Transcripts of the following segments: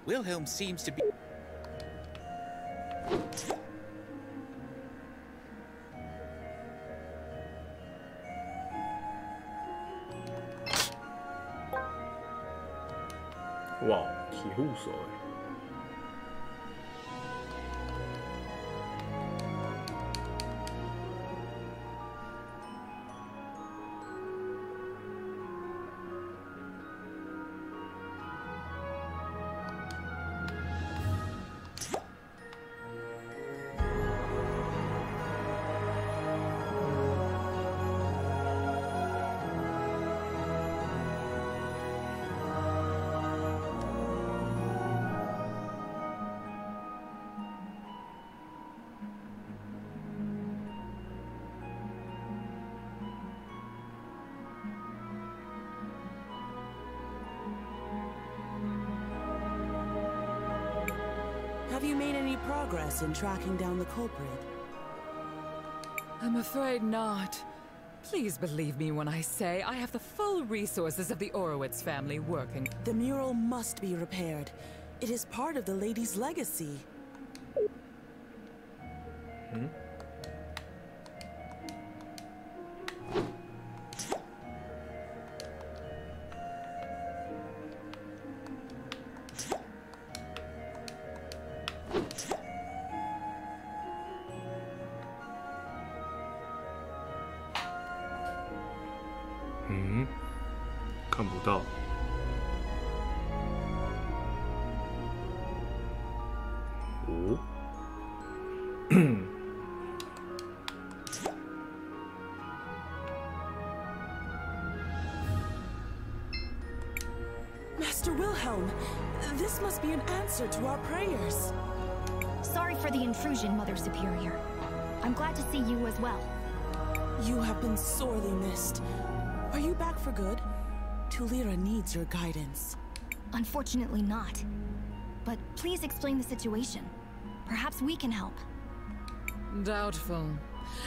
Wilhelm seems to be...哇，提护手哎。Have you made any progress in tracking down the culprit? I'm afraid not. Please believe me when I say I have the full resources of the Orowitz family working. The mural must be repaired. It is part of the lady's legacy. 到。哦。Master Wilhelm, this must be an answer to our prayers. Sorry for the intrusion, Mother Superior. I'm glad to see you as well. You have been sorely missed. Are you back for good? Tulira needs your guidance. Unfortunately not. But please explain the situation. Perhaps we can help. Doubtful.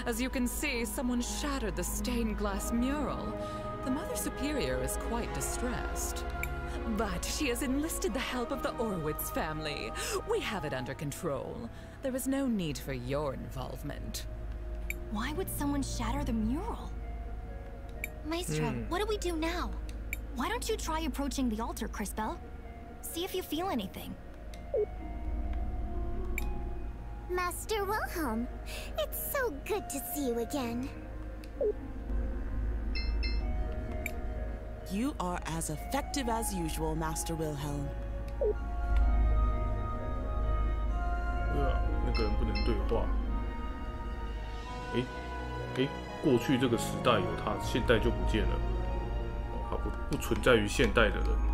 As you can see, someone shattered the stained glass mural. The Mother Superior is quite distressed. But she has enlisted the help of the Orwitz family. We have it under control. There is no need for your involvement. Why would someone shatter the mural? Maestro, what do we do now? Why don't you try approaching the altar, CrisTales? See if you feel anything. Master Wilhelm, it's so good to see you again. You are as effective as usual, Master Wilhelm. 那个人不能对话。过去这个时代有他，现代就不见了。他不存在于现代的人。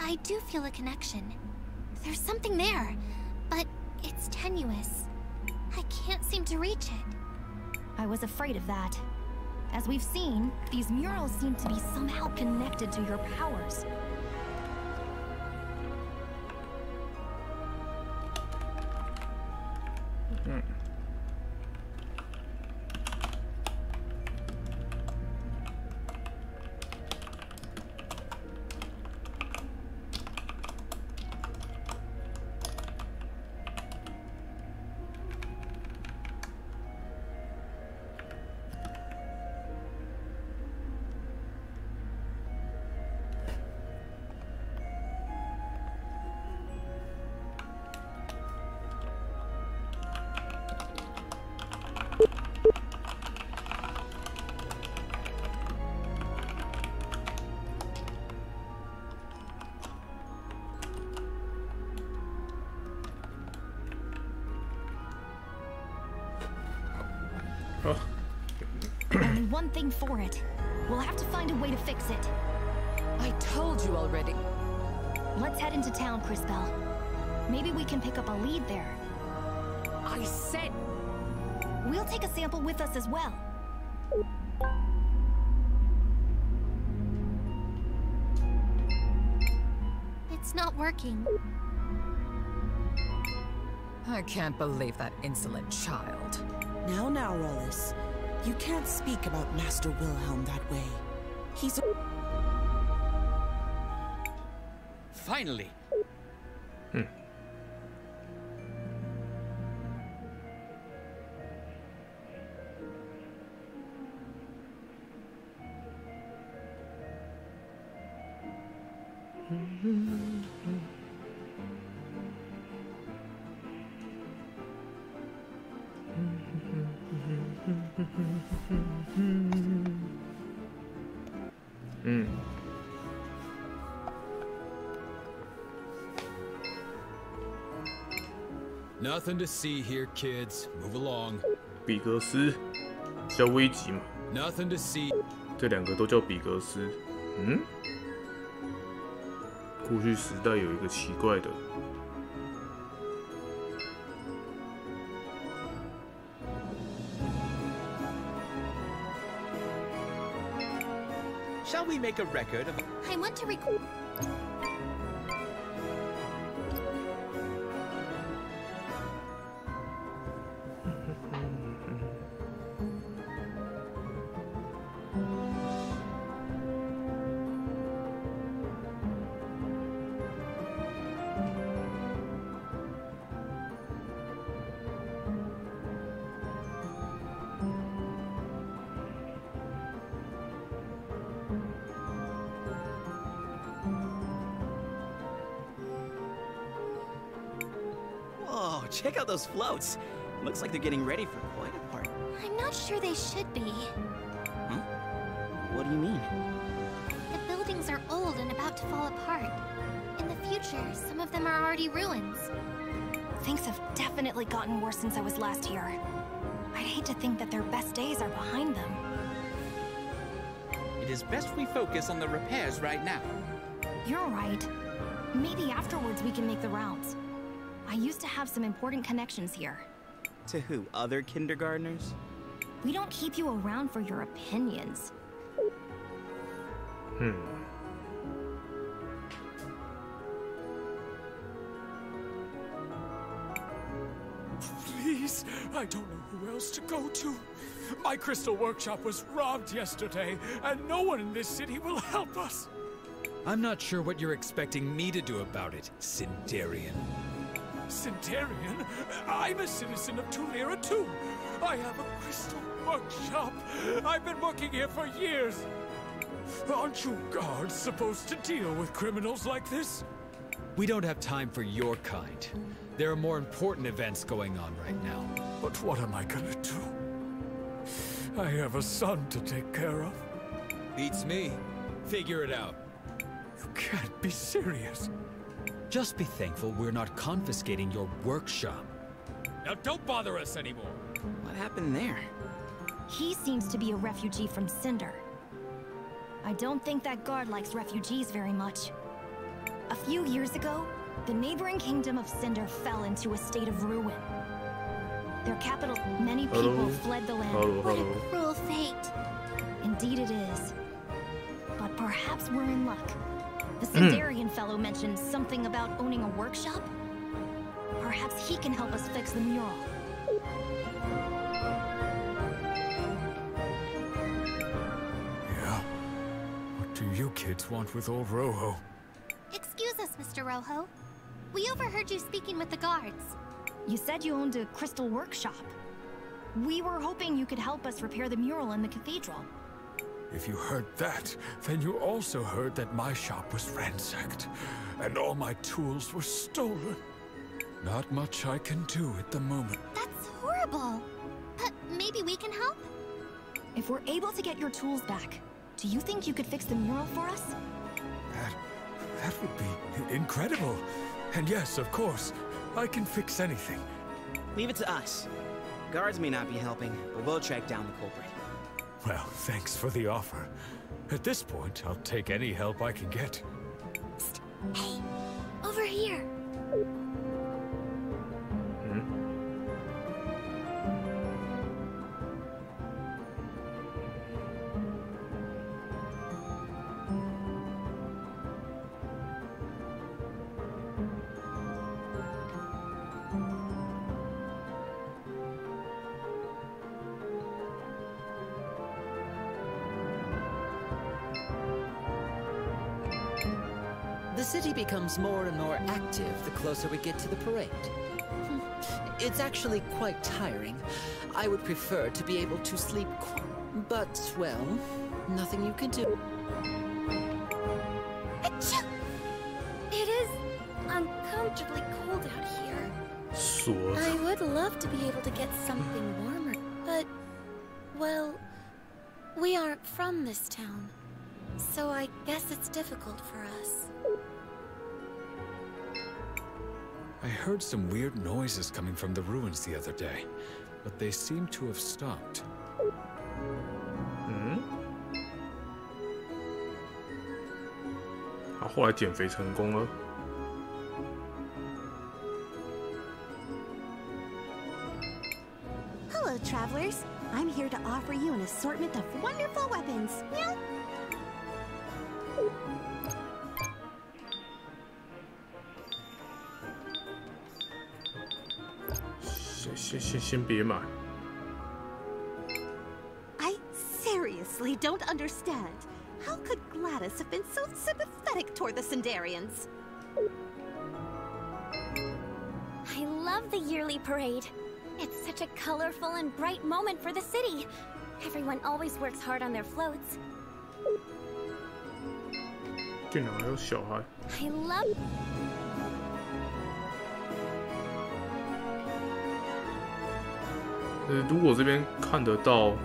I do feel a connection. There's something there, but it's tenuous. I can't seem to reach it. I was afraid of that. As we've seen, these murals seem to be somehow connected to your powers. Only one thing for it. We'll have to find a way to fix it. I told you already. Let's head into town, CrisTales. Maybe we can pick up a lead there. I said... We'll take a sample with us as well. It's not working. I can't believe that insolent child. Now, Rollis. You can't speak about Master Wilhelm that way. He's a... Finally! Nothing to see here, kids. Move along. 比格斯叫危急嘛， Nothing to see. 这两个都叫比格斯。过去时代有一个奇怪的。 Shall we make a record of... I want to record. check out those floats. Looks like they're getting ready for quite a party. I'm not sure they should be. Huh? What do you mean? The buildings are old and about to fall apart. In the future, some of them are already ruins. Things have definitely gotten worse since I was last here. I'd hate to think that their best days are behind them. It is best we focus on the repairs right now. You're right. Maybe afterwards we can make the rounds. I used to have some important connections here. To who? Other kindergartners? We don't keep you around for your opinions. Please, I don't know who else to go to. My crystal workshop was robbed yesterday, and no one in this city will help us. I'm not sure what you're expecting me to do about it, Sindarian. Sindarian? I'm a citizen of Tulira too. I have a crystal workshop. I've been working here for years. Aren't you guards supposed to deal with criminals like this? We don't have time for your kind. There are more important events going on right now. But what am I gonna do? I have a son to take care of. Beats me. Figure it out. You can't be serious. Just be thankful we're not confiscating your workshop. Now don't bother us anymore. What happened there? He seems to be a refugee from Cinder. I don't think that guard likes refugees very much. A few years ago, the neighboring kingdom of Cinder fell into a state of ruin. Their capital, many people fled the land. What a cruel fate. Indeed it is. But perhaps we're in luck. The Sindarian fellow mentioned something about owning a workshop. Perhaps he can help us fix the mural. Yeah? What do you kids want with old Rojo? Excuse us, Mr. Rojo. We overheard you speaking with the guards. You said you owned a crystal workshop. We were hoping you could help us repair the mural in the cathedral. If you heard that, then you also heard that my shop was ransacked, and all my tools were stolen. Not much I can do at the moment. That's horrible. But maybe we can help? If we're able to get your tools back, do you think you could fix the mural for us? That would be incredible. And yes, of course, I can fix anything. Leave it to us. Guards may not be helping, but we'll track down the culprit. Well, thanks for the offer. At this point, I'll take any help I can get. Psst. Hey, over here. The city becomes more and more active the closer we get to the parade. It's actually quite tiring. I would prefer to be able to sleep but, well, nothing you can do. Achoo! It is uncomfortably cold out here. I would love to be able to get something warmer, but, well, we aren't from this town, so I guess it's difficult for us. I heard some weird noises coming from the ruins the other day, but they seem to have stopped. 好，后来减肥成功了。Hello, travelers. I'm here to offer you an assortment of wonderful weapons. Meow. 先别买。I seriously don't understand. How could Gladys have been so sympathetic toward the Sindarians? I love the yearly parade. It's such a colorful and bright moment for the city. Everyone always works hard on their floats. 竟然还有小孩。I love... 如果这边看得到，啊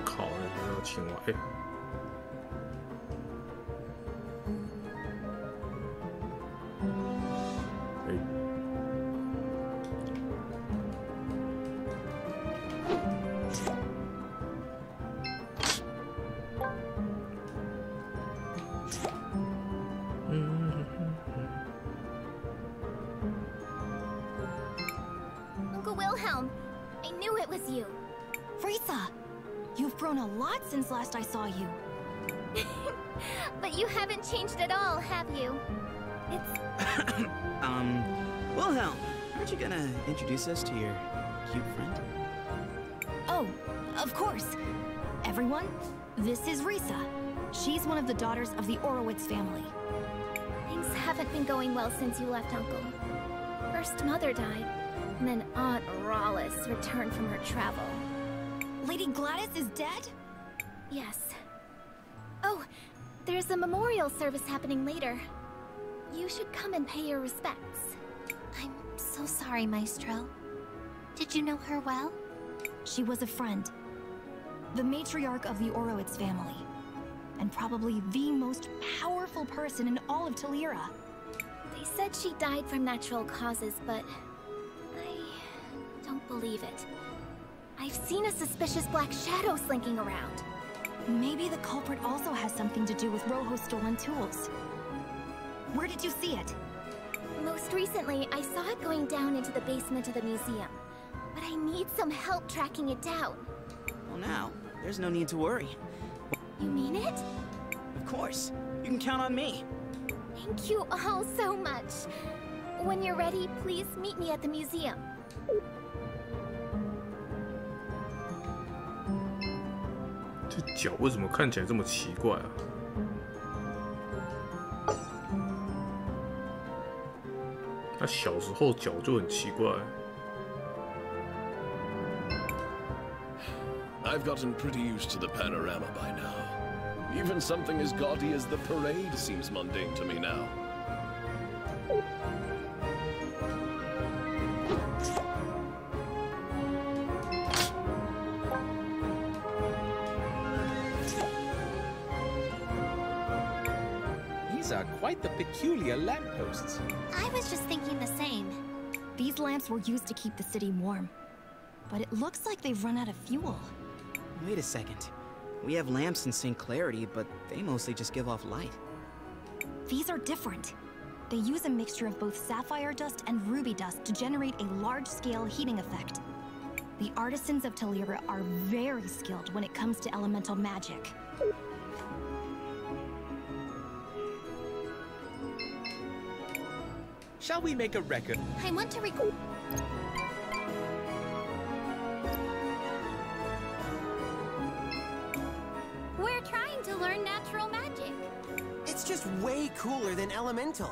靠，那个青蛙，哎。Uncle Wilhelm, I knew it was you. Risa, you've grown a lot since last I saw you. But you haven't changed at all, have you? It's... Wilhelm, aren't you gonna introduce us to your cute friend? Oh, of course. Everyone, this is Risa. She's one of the daughters of the Orowitz family. Things haven't been going well since you left, Uncle. First Mother died, and then Aunt Rawlis returned from her travel. Lady Gladys is dead? Yes. Oh, there's a memorial service happening later. You should come and pay your respects. I'm so sorry, Maestro. Did you know her well? She was a friend. The matriarch of the Orowitz family. And probably the most powerful person in all of Talira. They said she died from natural causes, but I don't believe it. I've seen a suspicious black shadow slinking around. Maybe the culprit also has something to do with Rojo's stolen tools. Where did you see it? Most recently, I saw it going down into the basement of the museum. But I need some help tracking it down. Well now, there's no need to worry. You mean it? Of course. You can count on me. Thank you all so much. When you're ready, please meet me at the museum.这脚为什么看起来这么奇怪啊？他小时候脚就很奇怪。I've gotten pretty used to the panorama by now. Even something as gaudy as the parade seems mundane to me now. These are quite the peculiar lampposts. I was just thinking the same. These lamps were used to keep the city warm. But it looks like they've run out of fuel. Wait a second. We have lamps in St. Clarity, but they mostly just give off light. These are different. They use a mixture of both sapphire dust and ruby dust to generate a large-scale heating effect. The artisans of Talira are very skilled when it comes to elemental magic. Shall we make a record? I want to record. We're trying to learn natural magic. It's just way cooler than elemental.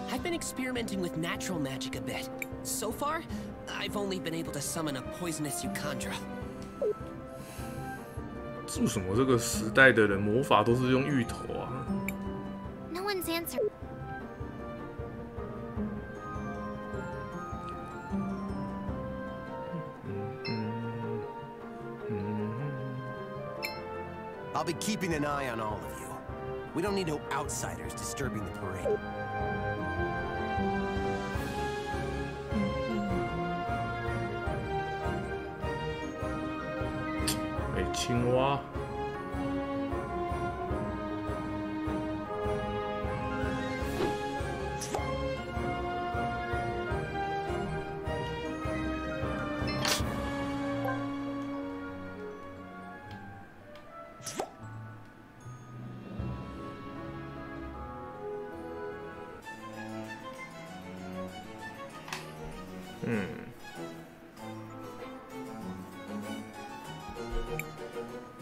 I've been experimenting with natural magic a bit. So far, I've only been able to summon a poisonous Eucandra. 为什么这个时代的人魔法都是用芋头啊？ No one's answered. I'll be keeping an eye on all of you. We don't need no outsiders disturbing the parade. Hey, 青蛙。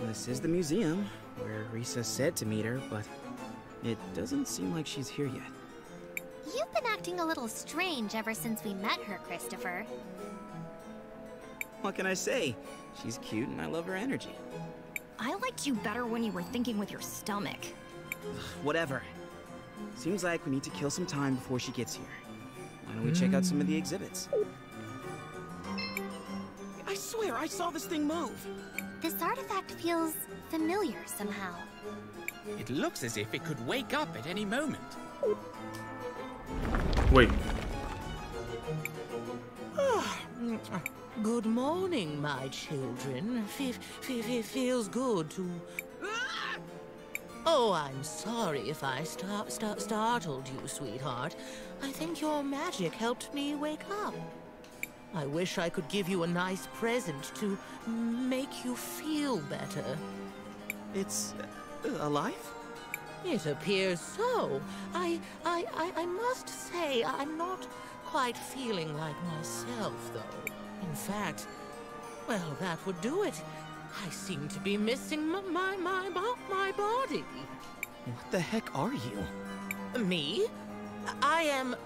This is the museum, where Risa said to meet her, but it doesn't seem like she's here yet. You've been acting a little strange ever since we met her, Christopher. What can I say? She's cute and I love her energy. I liked you better when you were thinking with your stomach. Whatever. Seems like we need to kill some time before she gets here. Why don't we check out some of the exhibits? I swear I saw this thing move. This artifact feels familiar somehow. It looks as if it could wake up at any moment. Wait. Good morning, my children. Feels good to... Oh, I'm sorry if I startled you, sweetheart. I think your magic helped me wake up. I wish I could give you a nice present to make you feel better. It's alive? It appears so. I must say I'm not quite feeling like myself, though. In fact, well, that would do it. I seem to be missing my body. What the heck are you? Me? I am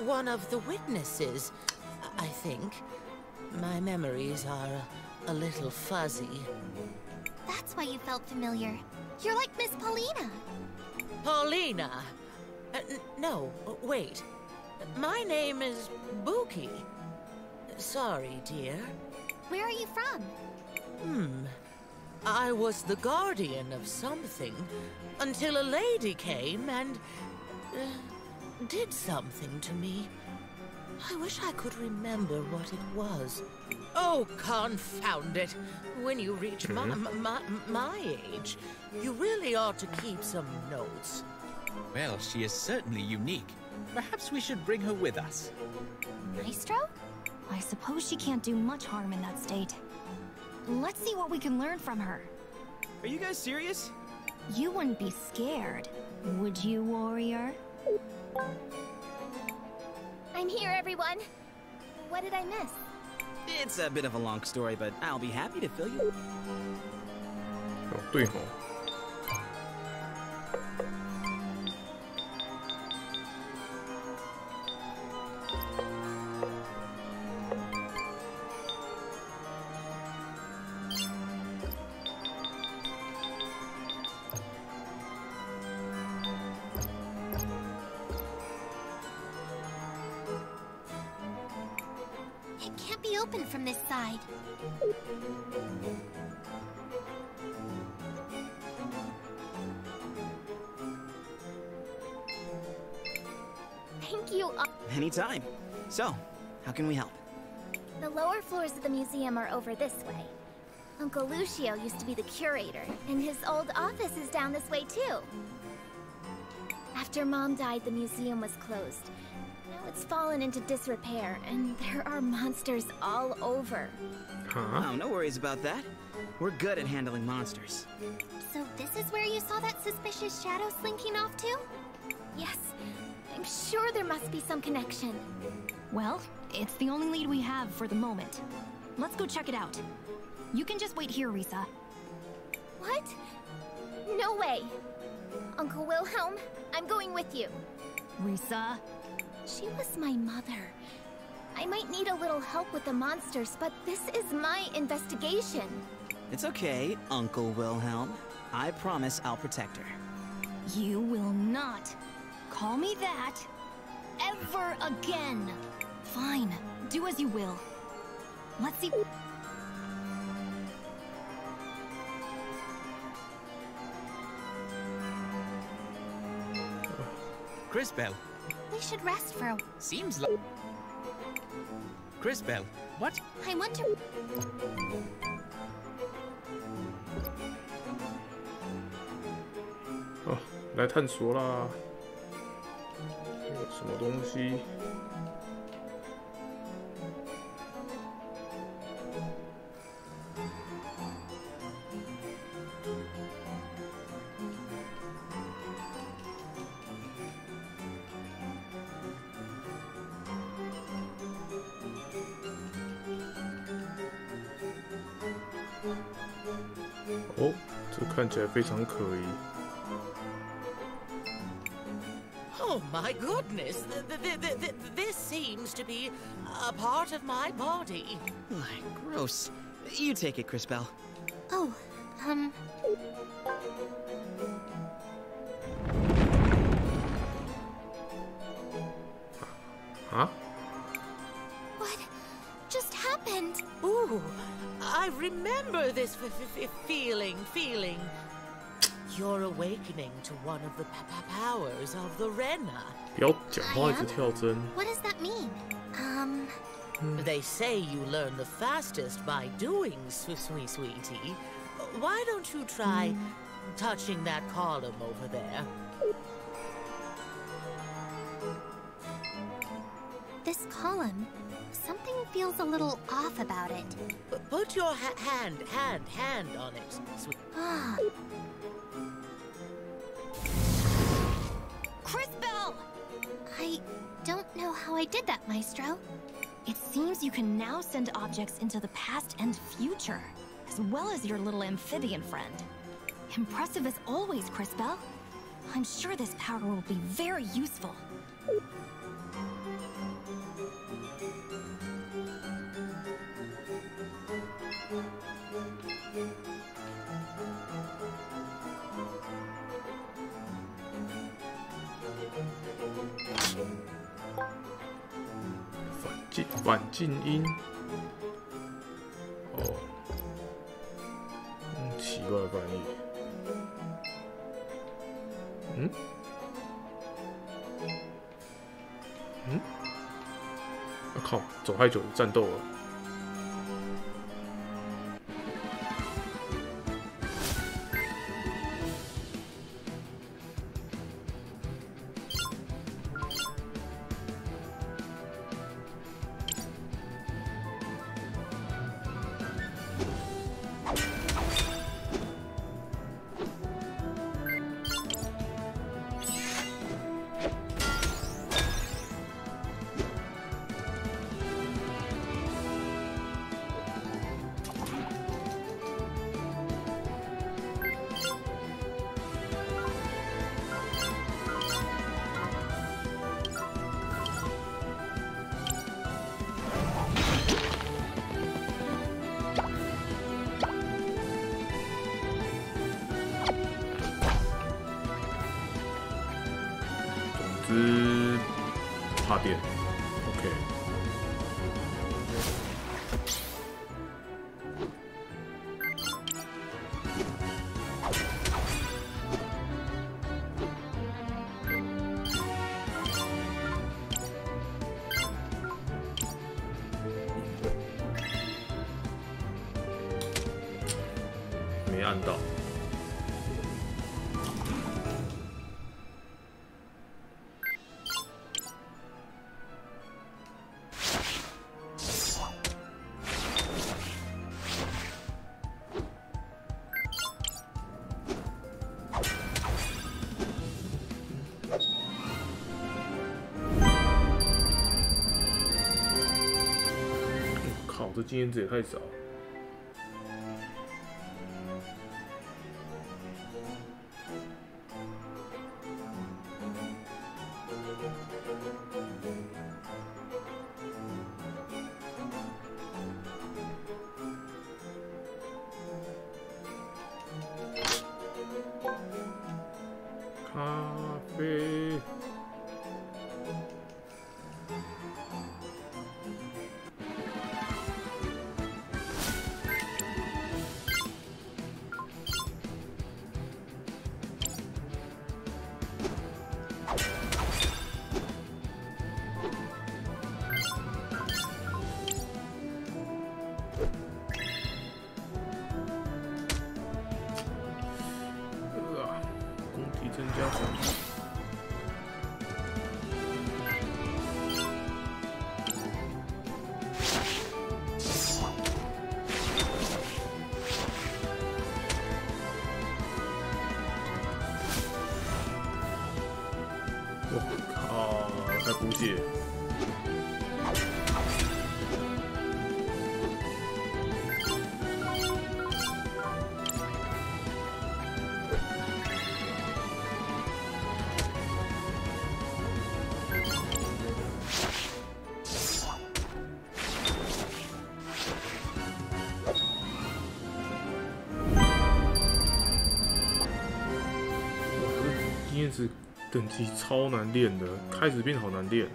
one of the witnesses, I think. My memories are a little fuzzy. That's why you felt familiar. You're like Miss Paulina. Paulina? No, wait. My name is Buki. Sorry, dear. Where are you from? I was the guardian of something until a lady came and did something to me. I wish I could remember what it was. Oh, confound it. When you reach my age, you really ought to keep some notes. Well, she is certainly unique. Perhaps we should bring her with us. Maestro? I suppose she can't do much harm in that state. Let's see what we can learn from her. Are you guys serious? You wouldn't be scared, would you, warrior? I'm here, everyone. What did I miss? It's a bit of a long story, but I'll be happy to fill you. 哦，对吼。It can't be opened from this side. Thank you. Anytime. So, how can we help? The lower floors of the museum are over this way. Uncle Lucio used to be the curator, and his old office is down this way too. After Mom died, the museum was closed. Now it's fallen into disrepair, and there are monsters all over. Oh, no worries about that. We're good at handling monsters. So this is where you saw that suspicious shadow slinking off to? Yes, I'm sure there must be some connection. Well, it's the only lead we have for the moment. Let's go check it out. You can just wait here, Risa. What? No way. Uncle Wilhelm, I'm going with you. Risa? She was my mother. I might need a little help with the monsters, but this is my investigation. It's okay, Uncle Wilhelm. I promise I'll protect her. You will not call me that ever again. Fine, do as you will. Let's see. CrisBell. We should rest for a... Seems like... CrisBell, what? I want to... 哦，来探索啦！有什么东西？哦，这看起来非常可疑。 Oh my goodness! This seems to be a part of my body. Gross. You take it, CrisBell. happened? Ooh, I remember this feeling. You're awakening to one of the powers of the Rena. 不要讲话，一直跳针。 What does that mean? They say you learn the fastest by doing, sweetie. Why don't you try touching that column over there? This column, something feels a little off about it. Put your hand on it, sweet. Ah. CrisTales! I don't know how I did that, Maestro. It seems you can now send objects into the past and future, as well as your little amphibian friend. Impressive as always, CrisTales. I'm sure this power will be very useful. ”反静音。哦，奇怪的翻译。靠！走太久了，战斗了。 怕电 ，OK。没按到。 这经验值也太少。咖啡。 增加什么？我靠，还补血！经验值等级超难练的，开始变好难练。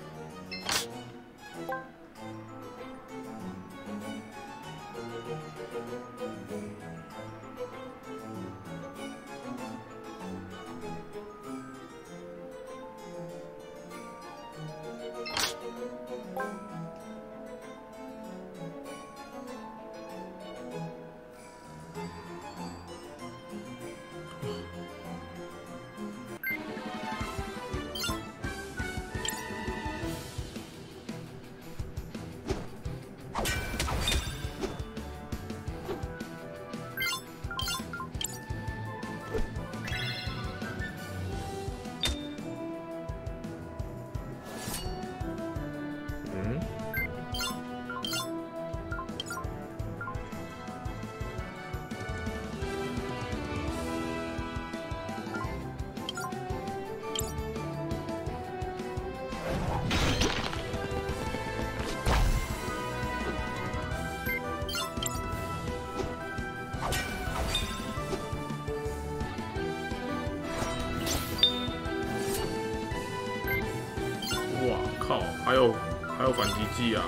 记啊。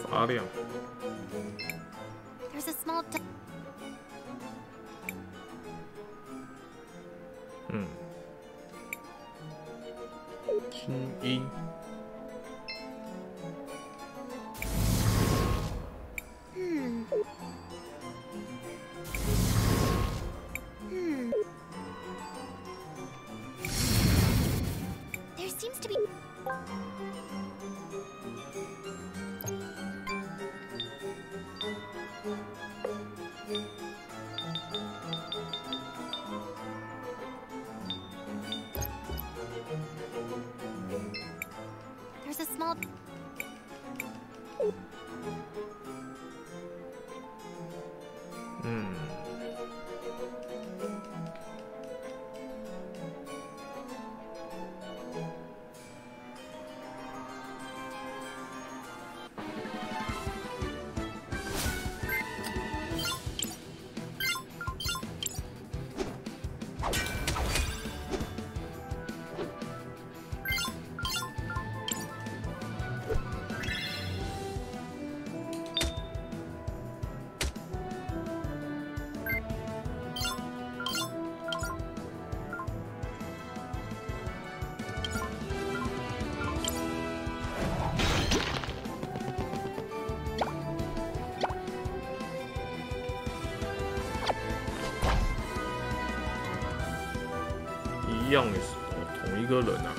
发亮。There's a small. 清音。There seems to be. There's a small.一样的是同一个人啊，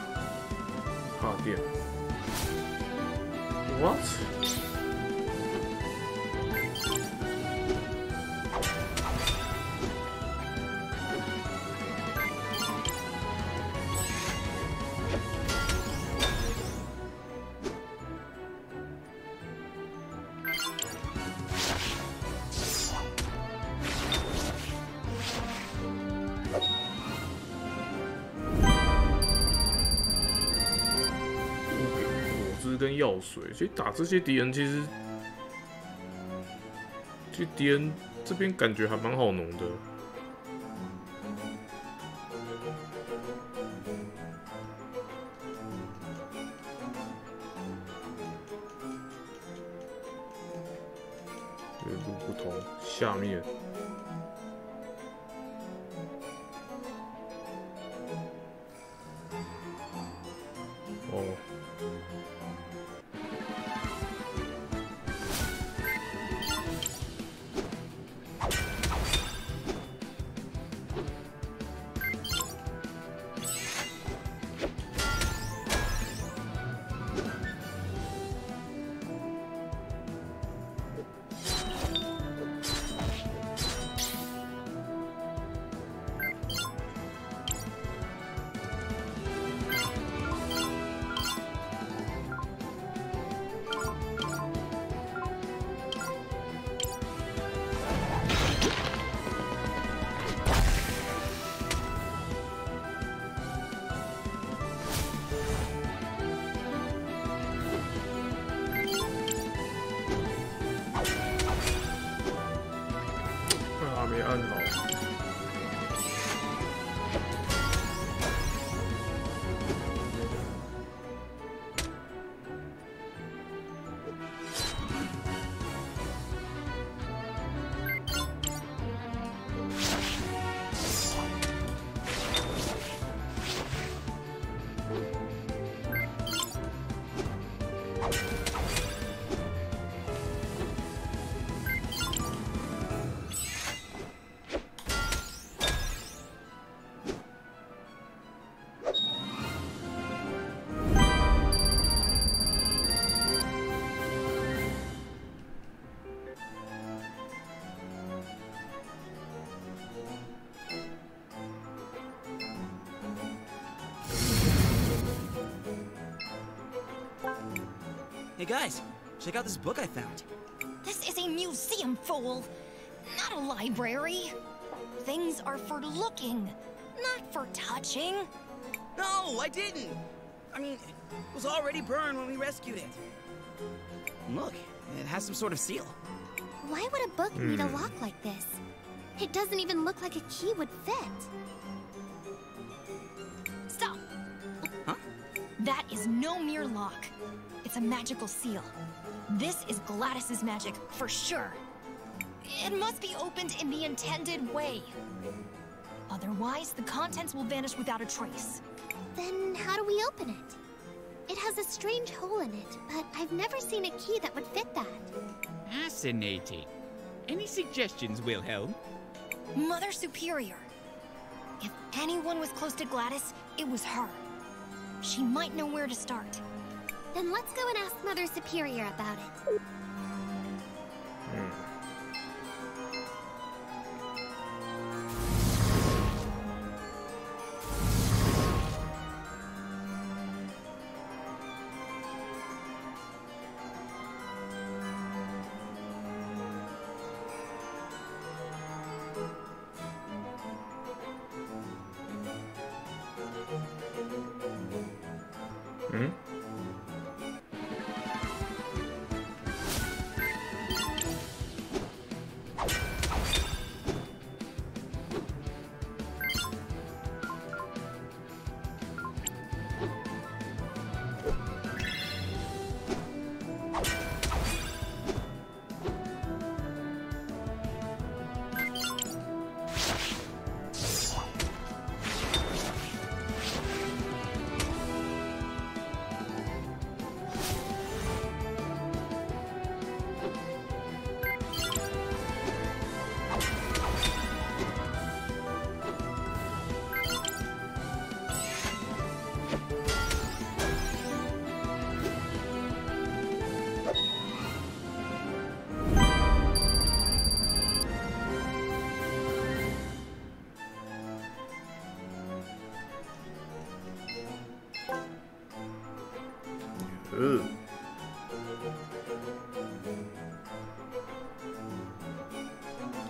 插电。What？ 跟药水，其实打这些敌人，其实敌人这边感觉还蛮好弄的。路不同，下面。哦。没按好。Hey guys, check out this book I found. This is a museum, fool, not a library. Things are for looking, Not for touching. No, I didn't. I mean, it was already burned when we rescued it. Look, it has some sort of seal. Why would a book need a lock like this? It doesn't even look like a key would fit. Stop! Huh? That is no mere lock. It's a magical seal. This is Gladys's magic, for sure. It must be opened in the intended way. Otherwise, the contents will vanish without a trace. Then how do we open it? It has a strange hole in it, but I've never seen a key that would fit that. Fascinating. Any suggestions, Wilhelm? Mother Superior. If anyone was close to Gladys, it was her. She might know where to start. Then let's go and ask Mother Superior about it.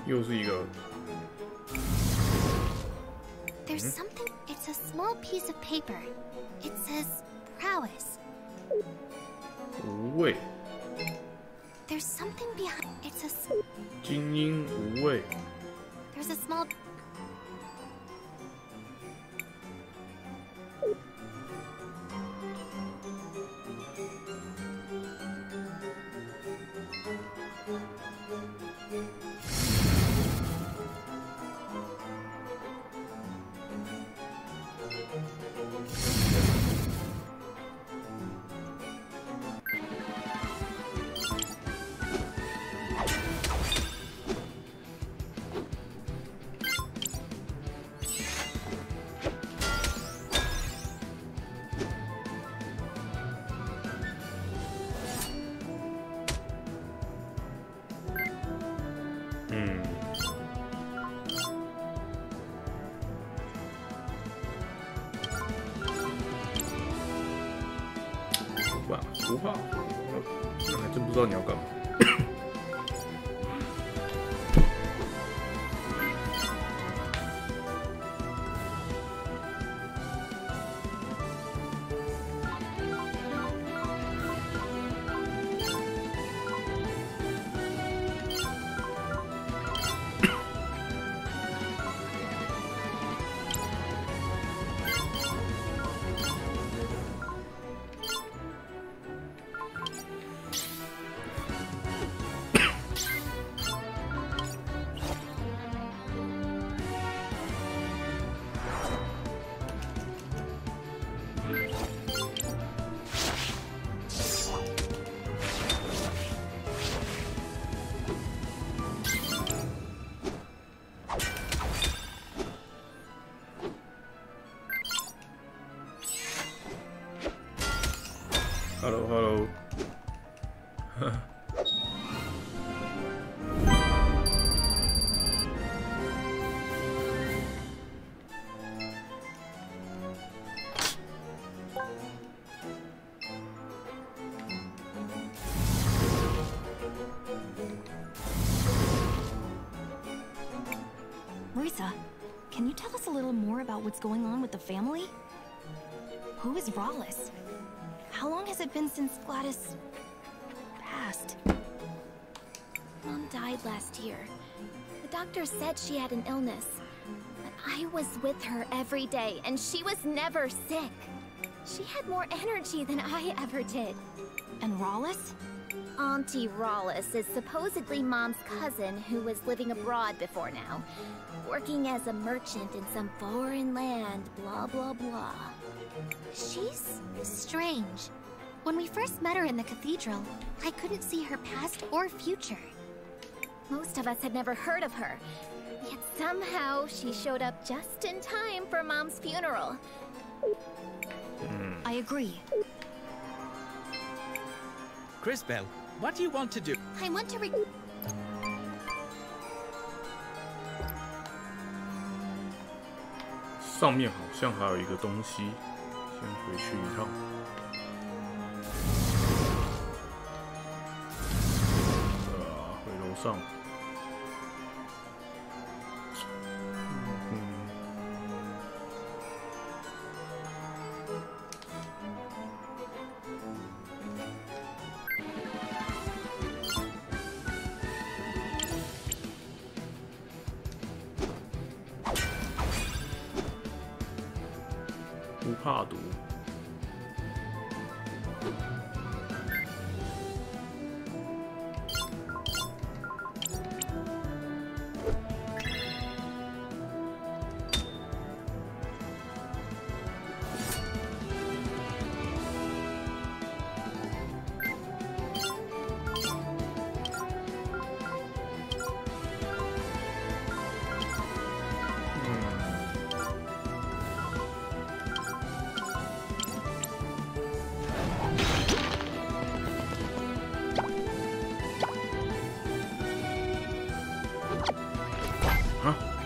又是一个。 There's something. It's a small piece of paper. It says prowess. 无畏。 There's something behind. It's a. 精英无畏。 There's a small.符号，那还真不知道你要干嘛。Hello. what's going on with the family? Who is Rawless? How long has it been since Gladys passed? Mom died last year. The doctor said she had an illness. But I was with her every day, and she was never sick. She had more energy than I ever did. And Rawless? Auntie Rawless is supposedly Mom's cousin who was living abroad before now. Working as a merchant in some foreign land, blah blah blah. She's strange. When we first met her in the cathedral, I couldn't see her past or future. Most of us had never heard of her. Yet somehow she showed up just in time for Mom's funeral. I agree. CrisTales, what do you want to do? I want to 上面好像还有一个东西，先回去一趟。回楼上。不怕毒。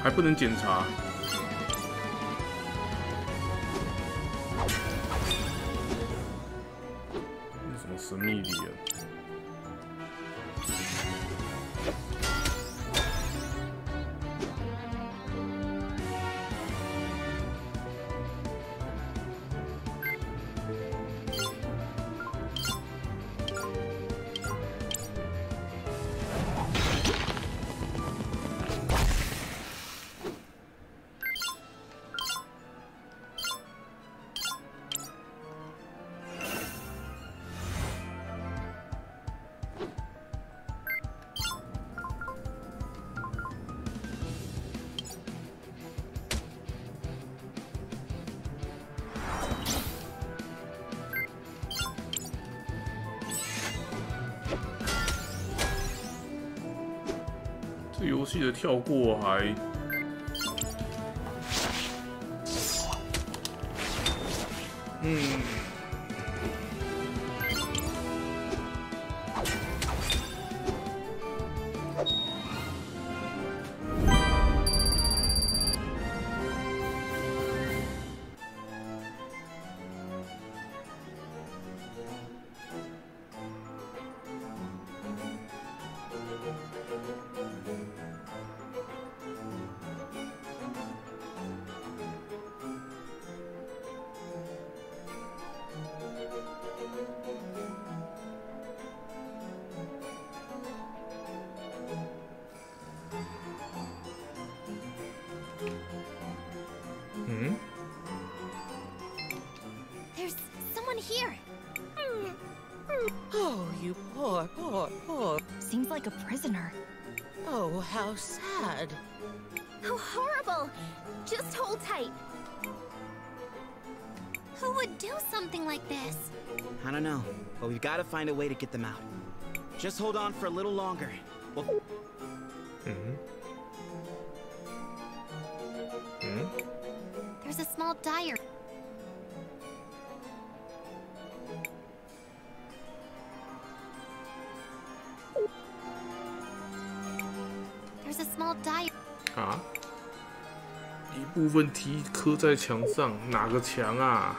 还不能检查。那什么神秘力啊？这游戏的跳过还，There's someone here. Oh, you poor, poor, poor. Seems like a prisoner. Oh, how sad. How horrible! Just hold tight. Who would do something like this? I don't know, but we've got to find a way to get them out. Just hold on for a little longer. We'll... There's a small diary. There's a small diary. 啊！一部分题刻在墙上，哪个墙啊？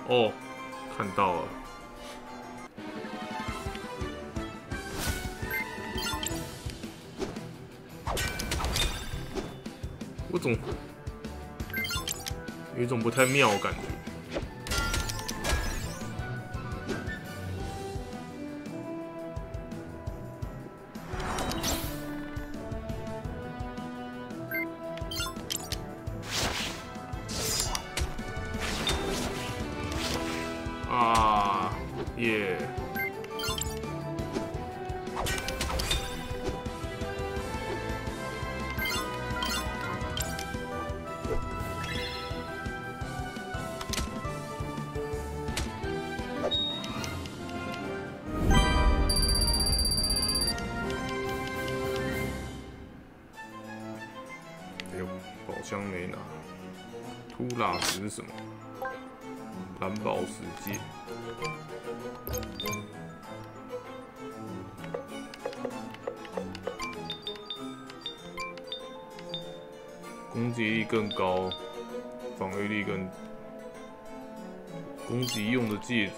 哦，看到了。我总有一种不太妙的感觉。啊，耶！哎呦，宝箱没拿。秃喇子是什么？蓝宝石戒。攻击力更高，防御力更。攻击用的戒指。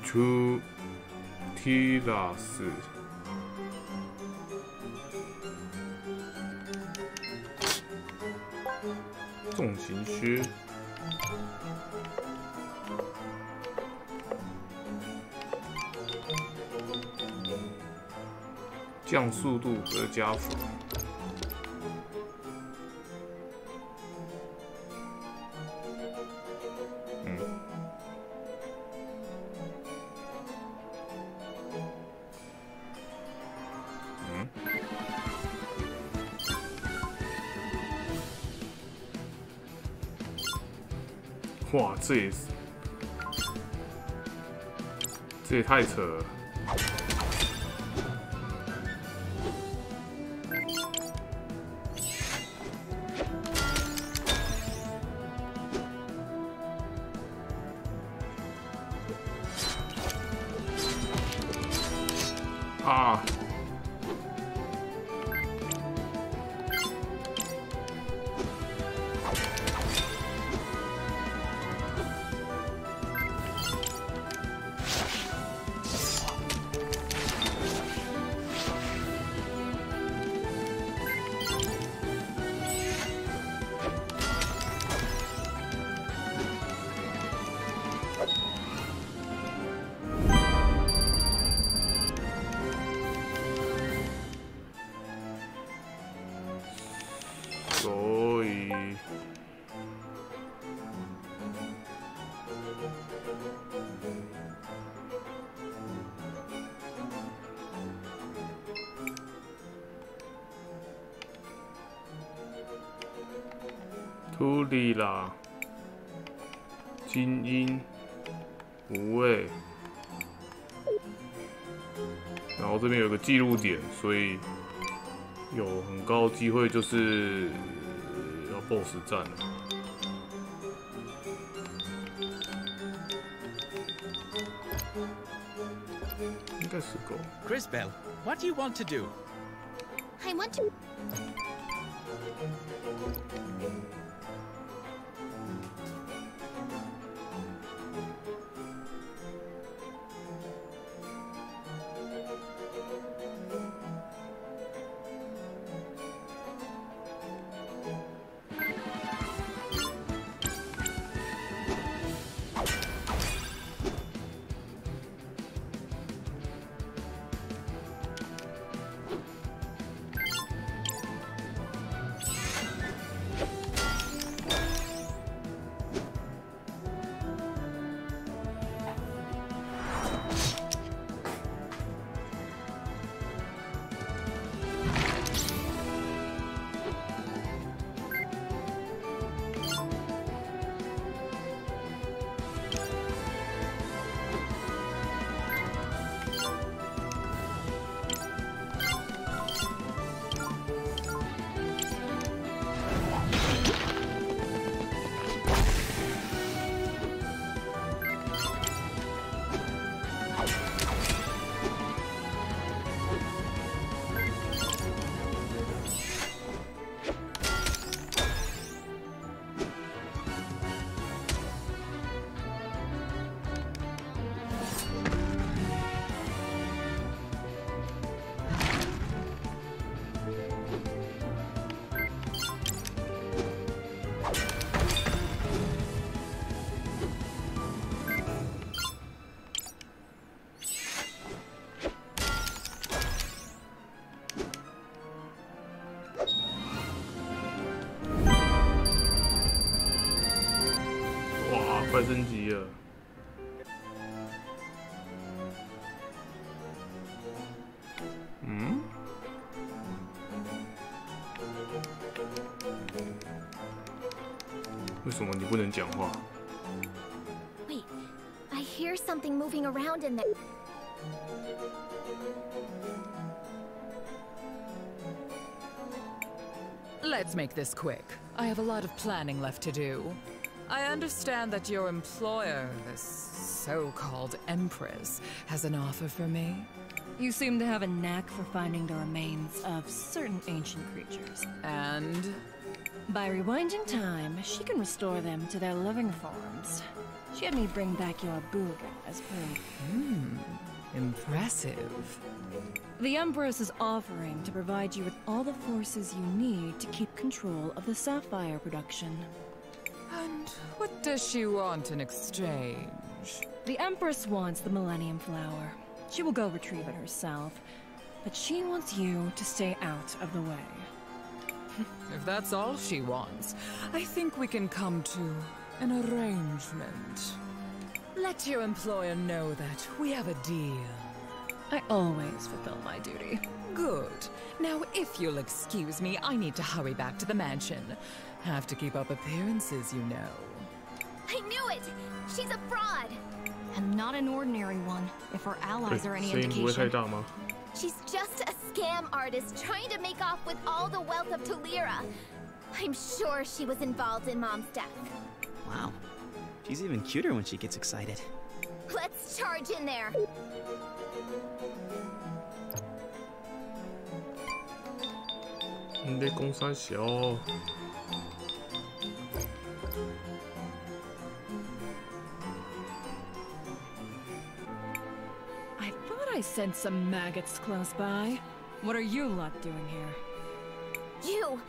出提拉斯。重型靴，降速度和加幅。哇，这也太扯了！啊！所以，图里拉，精英，无畏，然后这边有个记录点，所以。有很高的机会就是要 BOSS 战了。应该是够。CrisTales, what do you want to do? I want to. 快升级了。嗯？为什么你不能讲话？ Wait, I hear something moving around in there. Let's make this quick. I have a lot of planning left to do. I understand that your employer, this so-called Empress, has an offer for me. You seem to have a knack for finding the remains of certain ancient creatures. And? By rewinding time, she can restore them to their living forms. She had me bring back your Booga as proof. Impressive. The Empress is offering to provide you with all the forces you need to keep control of the sapphire production. And what does she want in exchange? The Empress wants the Millennium Flower. She will go retrieve it herself, but she wants you to stay out of the way. If that's all she wants, I think we can come to an arrangement. Let your employer know that we have a deal. I always fulfill my duty. Good. Now, if you'll excuse me, I need to hurry back to the mansion. Have to keep up appearances, you know. I knew it! She's a fraud! And not an ordinary one, if her allies are any indication. She's just a scam artist trying to make off with all the wealth of Tulira. I'm sure she was involved in Mom's death. Wow. She's even cuter when she gets excited. Let's charge in there!你在攻三小。I thought I sensed some maggots close by. What are you lot doing here? You!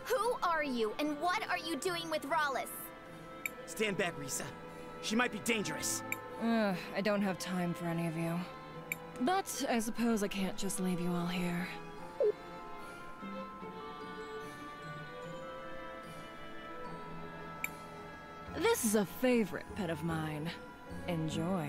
Who are you, and what are you doing with Rawlis? Stand back, Risa. She might be dangerous. I don't have time for any of you. But I suppose I can't just leave you all here. This is a favorite pet of mine. Enjoy.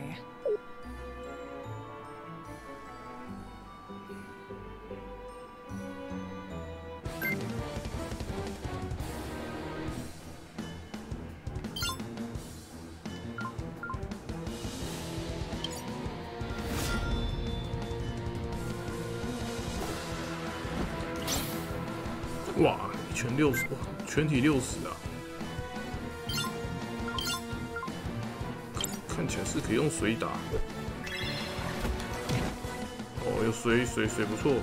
哇，全60，哇，全体60啊！看起来是可以用水打。哦，有水不错。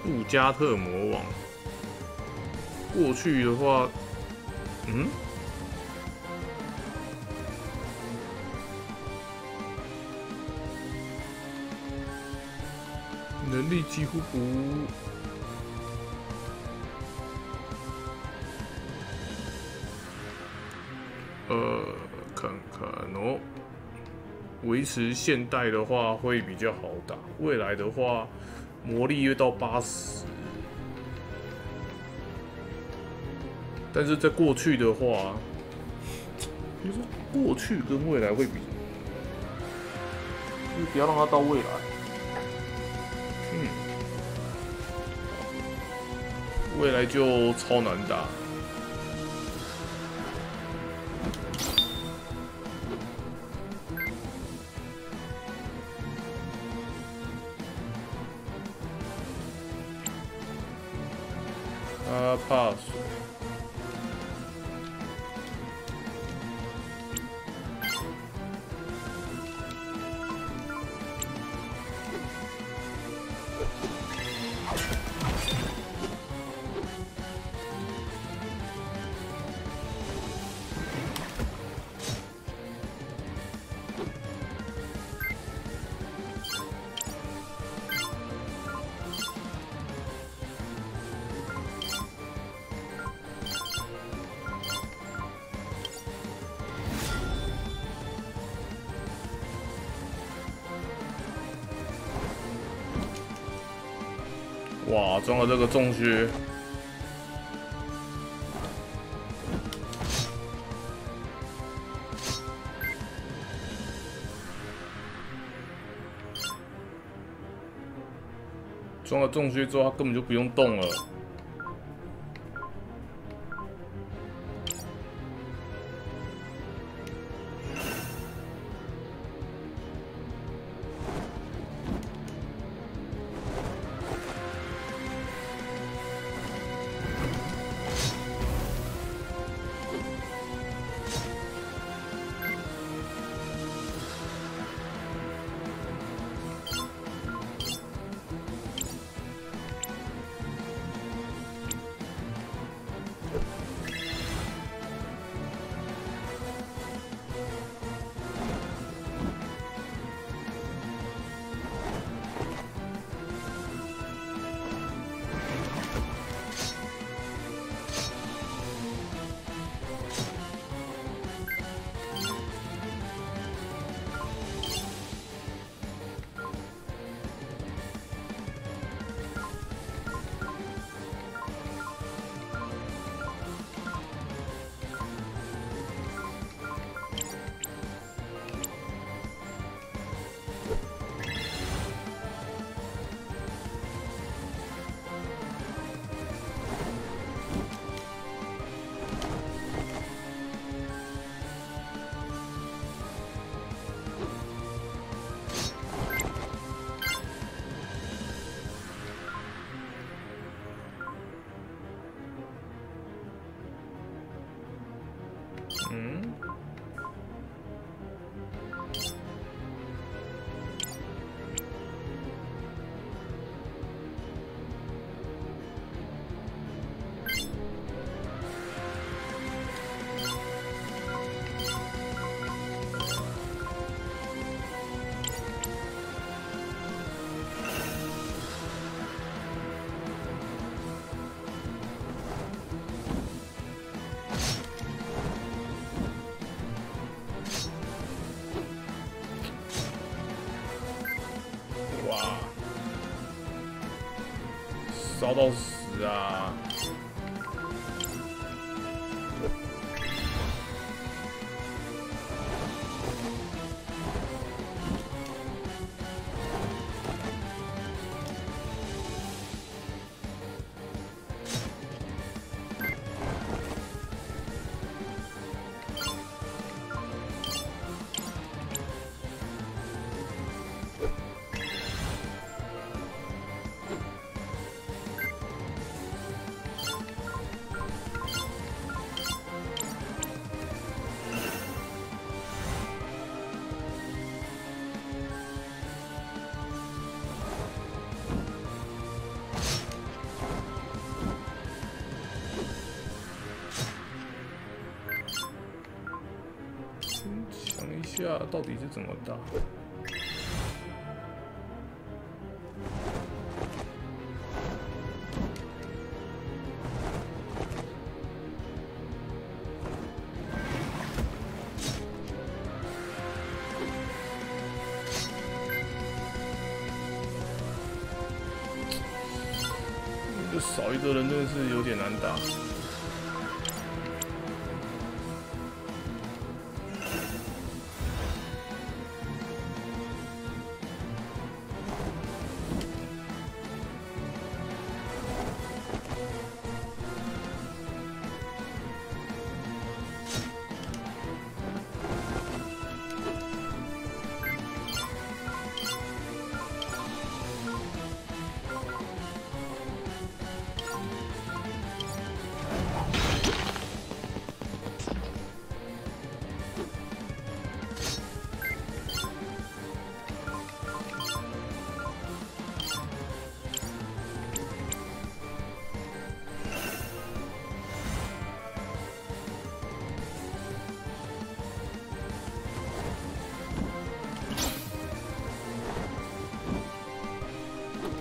布加特魔王，过去的话，能力几乎不，看看哦，维持现代的话会比较好打，未来的话。魔力约到80，但是在过去的话，就是过去跟未来会比，就是不要让它到未来。未来就超难打。怕水。哇，装了这个重靴。装了重靴之后，他根本就不用动了。烧到死啊！想一下，到底是怎么打？这少一个人真的是有点难打。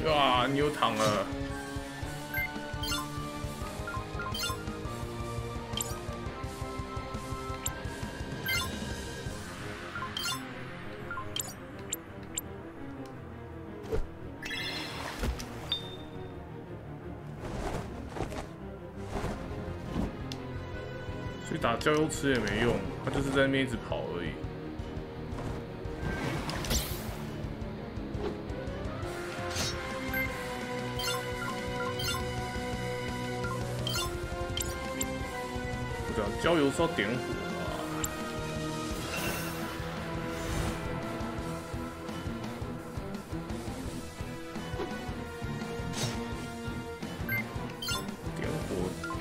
哇，你又躺了。去打郊游池也没用，他就是在那边一直跑而已。不对啊，郊游是要点火啊。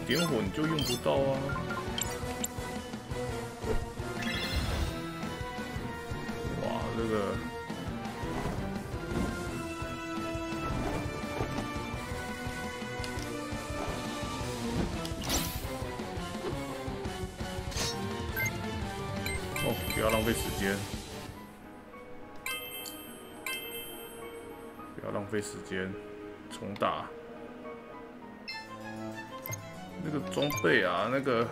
点火你就用不到啊！哇，这个哦，不要浪费时间，不要浪费时间，重打。那个装备啊，那个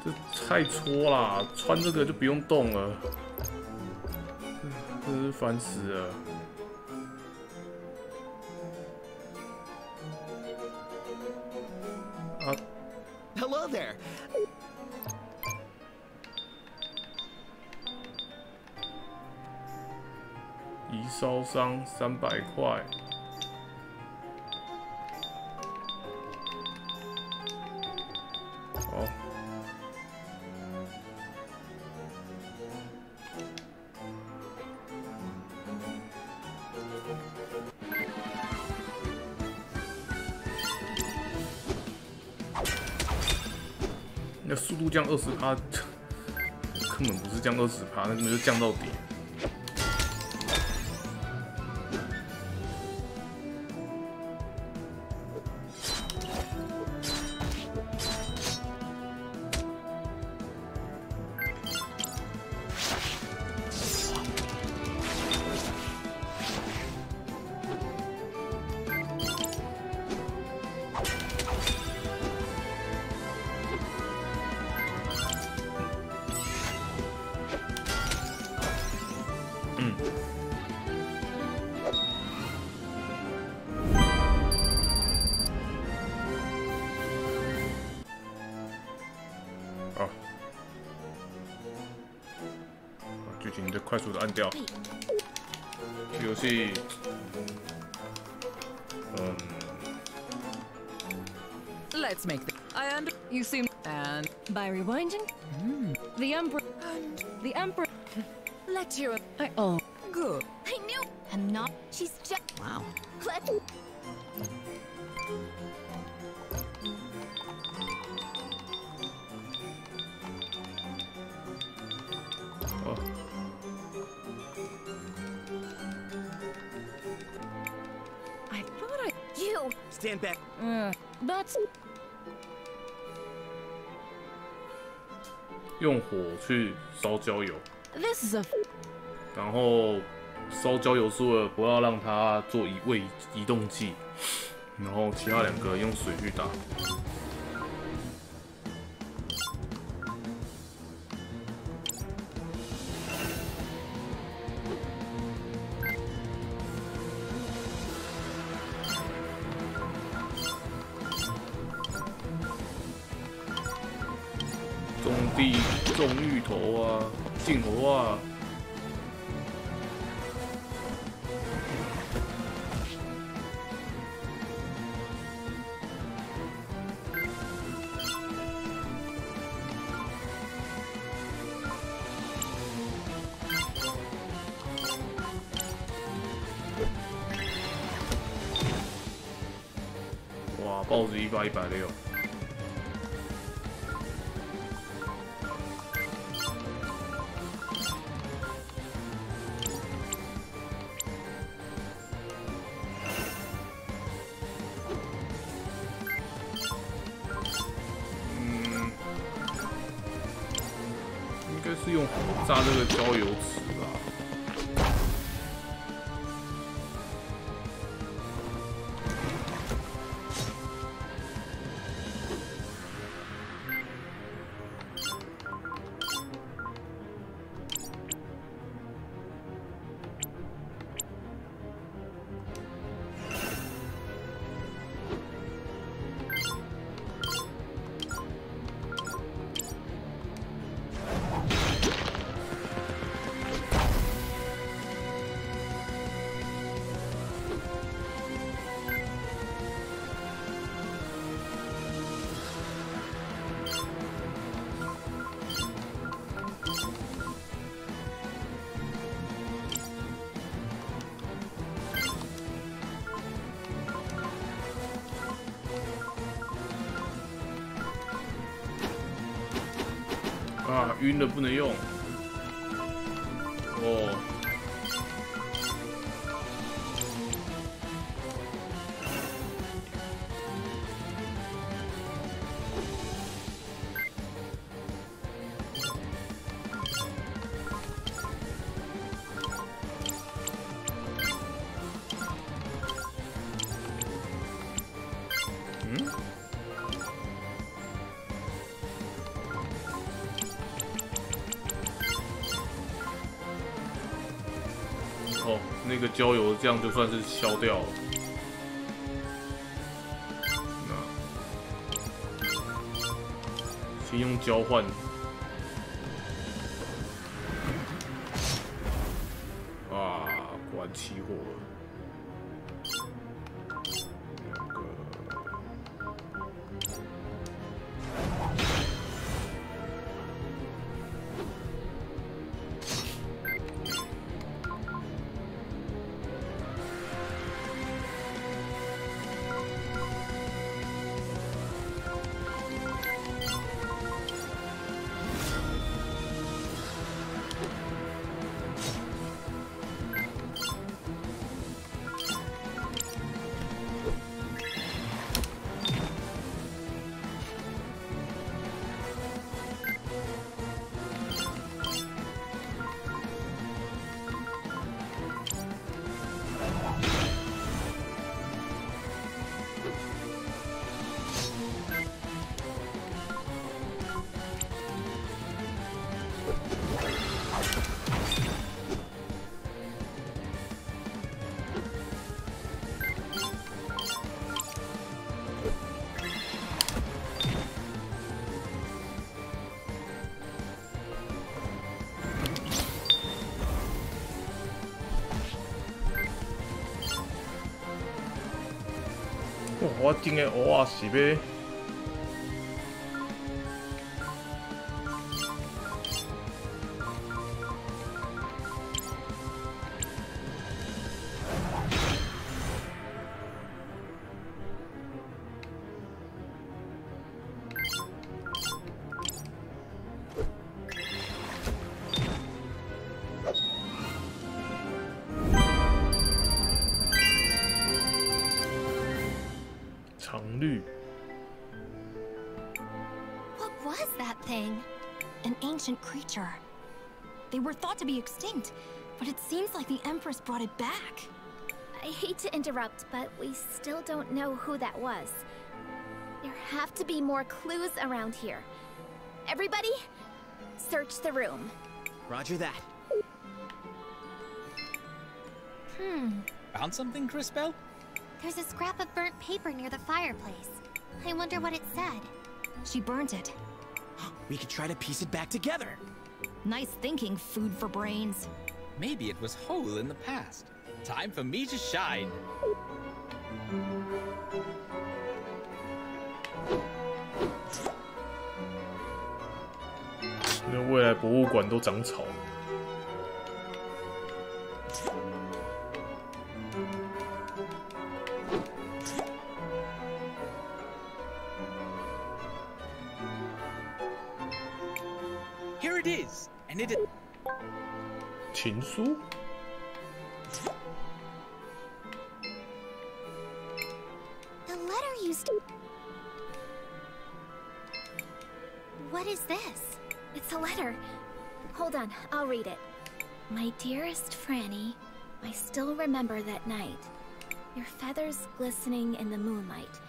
这太戳啦，穿这个就不用动了，真是烦死了。啊 Hello there. 移烧伤300块。好。那速度降20%，根本不是降20%，那根本就降到底。剧情就快速的按掉。这游戏，Let's make you seem and by rewinding the emperor let you good. I knew I'm not. She's just wow. Let I thought you stand back. That's 用火去烧焦油， this is a 然后烧焦油是为了不要让它做移动剂，然后其他2个用水去打。种芋头啊，进猴啊。哇，豹子100、160。是用火炸这个焦油池吧。啊，晕了不能用。哦。哦，那个焦油这样就算是消掉了。先用交换。啊，果然起火了。 我顶个蚵仔是要。 What was that thing? An ancient creature. They were thought to be extinct, but it seems like the Empress brought it back. I hate to interrupt, but we still don't know who that was. There have to be more clues around here. Everybody, search the room. Roger that. Found something, CrisTales? There's a scrap of burnt paper near the fireplace. I wonder what it said. She burnt it. We could try to piece it back together. Nice thinking, food for brains. Maybe it was whole in the past. Time for me to shine. 那未来博物馆都长草。 Here it is, and it is. 情书。 The letter used to... What is this? It's a letter. Hold on, I'll read it. My dearest Franny, I still remember that night. Your feathers glistening in the moonlight.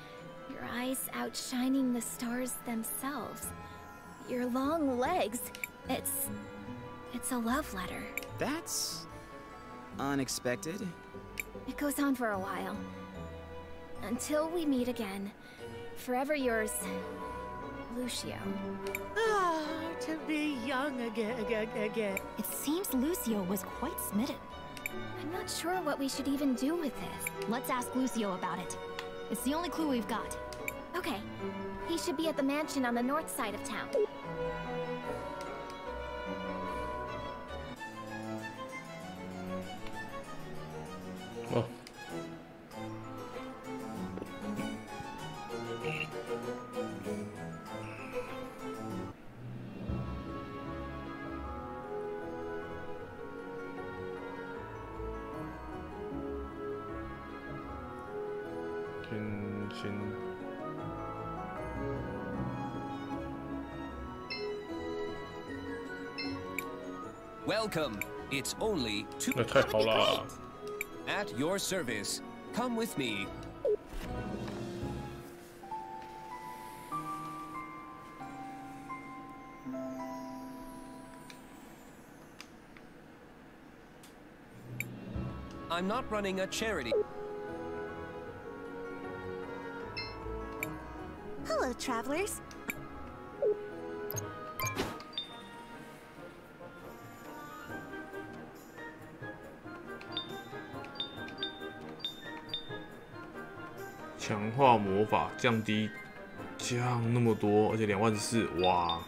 Your eyes outshining the stars themselves. Your long legs. It's a love letter. That's unexpected. It goes on for a while. Until we meet again. Forever yours, Lucio. Ah, to be young again. It seems Lucio was quite smitten. I'm not sure what we should even do with this. Let's ask Lucio about it. It's the only clue we've got. Okay. He should be at the mansion on the north side of town. Oh. Welcome. It's only 2.那太好了。 At your service. Come with me. I'm not running a charity. Hello, travelers. 强化魔法，降低，降那么多，而且24000，哇！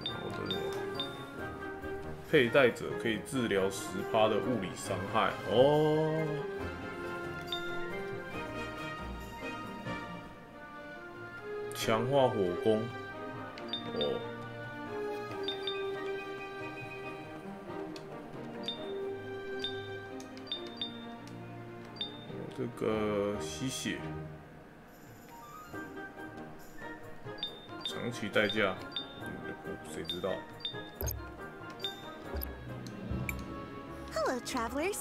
好的，佩戴者可以治疗10%的物理伤害哦。强化火攻，哦。 这个吸血，长期代价，谁知道 Hello, travelers.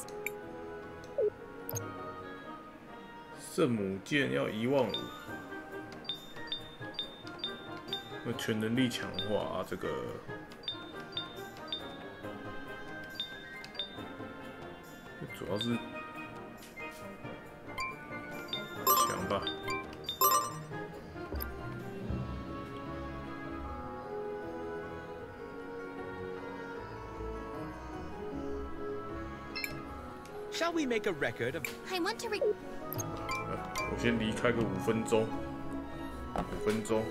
圣母剑要15000，那全能力强化啊，这个主要是。 强吧， Shall we make a record of? I want to. 我先离开个5分钟，5分钟。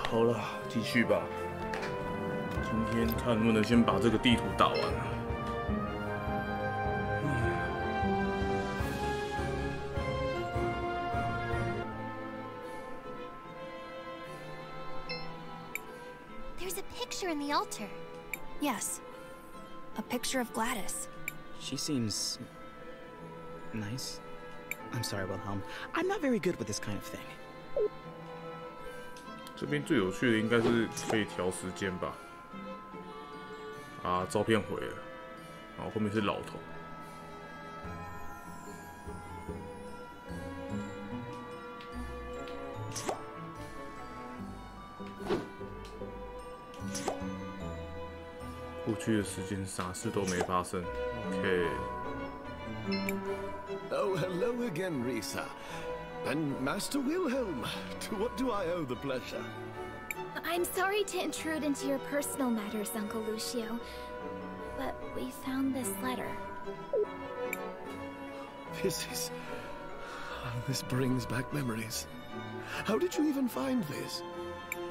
好了，继续吧。今天看能不能先把这个地图打完。There's a picture in the altar. Yes. A picture of Gladys. She seems nice. I'm sorry, Wilhelm. I'm not very good with this kind of thing. 这边最有趣的应该是可以调时间吧？啊，照片毁了，然后后面是老头。过去的时间啥事都没发生。OK。Oh, hello again, Risa. And Master Wilhelm, to what do I owe the pleasure? I'm sorry to intrude into your personal matters, Uncle Lucio, but we found this letter. This brings back memories. How did you even find this?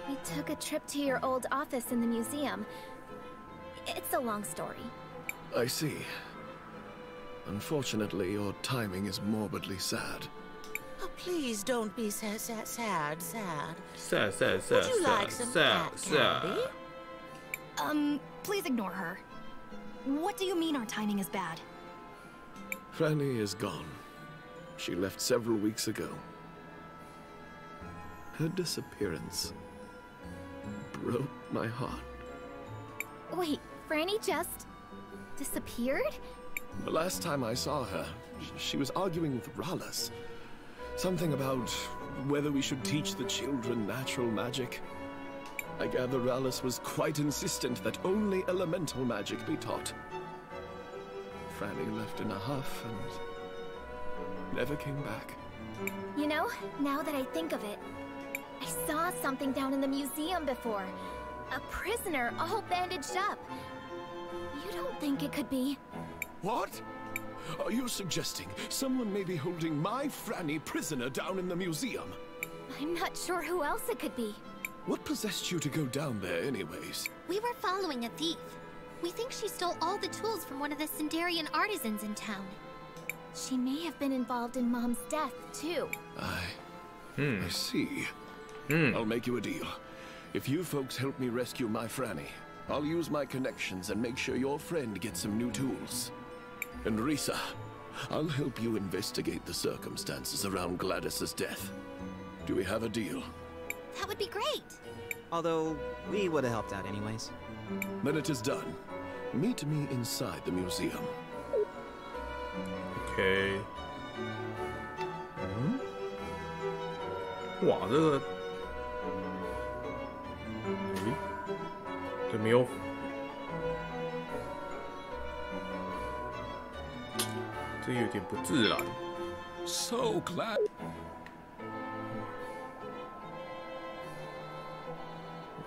We took a trip to your old office in the museum. It's a long story. I see. Unfortunately, your timing is morbidly sad. Oh, please don't be sad. Sad. Would you like some cat candy? Please ignore her. What do you mean our timing is bad? Franny is gone. She left several weeks ago. Her disappearance broke my heart. Wait, Franny just disappeared? The last time I saw her, she was arguing with Rallis. Something about whether we should teach the children natural magic. I gather Rallis was quite insistent that only elemental magic be taught. Franny left in a huff and never came back. You know, now that I think of it, I saw something down in the museum before. A prisoner all bandaged up. You don't think it could be... What? Are you suggesting someone may be holding my Franny prisoner down in the museum? I'm not sure who else it could be. What possessed you to go down there anyways? We were following a thief. We think she stole all the tools from one of the Sindarian artisans in town. She may have been involved in Mom's death, too. I see. I'll make you a deal. If you folks help me rescue my Franny, I'll use my connections and make sure your friend gets some new tools. And Risa, I'll help you investigate the circumstances around Gladys's death. Do we have a deal? That would be great. Although, we would have helped out anyways. Then it is done. Meet me inside the museum. OK。哇，这个，这没有。 这有点不自然。So glad.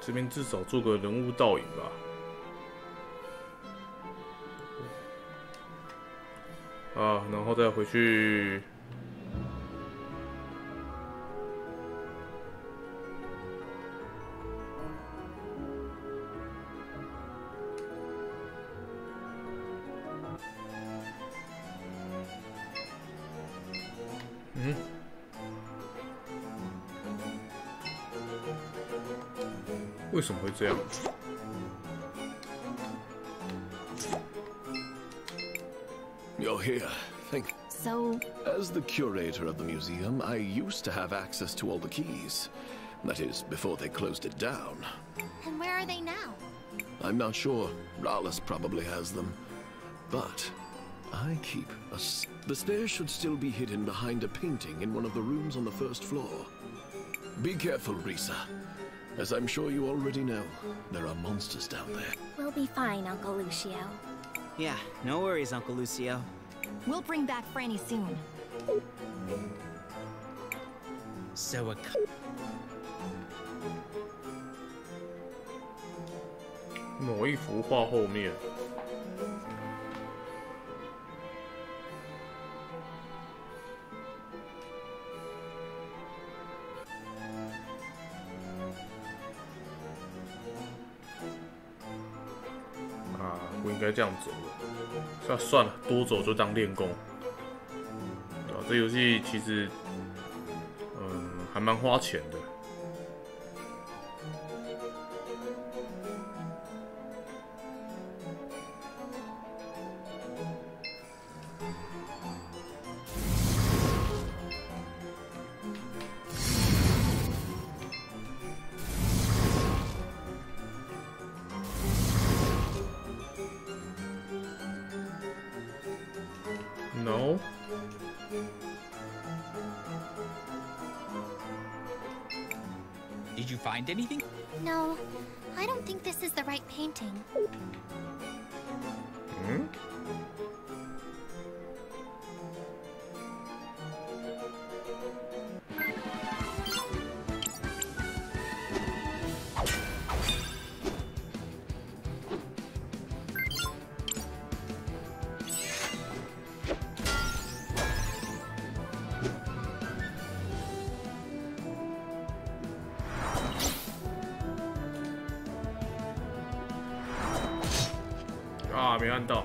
这边至少做个人物倒影吧。啊，然后再回去。为什么会这样？ You're here. Thank you. So... As the curator of the museum, I used to have access to all the keys. That is, before they closed it down. And where are they now? I'm not sure. Rallis probably has them. But I keep a... The stairs should still be hidden behind a painting in one of the rooms on the first floor. Be careful, Risa. As I'm sure you already know, there are monsters down there. We'll be fine, Uncle Lucio. Yeah, no worries, Uncle Lucio. We'll bring back Franny soon. So a... 某一幅画后面。啊，不应该这样走的。算了，多走就当练功。对吧？这游戏其实，还蛮花钱的。 No. Did you find anything? No, I don't think this is the right painting. Hmm?啊，没按到。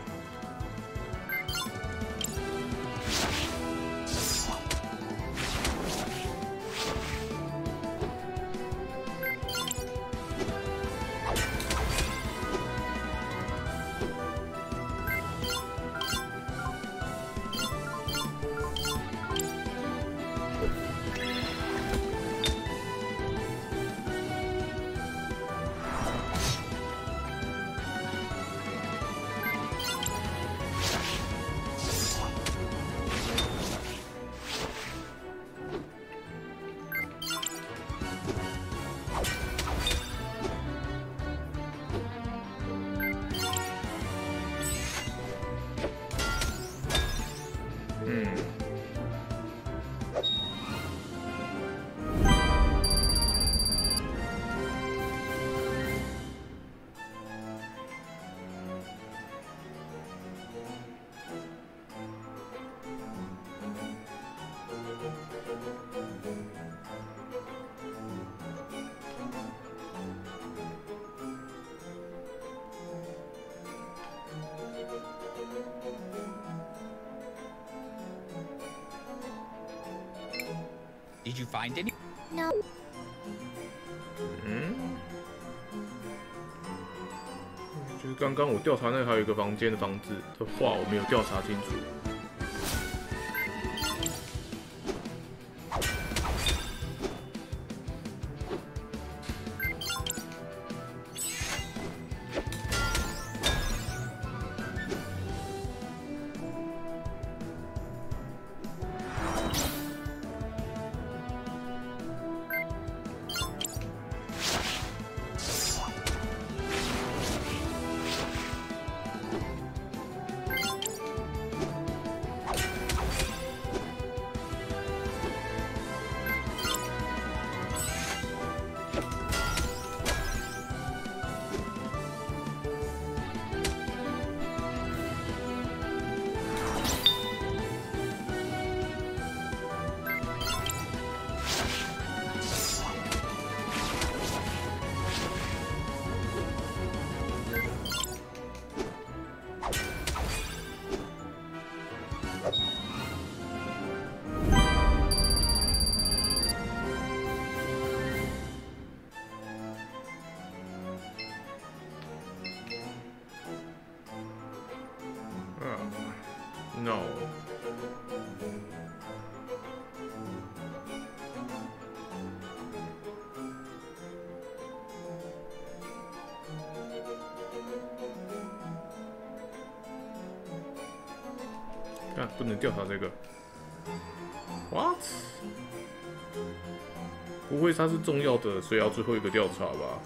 Did you find any? No. 就是刚刚我调查那还有一个房间的房子的话，我没有调查清楚。No. 看，不能调查这个。What？ 不会它是重要的，所以要最后一个调查吧？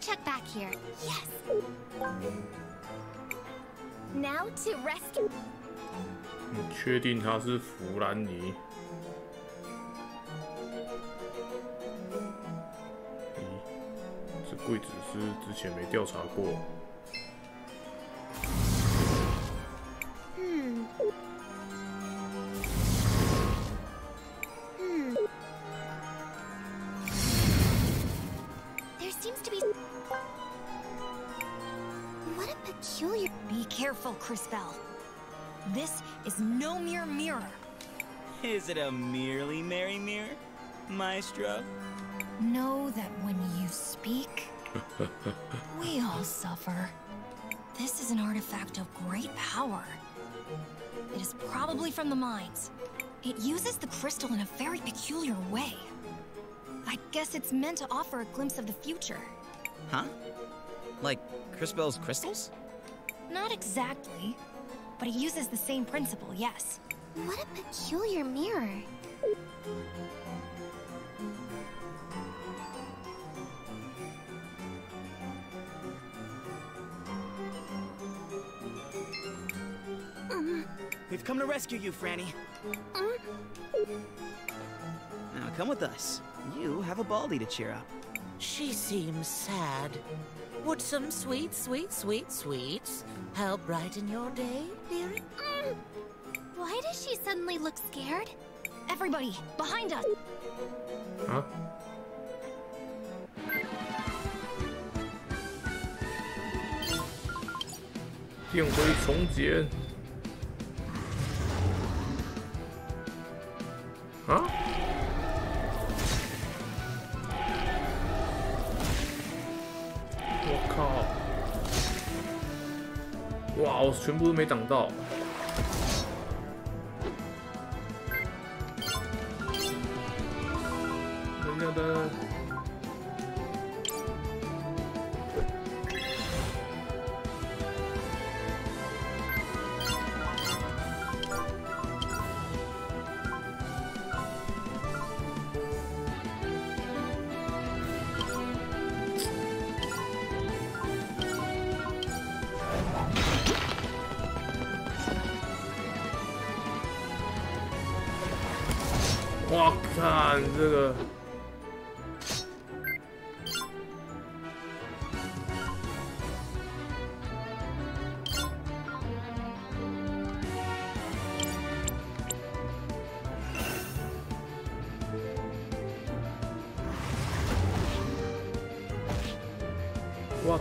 check back here. Yes. Now to rescue. 你确定它是弗兰尼？咦，这柜子是之前没调查过。There seems to be... What a peculiar... Be careful, CrisTales. This is no mere mirror. Is it a merely merry mirror, Maestro? Know that when you speak, we all suffer. This is an artifact of great power. It is probably from the mines. It uses the crystal in a very peculiar way. I guess it's meant to offer a glimpse of the future. Huh? Like CrisTales' crystals? Not exactly, but it uses the same principle, yes. What a peculiar mirror. We've come to rescue you, Franny. Now come with us. You have a Baldy to cheer up. She seems sad. Would some sweet, sweet, sweet sweets help brighten your day, dearie? Why does she suddenly look scared? Everybody, behind us! Huh? 电回重建。啊？我靠！哇，我全部都没挡到。等一下的。 哇，看这个！哇！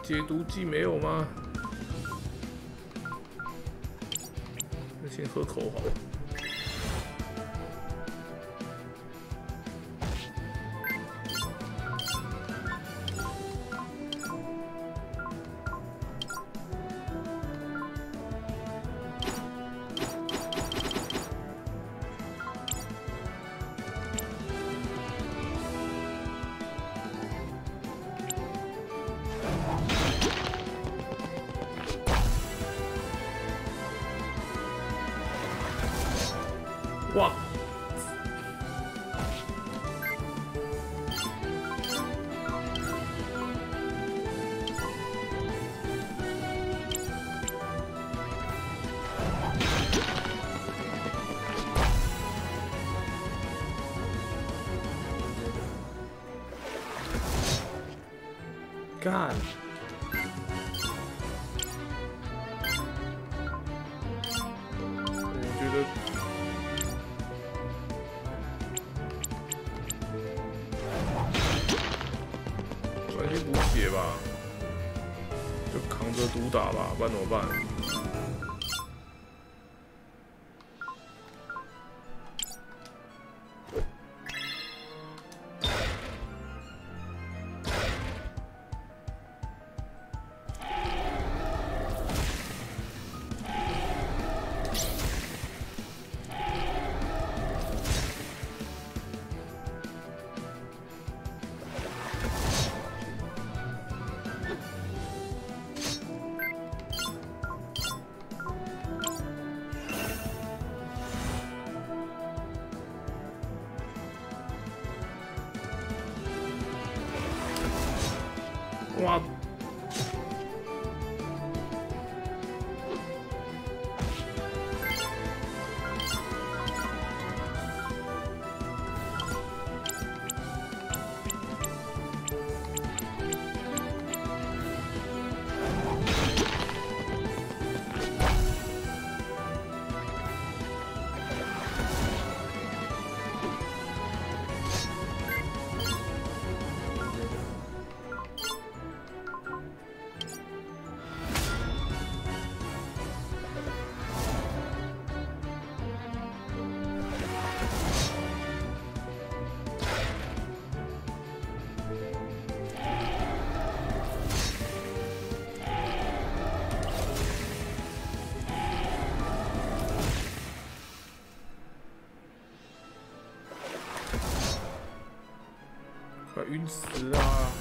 解毒剂没有吗？先喝口好了。哇！干！我觉得。 先补血吧，就扛着毒打吧，不然怎么办？哇！快晕死啊！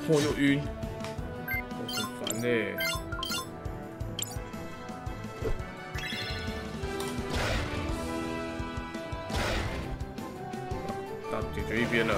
哦，又晕，我很烦欸。解决一边了。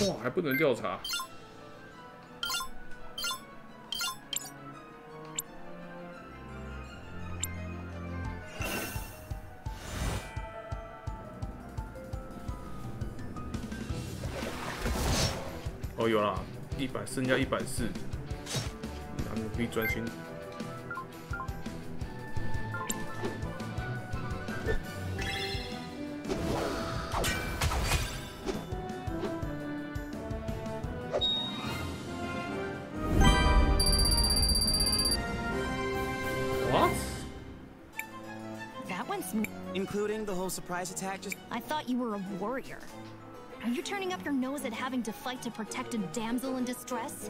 哇，还不能调查。哦，有啦，100剩下140，然后可以专心。Including the whole surprise attack just— I thought you were a warrior. Are you turning up your nose at having to fight to protect a damsel in distress?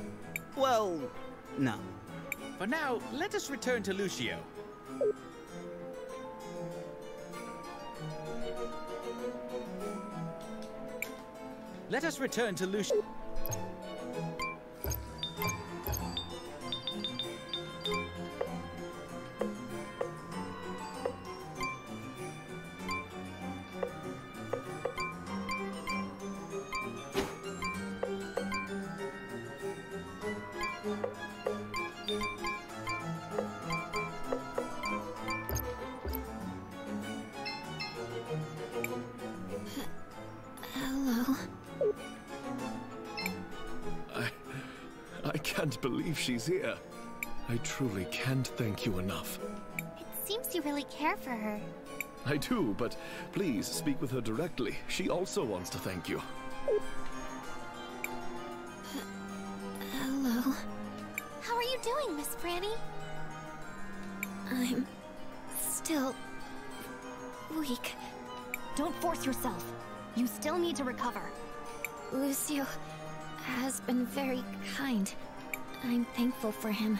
Well, no. For now, let us return to Lucio. Let us return to Lucio. I can't believe she's here. I truly can't thank you enough. It seems you really care for her. I do, but please speak with her directly. She also wants to thank you. Hello. How are you doing, Miss Franny? I'm still weak. Don't force yourself. You still need to recover. Lucio has been very kind. I'm thankful for him.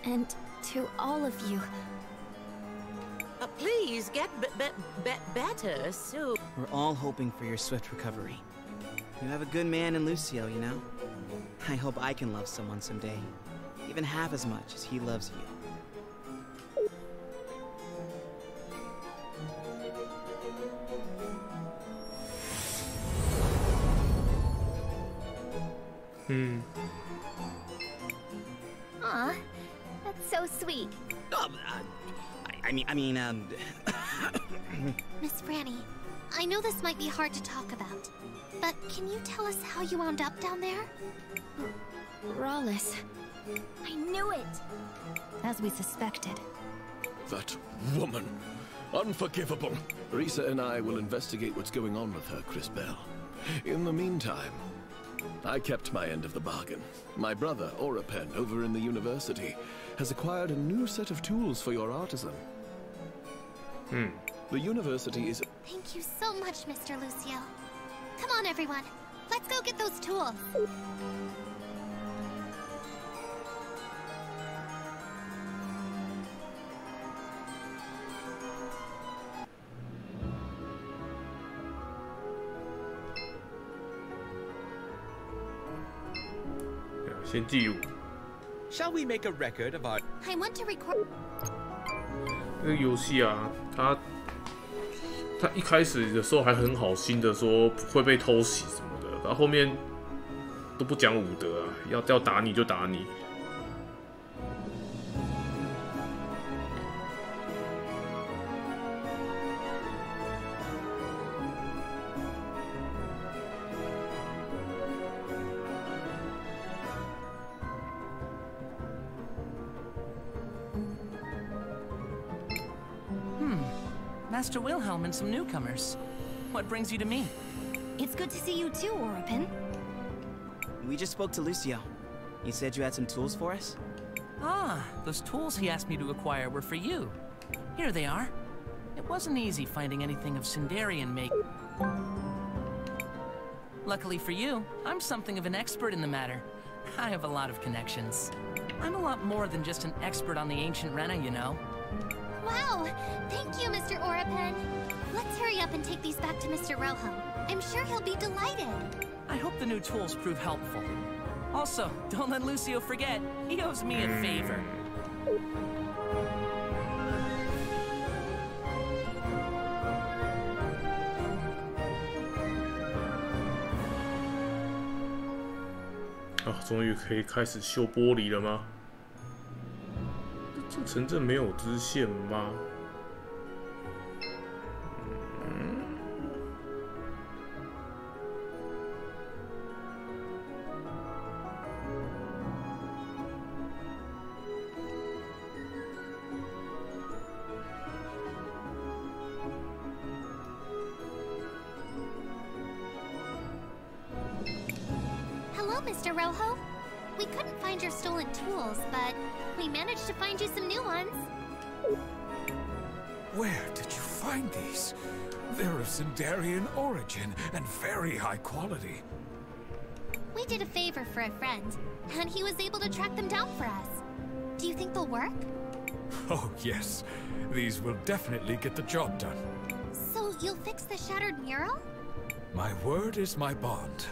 And to all of you. Please get better soon. We're all hoping for your swift recovery. You have a good man in Lucio, you know? I hope I can love someone someday, even half as much as he loves you. Aw, that's so week. I mean, Miss Franny, I know this might be hard to talk about, but can you tell us how you wound up down there? Rawless. I knew it! As we suspected. That woman. Unforgivable. Risa and I will investigate what's going on with her, CrisTales. In the meantime, I kept my end of the bargain. My brother, Orapen, over in the university, has acquired a new set of tools for your artisan. The university is... Thank you so much, Mr. Lucio. Come on, everyone. Let's go get those tools. Shall we make a record of our... I want to record... 那个游戏啊，它一开始的时候还很好心的说会被偷袭什么的，然后后面都不讲武德啊，要打你就打你。Master Wilhelm and some newcomers. What brings you to me? It's good to see you too, Orapen. We just spoke to Lucio. You said you had some tools for us? Ah, those tools he asked me to acquire were for you. Here they are. It wasn't easy finding anything of Sindarian make. Luckily for you, I'm something of an expert in the matter. I have a lot of connections. I'm a lot more than just an expert on the ancient Rena, you know. Wow! Thank you, Mr. Orapen. Let's hurry up and take these back to Mr. Rojo. I'm sure he'll be delighted. I hope the new tools prove helpful. Also, don't let Lucio forget, he owes me a favor.啊，终于可以开始修玻璃了吗？这城镇没有支线吗Hello, Mr. Rojo. We couldn't find your stolen tools, but we managed to find you some new ones. Where did you find these? They're of Sindarian origin and very high quality. We did a favor for a friend, and he was able to track them down for us. Do you think they'll work? Oh, yes. These will definitely get the job done. So you'll fix the shattered mural? My word is my bond.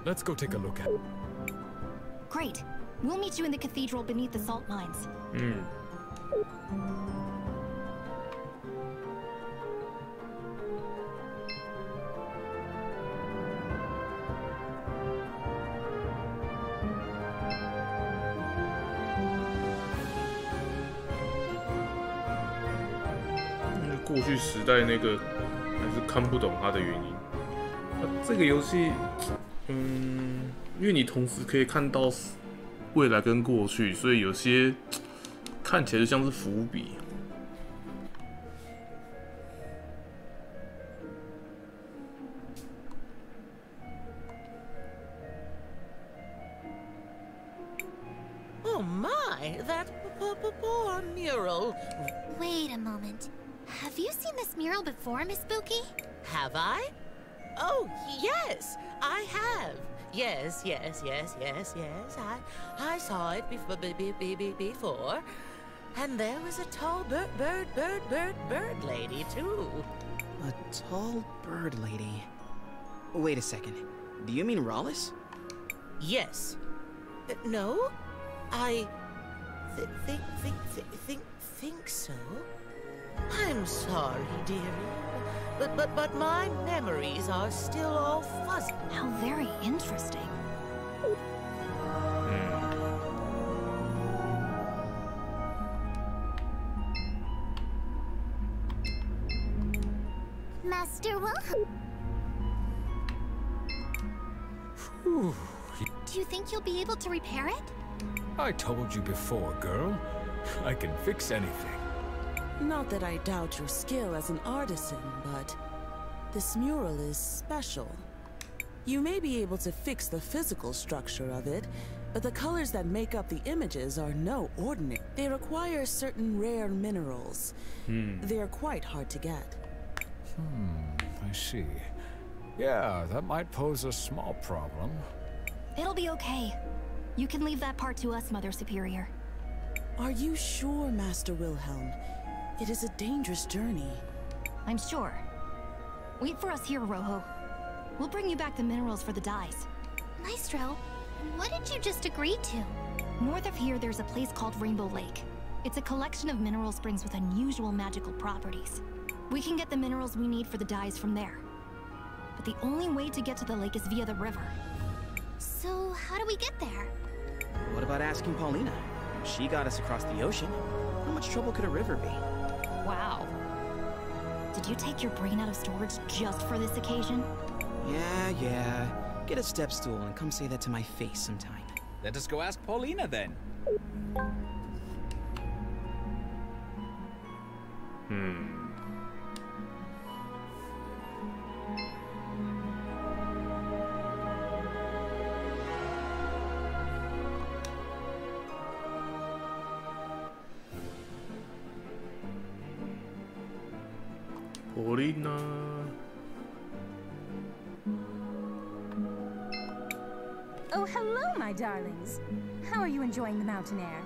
Let's go take a look at it. Great. We'll meet you in the cathedral beneath the salt mines. 过去时代那个还是看不懂它的原因。这个游戏，因为你同时可以看到未来跟过去，所以有些看起来就像是伏笔。Oh my, that poor mural. Wait a moment. Have you seen this mural before, Miss Spooky? Have I? Oh, yes, I have. Yes. I saw it before. And there was a tall bird lady, too. A tall bird lady? Wait a second. Do you mean Rawless? Yes. No, I think so. I'm sorry, dearie, but my memories are still all fuzzy. How very interesting. Master Wilhelm. Do you think you'll be able to repair it? I told you before, girl. I can fix anything. Not that I doubt your skill as an artisan, but this mural is special. You may be able to fix the physical structure of it, but the colors that make up the images are no ordinary. They require certain rare minerals. They're quite hard to get. I see. Yeah, that might pose a small problem. It'll be okay. You can leave that part to us, Mother Superior. Are you sure, Master Wilhelm? It is a dangerous journey. I'm sure. Wait for us here, Rojo. We'll bring you back the minerals for the dyes. Maestro, what did you just agree to? North of here, there's a place called Rainbow Lake. It's a collection of mineral springs with unusual magical properties. We can get the minerals we need for the dyes from there. But the only way to get to the lake is via the river. So, how do we get there? What about asking Paulina? She got us across the ocean. How much trouble could a river be? Wow. Did you take your brain out of storage just for this occasion? Yeah. Get a step stool and come say that to my face sometime. Let us go ask Paulina then. Paulina. Oh, hello, my darlings. How are you enjoying the mountain air?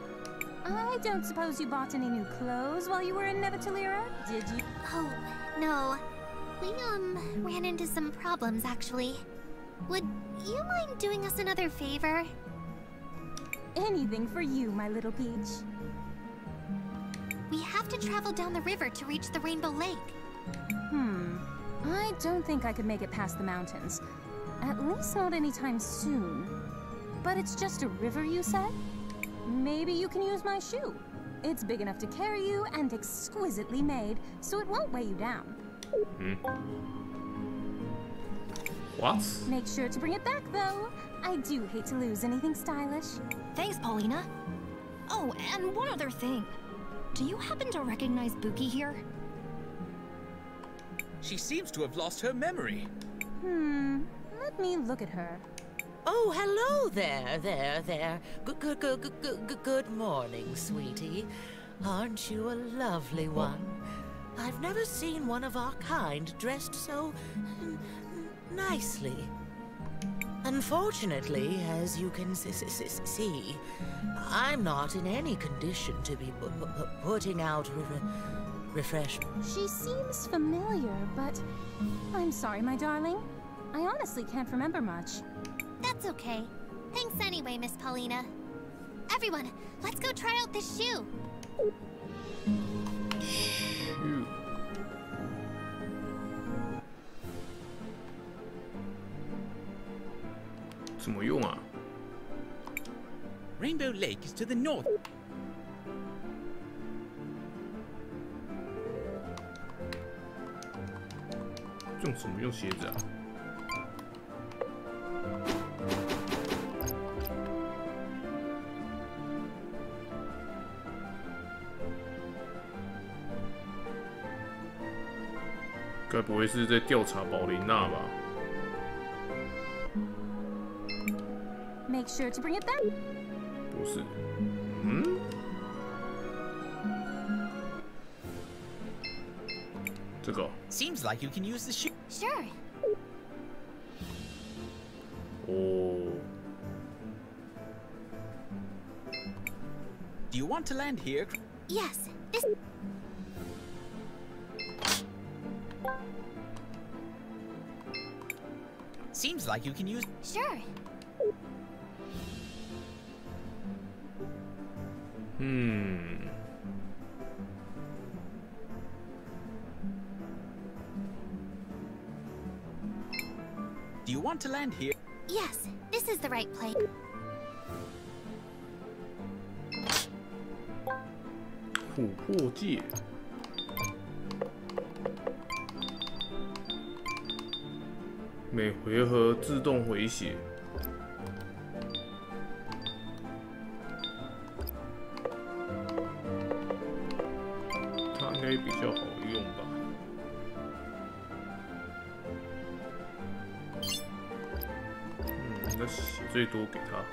I don't suppose you bought any new clothes while you were in Nevertalira, did you? Oh, no. We, ran into some problems, actually. Would you mind doing us another favor? Anything for you, my little peach. We have to travel down the river to reach the Rainbow Lake. I don't think I could make it past the mountains. At least not anytime soon. But it's just a river, you said? Maybe you can use my shoe. It's big enough to carry you and exquisitely made, so it won't weigh you down. What? Make sure to bring it back, though. I do hate to lose anything stylish. Thanks, Paulina. Oh, and one other thing. Do you happen to recognize Buki here? She seems to have lost her memory. Let me look at her. Oh, hello there. Good morning, sweetie. Aren't you a lovely one? I've never seen one of our kind dressed so nicely. Unfortunately, as you can see, I'm not in any condition to be putting out refreshment. She seems familiar, but I'm sorry, my darling. I honestly can't remember much. That's okay. Thanks anyway, Miss Paulina. Everyone, let's go try out this shoe. Shoot.怎么用啊? Rainbow Lake is to the north. 用什么用鞋子啊？该不会是在调查宝琳娜吧？ Make sure to bring it back. 不是，这个。 Seems like you can use the shoe. Sure. Oh. Do you want to land here? Yes. This. Seems like you can use. Sure. Do you want to land here? Yes, this is the right place. 琥珀戒。每回合自动回血。它应该比较好用吧？那血最多给他。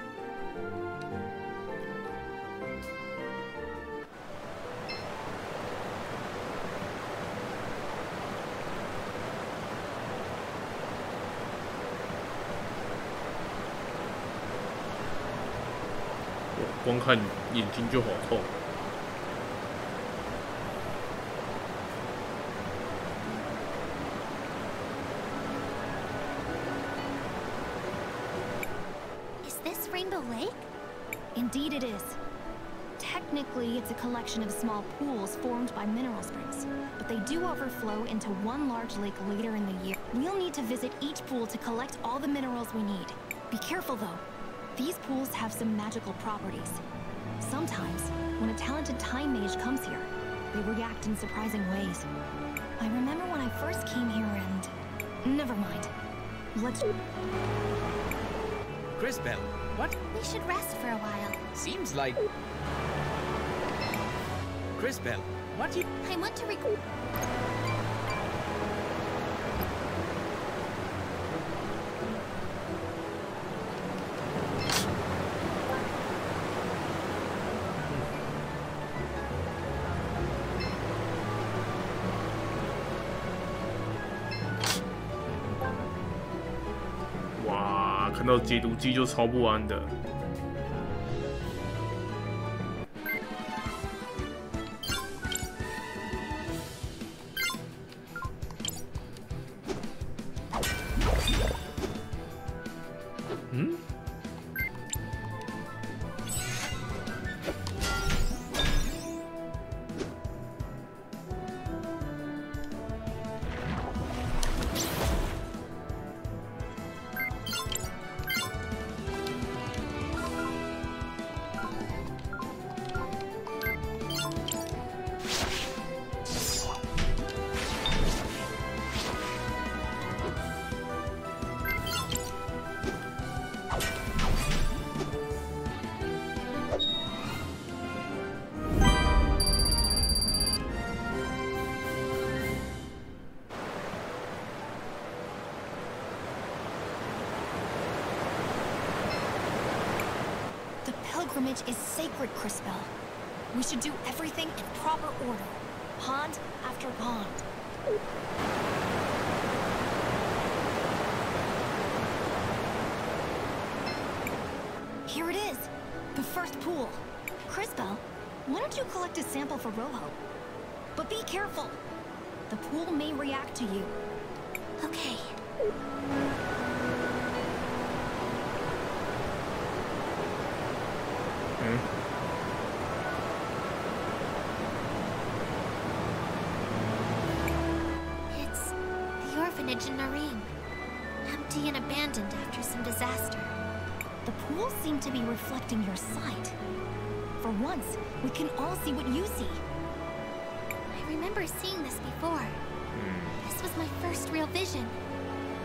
光看眼睛就好痛。Is this Rainbow Lake? Indeed it is. Technically, it's a collection of small pools formed by mineral springs, but they do overflow into one large lake later in the year. We'll need to visit each pool to collect all the minerals we need. Be careful though. These pools have some magical properties. Sometimes, when a talented time mage comes here, they react in surprising ways. I remember when I first came here and... Never mind. Let's... CrisTales, what? We should rest for a while. Seems like... CrisTales, what you... I want to看到解毒机就超不安的。嗯？pilgrimage is sacred, CrisTales. We should do everything in proper order, pond after pond. Here it is, the first pool. CrisTales, why don't you collect a sample for Rojo? But be careful. The pool may react to you. Okay. It's the orphanage in Narim. Empty and abandoned after some disaster. The pools seem to be reflecting your sight. For once, we can all see what you see. I remember seeing this before. This was my first real vision.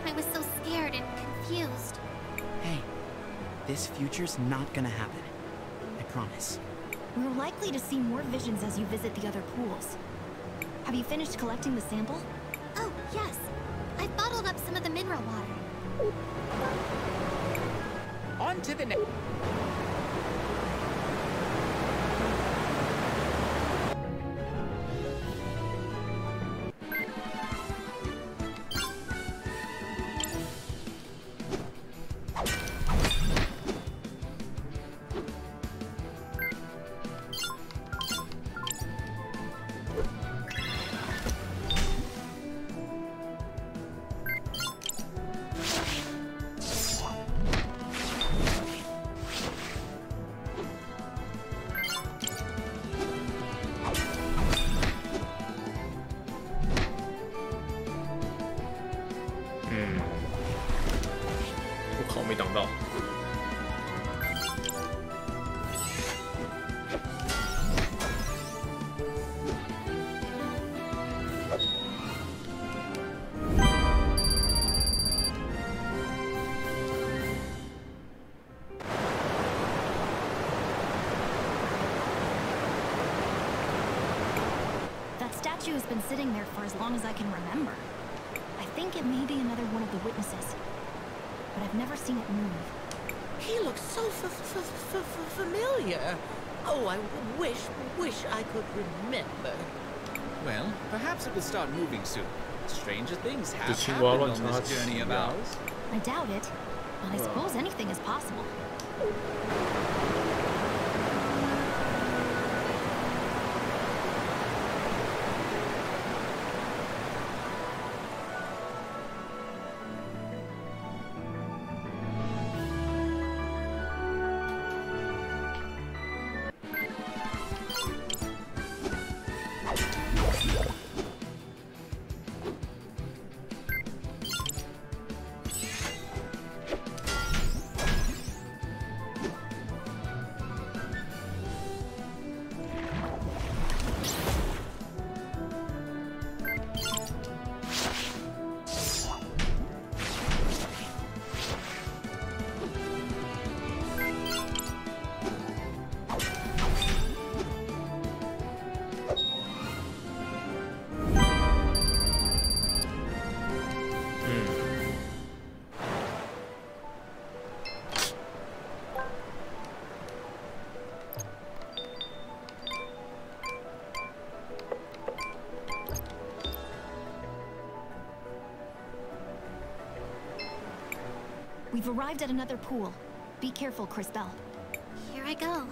I was so scared and confused. Hey, this future's not gonna happen. I promise. We're likely to see more visions as you visit the other pools. Have you finished collecting the sample? Oh, yes. I've bottled up some of the mineral water. On to the next.我靠，没挡到。shoe's been sitting there for as long as I can remember. I think it may be another one of the witnesses, but I've never seen it move. He looks so familiar. Oh, I wish I could remember. Well, perhaps it will start moving soon. Stranger things have The happened on this journey of ours. I doubt it, but I suppose anything is possible. We've arrived at another pool. Be careful, CrisTales. Here I go.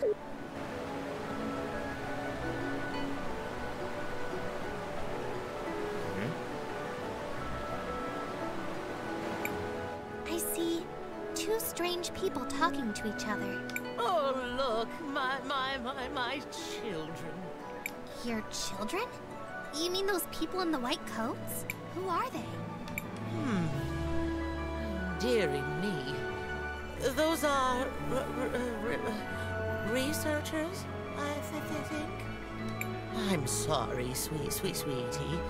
I see two strange people talking to each other. Oh, look, my children. Your children? You mean those people in the white coats? Who are they? Dearie me. Those are researchers, I think. I'm sorry, sweetie.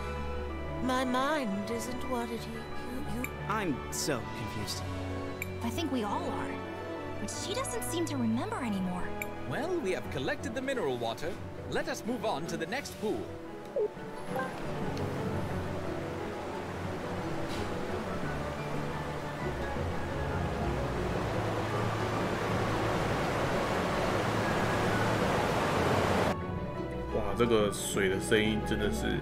My mind isn't what it you. I'm so confused. I think we all are. But she doesn't seem to remember anymore. Well, we have collected the mineral water. Let us move on to the next pool.哇，这个水的声音真的是。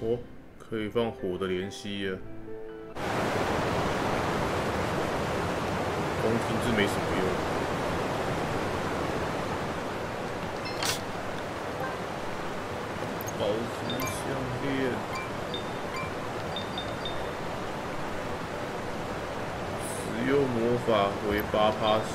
哦，可以放火的联系了。光停滞没什么用。宝石项链，使用魔法回8%血。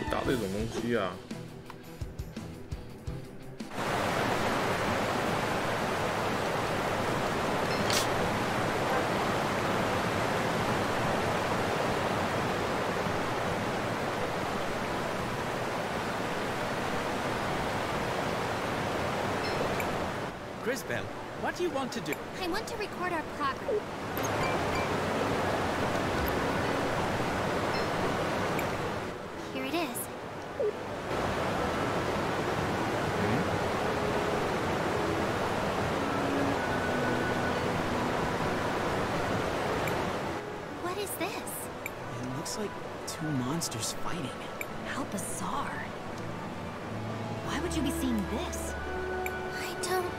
打这种东西啊！CrisTales, what do you want to do? I want to record our progress. Here it is. is this? It looks like two monsters fighting. How bizarre. Why would you be seeing this? I don't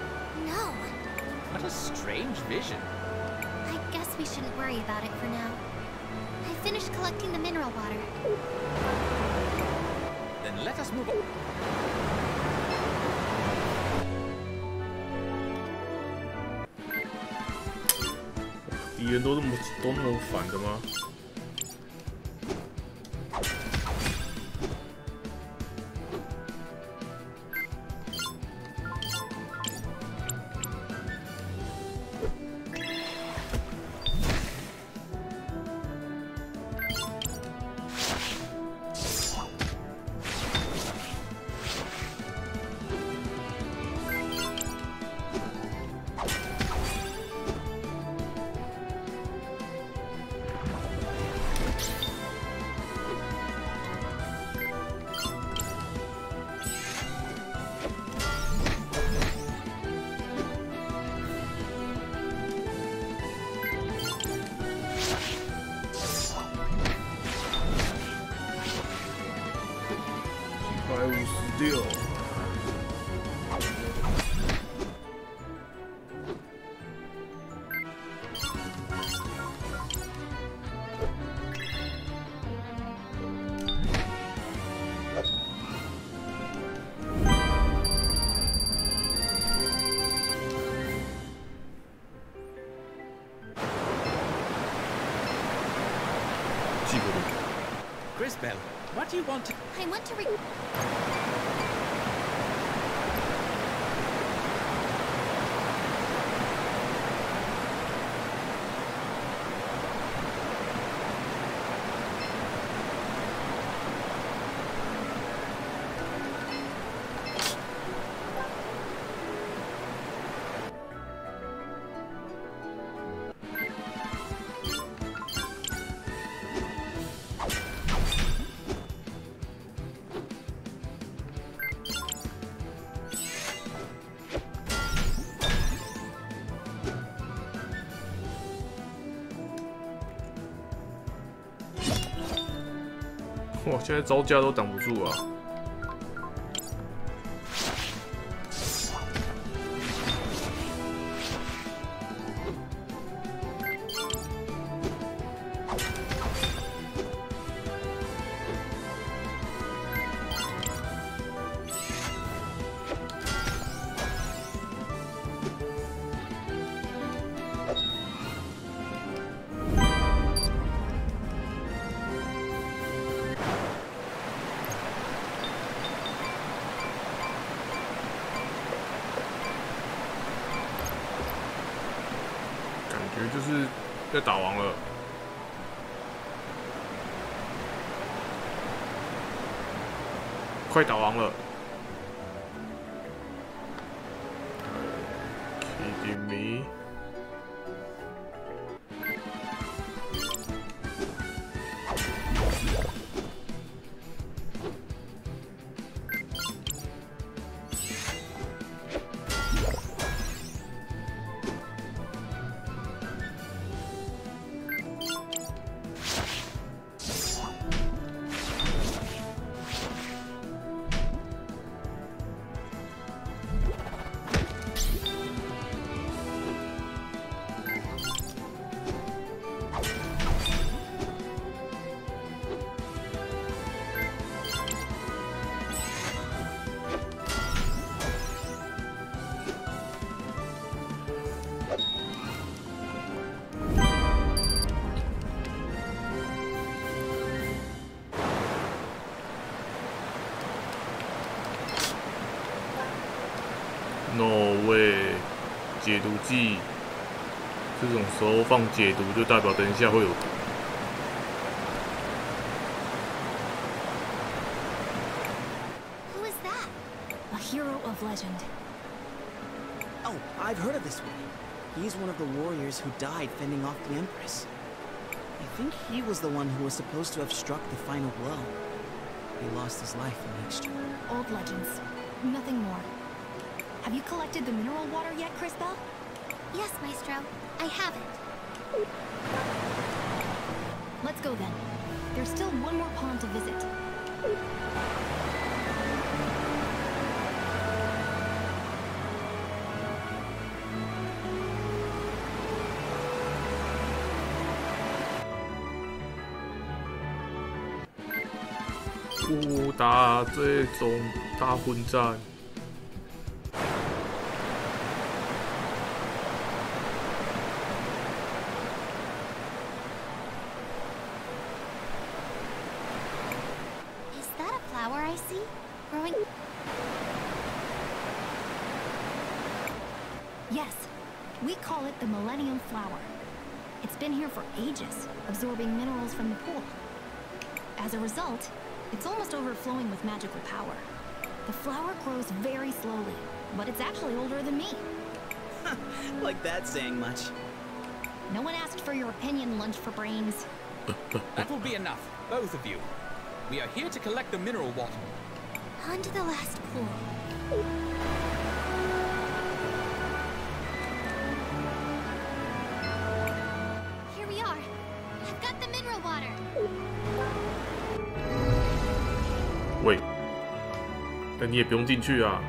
know. What a strange vision. I guess we shouldn't worry about it for now. I finished collecting the mineral water. Then let us move on. 敌人都那么烦的吗？156。记不住。CrisTales, what do you want to... I want to哇，现在招架都挡不住啊！感觉就是要打王了，快打王了 ！Kidding me？ No way！ 解毒剂，这种时候放解毒就代表等一下会有毒。Who is that? A hero of legend. Oh, I've heard of this one. He's one of the warriors who died fending off the Empress. I think he was the one who was supposed to have struck the final blow. He lost his life in mixture. Old legends. Nothing more. Have you collected the mineral water yet, CrisTales? Yes, Maestro. I have it. Let's go then. There's still one more pond to visit.打这种大混战。Is that a flower I see? Growing? Yes. We call it the Millennium Flower. It's been here for ages, absorbing minerals from the pool. As a result, it's almost overflowing with magical power. The flower grows very slowly, but it's actually older than me. Like that's saying much. No one asked for your opinion, Lunch for Brains. That will be enough, both of you. We are here to collect the mineral water. On to the last pool. Here we are. I've got the mineral water. 喂，那你也不用进去啊。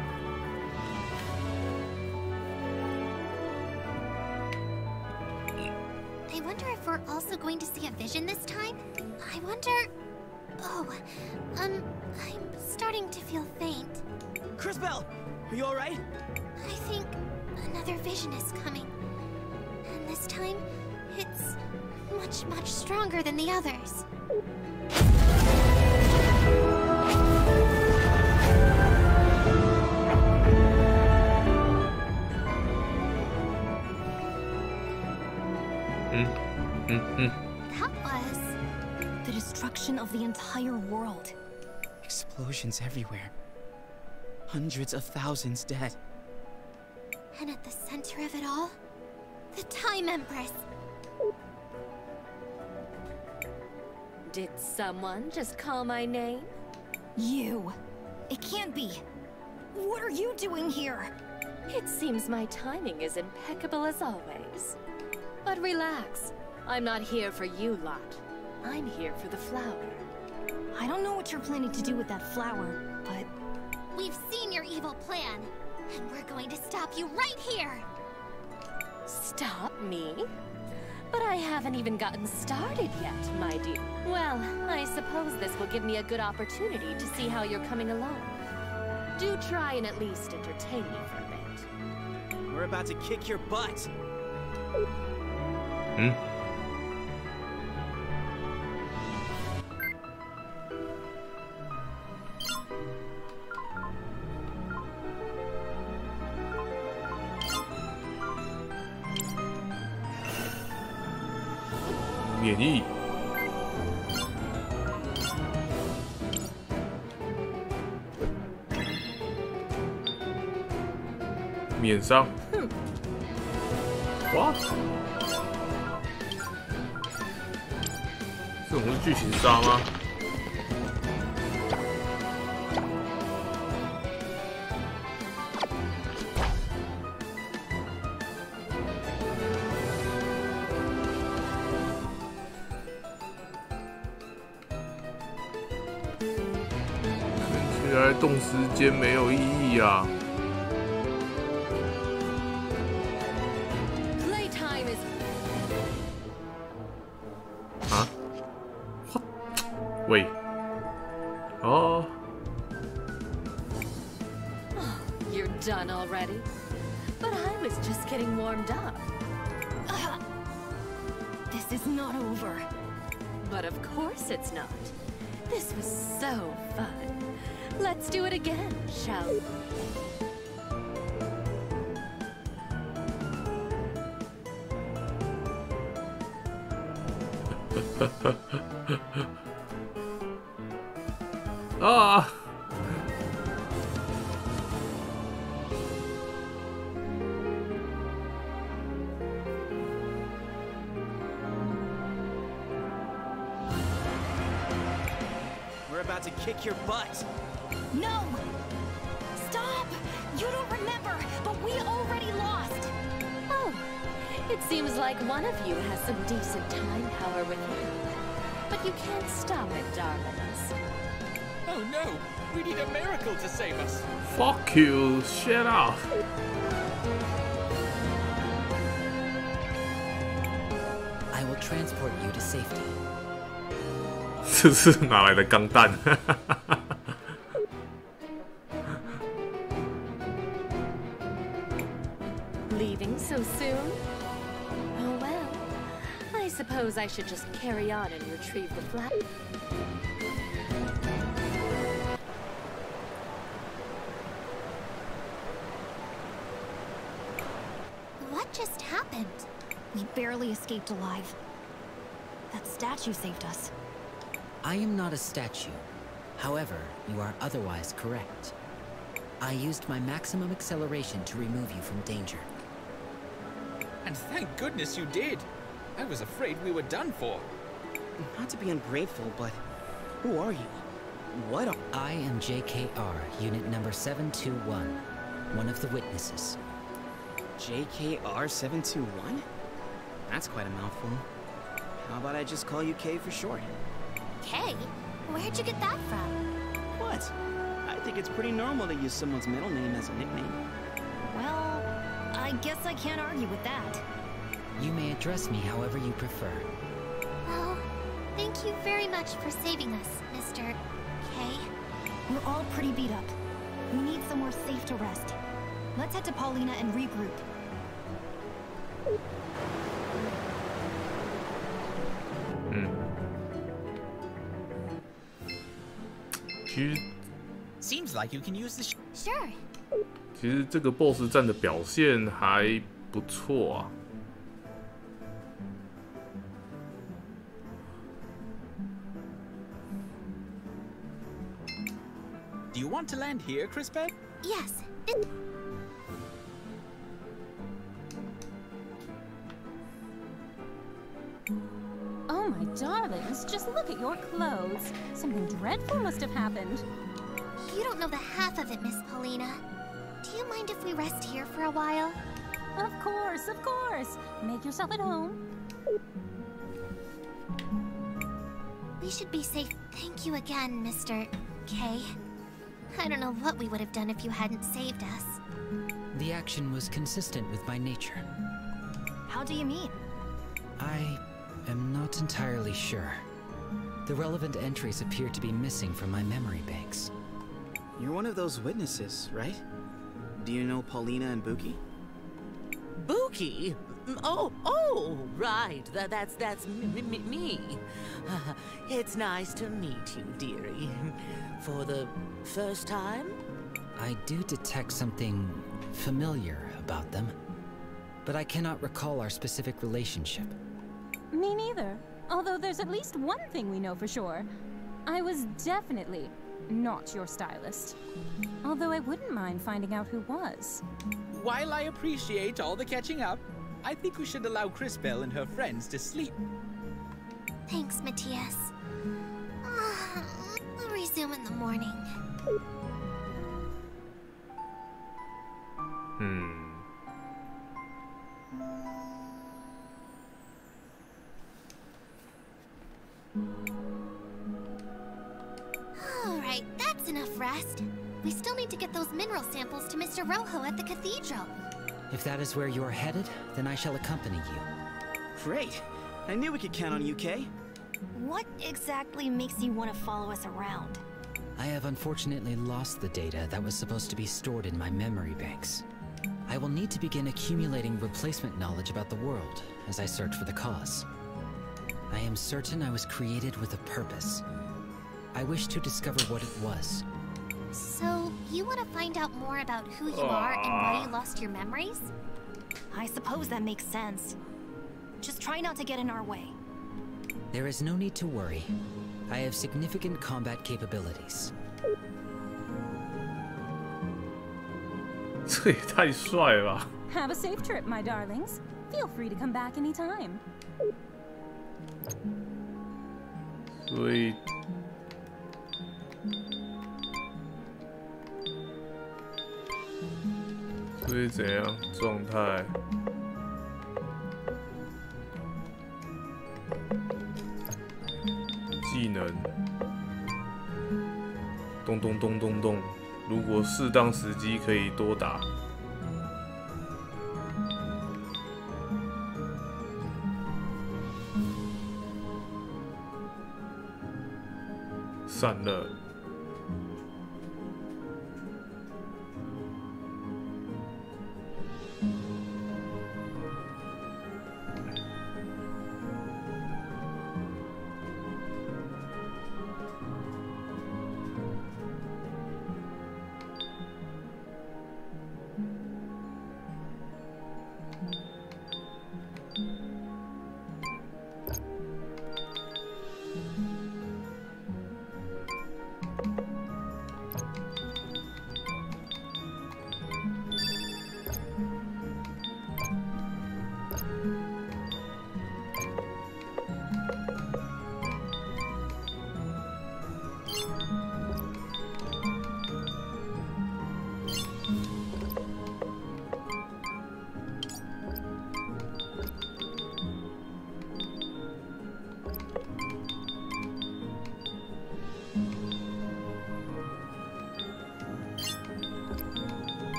I wonder if we're also going to see a vision this time? I wonder... Oh, I'm starting to feel faint. CrisBell, are you alright? I think another vision is coming. And this time, it's much stronger than the others. That was... the destruction of the entire world. Explosions everywhere. Hundreds of thousands dead. And at the center of it all, the Time Empress. Did someone just call my name? You. It can't be. What are you doing here? It seems my timing is impeccable as always. But relax. I'm not here for you lot. I'm here for the flower. I don't know what you're planning to do with that flower, but... We've seen your evil plan, and we're going to stop you right here! Stop me? But I haven't even gotten started yet, my dear. Well, I suppose this will give me a good opportunity to see how you're coming along. Do try and at least entertain me for a bit. We're about to kick your butt! Hmm? 免疫，免伤。哇，这种是剧情杀吗？看起来动时间没有意义啊。 Wait. Oh. You're done already? But I was just getting warmed up. This is not over. But of course it's not. This was so fun. Let's do it again, shall we? Ah! We're about to kick your butt. No! Stop! You don't remember, but we already lost! Oh, it seems like one of you has some decent time power with you. But you can't stop it, darlings. Oh no! We need a miracle to save us! Fuck you! Shut up! I will transport you to safety. 这是哪来的钢弹？ Leaving so soon? Oh well. I suppose I should just carry on and retrieve the flag. What just happened? We barely escaped alive. That statue saved us. I am not a statue. However, you are otherwise correct. I used my maximum acceleration to remove you from danger. And thank goodness you did. I was afraid we were done for. Not to be ungrateful, but who are you? What are... I am JKR, unit number 721, one of the witnesses. JKR 721? That's quite a mouthful. How about I just call you K for short? K? Where'd you get that from? What? I think it's pretty normal to use someone's middle name as a nickname. Well, I guess I can't argue with that. You may address me however you prefer. Well, thank you very much for saving us, Mr. K. We're all pretty beat up. We need somewhere safe to rest. Let's head to Paulina and regroup. Seems like you can use the. Sure. 其实这个 BOSS 战的表现还不错啊。Do you want to land here, CrisTales? Yes. Oh, my darlings, just look at your clothes. Something dreadful must have happened. You don't know the half of it, Miss Paulina. Do you mind if we rest here for a while? Of course, of course. Make yourself at home. We should be safe. Thank you again, Mr. K. I don't know what we would have done if you hadn't saved us. The action was consistent with my nature. How do you mean? I am not entirely sure. The relevant entries appear to be missing from my memory banks. You're one of those witnesses, right? Do you know Paulina and Buki? Buki? Oh, right. That's me. It's nice to meet you, dearie. For the first time? I do detect something familiar about them, but I cannot recall our specific relationship. Me neither. Although there's at least one thing we know for sure. I was definitely not your stylist. Although I wouldn't mind finding out who was. While I appreciate all the catching up, I think we should allow CrisTales and her friends to sleep. Thanks, Matthias. We'll resume in the morning. Alright, that's enough rest. We still need to get those mineral samples to Mr. Rojo at the cathedral. If that is where you are headed, then I shall accompany you. Great. I knew we could count on you, Kay. What exactly makes you want to follow us around? I have unfortunately lost the data that was supposed to be stored in my memory banks. I will need to begin accumulating replacement knowledge about the world as I search for the cause. I am certain I was created with a purpose. I wish to discover what it was. So, you want to find out more about who you are and why you lost your memories? I suppose that makes sense. Just try not to get in our way. There is no need to worry. I have significant combat capabilities. 这也太帅了吧 Have a safe trip, my darlings. Feel free to come back anytime. 所以怎样状态？技能，咚咚咚咚咚。如果适当时机可以多打。散了。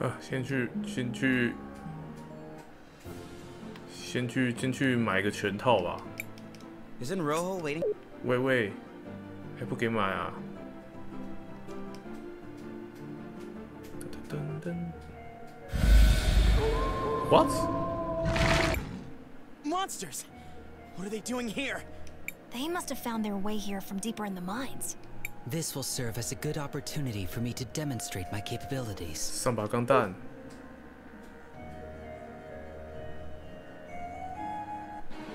啊，先去买个全套吧。Isn't Rojo waiting? 喂，还不给买啊？噔噔噔 What? Monsters! What are they doing here? They must have found their way here from deeper in the mines. This will serve as a good opportunity for me to demonstrate my capabilities. 上把钢弹。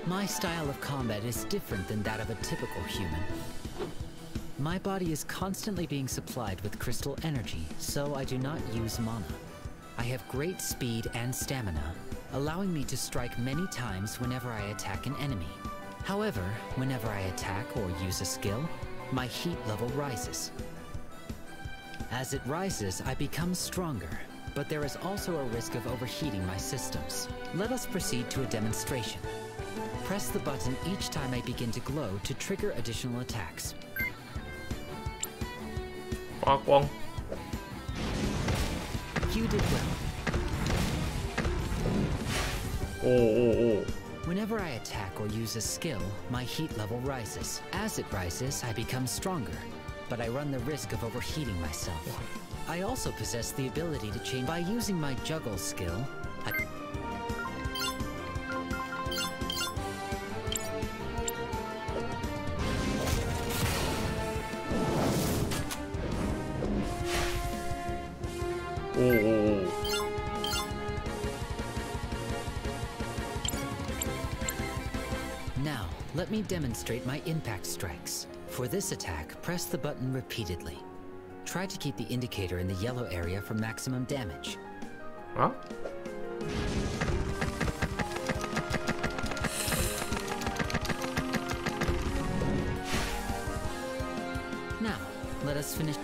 My style of combat is different than that of a typical human. My body is constantly being supplied with crystal energy, so I do not use mana. I have great speed and stamina, allowing me to strike many times whenever I attack an enemy. However, whenever I attack or use a skill, my heat level rises. As it rises, I become stronger, but there is also a risk of overheating my systems. Let us proceed to a demonstration. Press the button each time I begin to glow to trigger additional attacks. 发光。You did well. Oh. Whenever I attack or use a skill, my heat level rises. As it rises, I become stronger, but I run the risk of overheating myself. I also possess the ability to change by using my juggle skill. Now, let me demonstrate my impact strikes. For this attack, press the button repeatedly. Try to keep the indicator in the yellow area for maximum damage. Huh? Now, let us finish.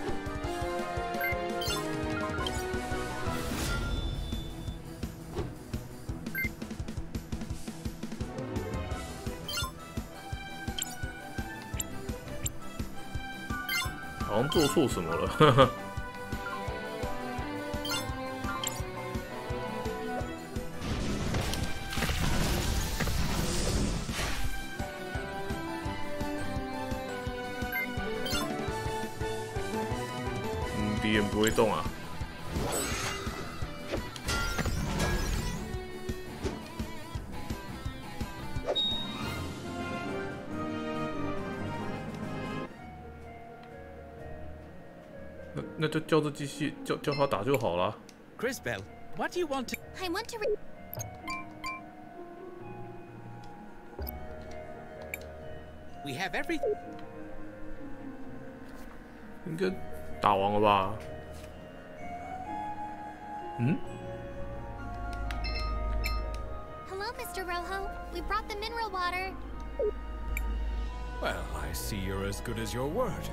好像做错什么了，呵呵。敌人不会动啊。那就叫这机器叫他打就好了。CrisTales, what do you want to? I want to. We have everything. 应该打完了吧？嗯 Hello, Mr. Rojo. We brought the mineral water. Well, I see you're as good as your word.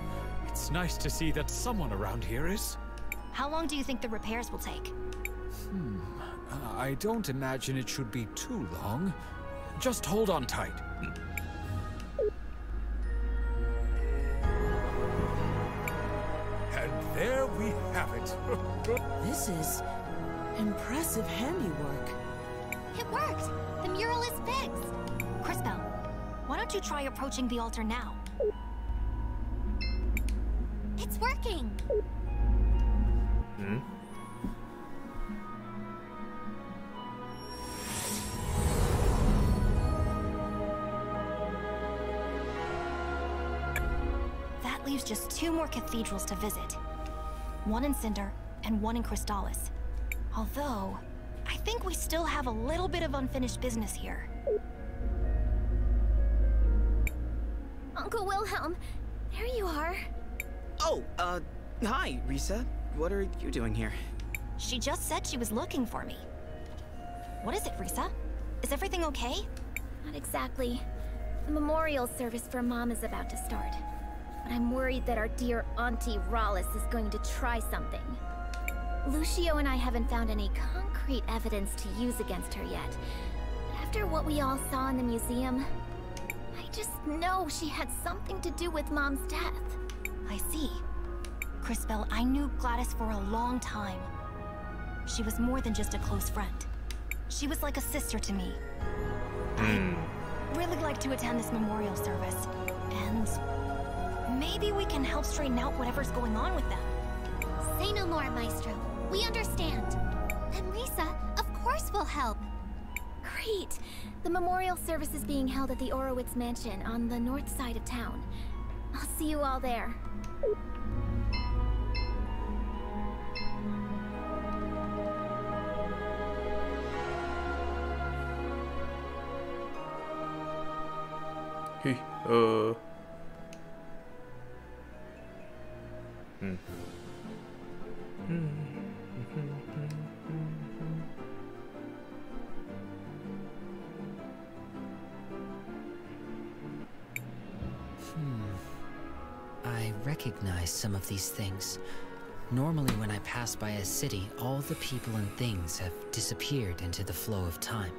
It's nice to see that someone around here is. How long do you think the repairs will take? I don't imagine it should be too long. Just hold on tight. And there we have it. This is impressive handiwork. It worked! The mural is fixed! CrisTales, why don't you try approaching the altar now? It's working! Hmm? That leaves just 2 more cathedrals to visit. One in Cinder and one in CrisTales. Although, I think we still have a little bit of unfinished business here. Uncle Wilhelm, there you are. Oh, hi, Risa. What are you doing here? She just said she was looking for me. What is it, Risa? Is everything okay? Not exactly. The memorial service for Mom is about to start. But I'm worried that our dear Auntie Rallis is going to try something. Lucio and I haven't found any concrete evidence to use against her yet. But after what we all saw in the museum, I just know she had something to do with Mom's death. I see. CrisTales, I knew Gladys for a long time. She was more than just a close friend. She was like a sister to me. I'd really like to attend this memorial service, and maybe we can help straighten out whatever's going on with them. Say no more, Maestro. We understand. And Risa, of course we'll help. Great. The memorial service is being held at the Orowitz Mansion on the north side of town. I'll see you all there. Hey, I recognize some of these things. Normally when I pass by a city, all the people and things have disappeared into the flow of time.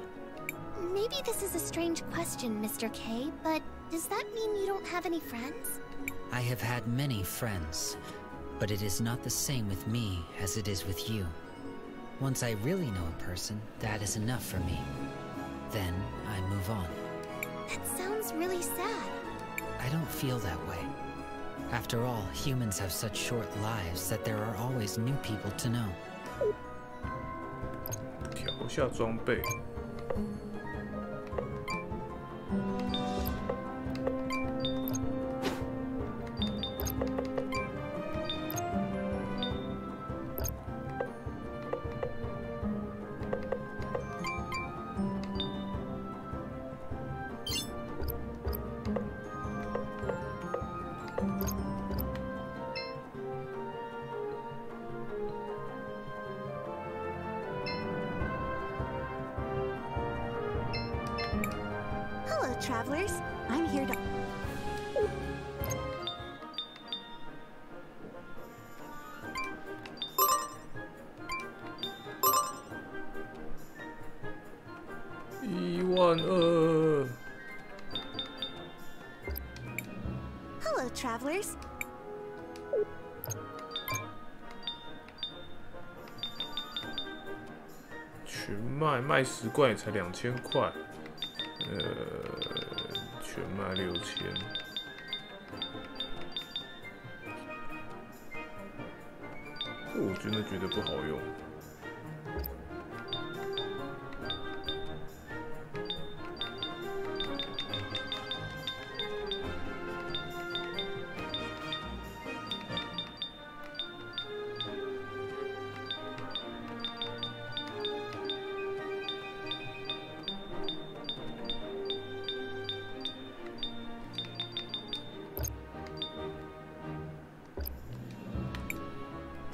Maybe this is a strange question, Mr. K, but does that mean you don't have any friends? I have had many friends, but it is not the same with me as it is with you. Once I really know a person, that is enough for me. Then I move on. That sounds really sad. I don't feel that way. After all, humans have such short lives that there are always new people to know. 调下装备。Hello, travelers. I'm here to...12000。Hello, travelers. 全卖卖10罐也才2000块，全卖6000，这我真的觉得不好用。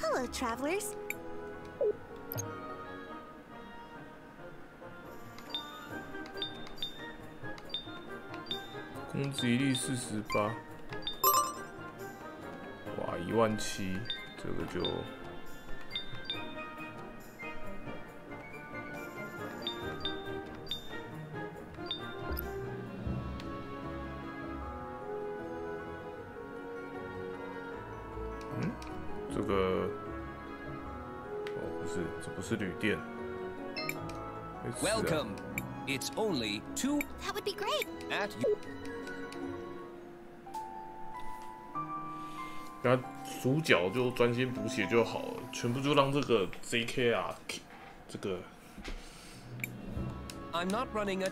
Hello, travelers. 攻击力48，哇，17000，这个就这个不是，这不是旅店。Welcome. It's only 2. That would be great. At you. 然后主角就专心补血就好了，全部就让这个 JK 这个。I'm not running a.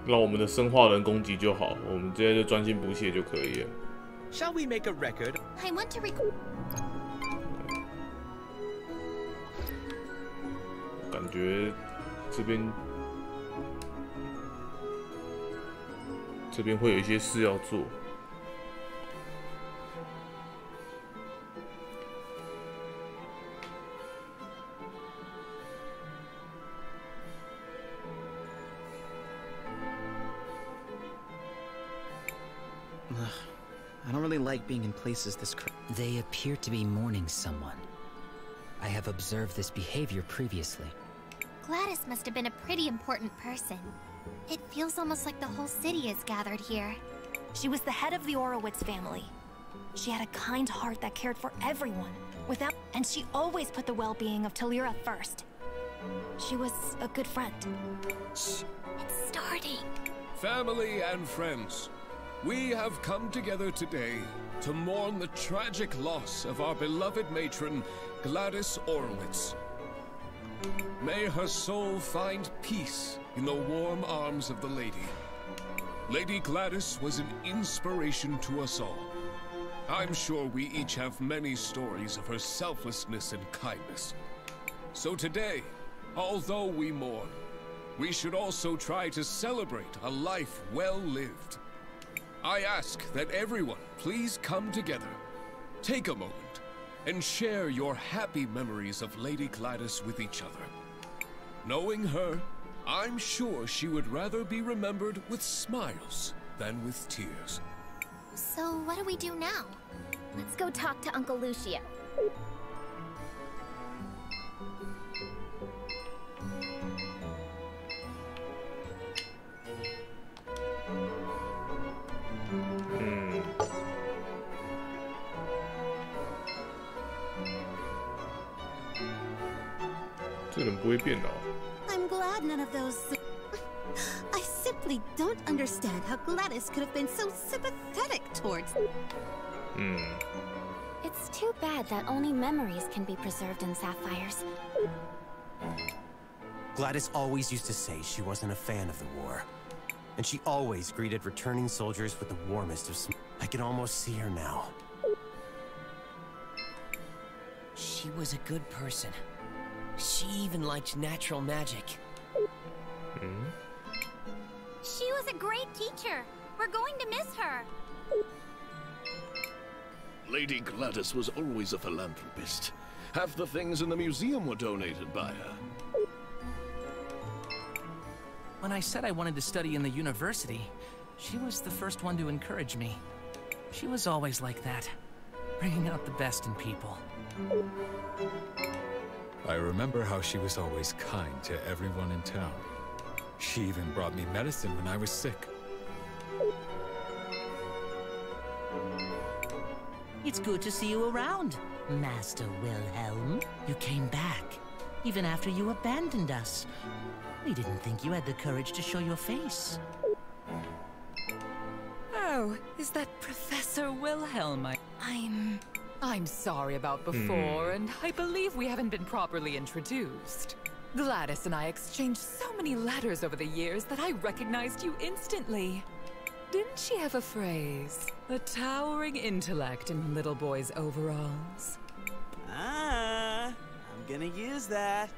让我们的生化人攻击就好，我们直接就专心补血就可以了。Shall we make a record? I want to record. 感觉这边会有一些事要做。I don't really like being in places this crazy. They appear to be mourning someone. I have observed this behavior previously. Gladys must have been a pretty important person. It feels almost like the whole city is gathered here. She was the head of the Orowitz family. She had a kind heart that cared for everyone, and she always put the well-being of Talira first. She was a good friend. Shh, it's starting. Family and friends, we have come together today to mourn the tragic loss of our beloved matron, Gladys Orowitz. May her soul find peace in the warm arms of the lady. Lady Gladys was an inspiration to us all. I'm sure we each have many stories of her selflessness and kindness. So today, although we mourn, we should also try to celebrate a life well lived. I ask that everyone please come together, take a moment, and share your happy memories of Lady Gladys with each other. Knowing her, I'm sure she would rather be remembered with smiles than with tears. So what do we do now? Let's go talk to Uncle Lucio. I'm glad none of those. I simply don't understand how Gladys could have been so sympathetic towards. It's too bad that only memories can be preserved in sapphires. Gladys always used to say she wasn't a fan of the war. And she always greeted returning soldiers with the warmest of smiles. I can almost see her now. She was a good person. She even liked natural magic. She was a great teacher. We're going to miss her. Lady Gladys was always a philanthropist. Half the things in the museum were donated by her. When I said I wanted to study in the university, she was the first one to encourage me. She was always like that, bringing out the best in people. I remember how she was always kind to everyone in town. She even brought me medicine when I was sick. It's good to see you around, Master Wilhelm. You came back, even after you abandoned us. We didn't think you had the courage to show your face. Oh, is that Professor Wilhelm? I'm sorry about before, and I believe we haven't been properly introduced. Gladys and I exchanged so many letters over the years that I recognized you instantly. Didn't she have a phrase? A towering intellect in little boys' overalls. I'm gonna use that.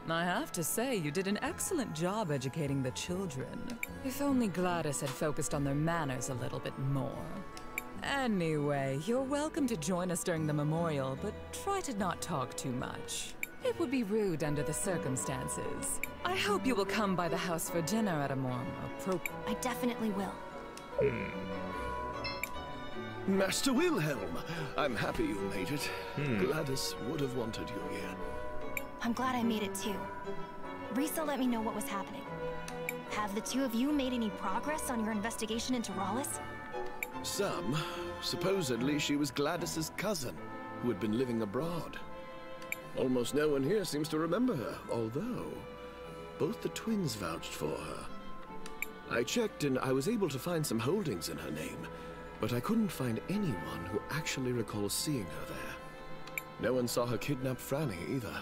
I have to say, you did an excellent job educating the children. If only Gladys had focused on their manners a little bit more. Anyway, you're welcome to join us during the memorial, but try to not talk too much. It would be rude under the circumstances. I hope you will come by the house for dinner at a more appropriate... I definitely will. Master Wilhelm, I'm happy you made it. Gladys would have wanted you here. I'm glad I made it too. Risa let me know what was happening. Have the two of you made any progress on your investigation into Rallis? Some. Supposedly she was Gladys's cousin, who had been living abroad. Almost no one here seems to remember her, although both the twins vouched for her. I checked and I was able to find some holdings in her name, but I couldn't find anyone who actually recalls seeing her there. No one saw her kidnap Franny either.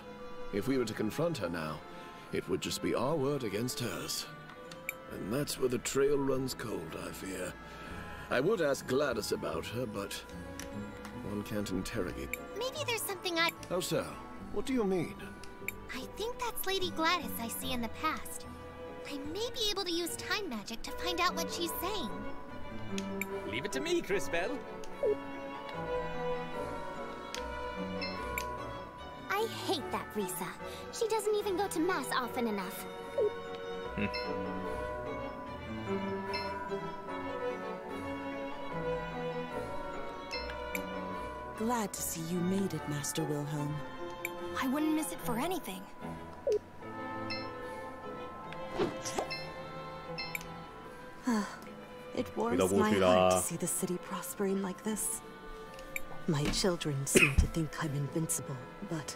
If we were to confront her now, it would just be our word against hers. And that's where the trail runs cold, I fear. I would ask Gladys about her, but one can't interrogate. Maybe there's something I... How so? What do you mean? I think that's Lady Gladys I see in the past. I may be able to use time magic to find out what she's saying. Leave it to me, CrisTales. I hate that Risa. She doesn't even go to Mass often enough. Glad to see you made it, Master Wilhelm. I wouldn't miss it for anything. It warms my heart to see the city prospering like this. My children seem to think I'm invincible, but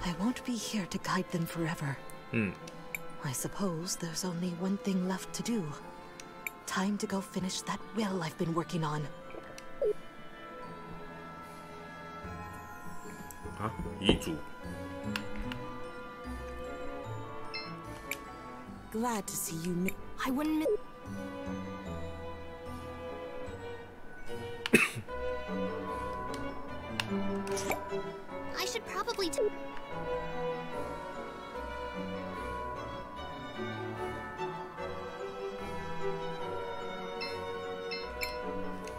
I won't be here to guide them forever. I suppose there's only one thing left to do. Time to go finish that will I've been working on. Glad to see you. I wouldn't miss. I should probably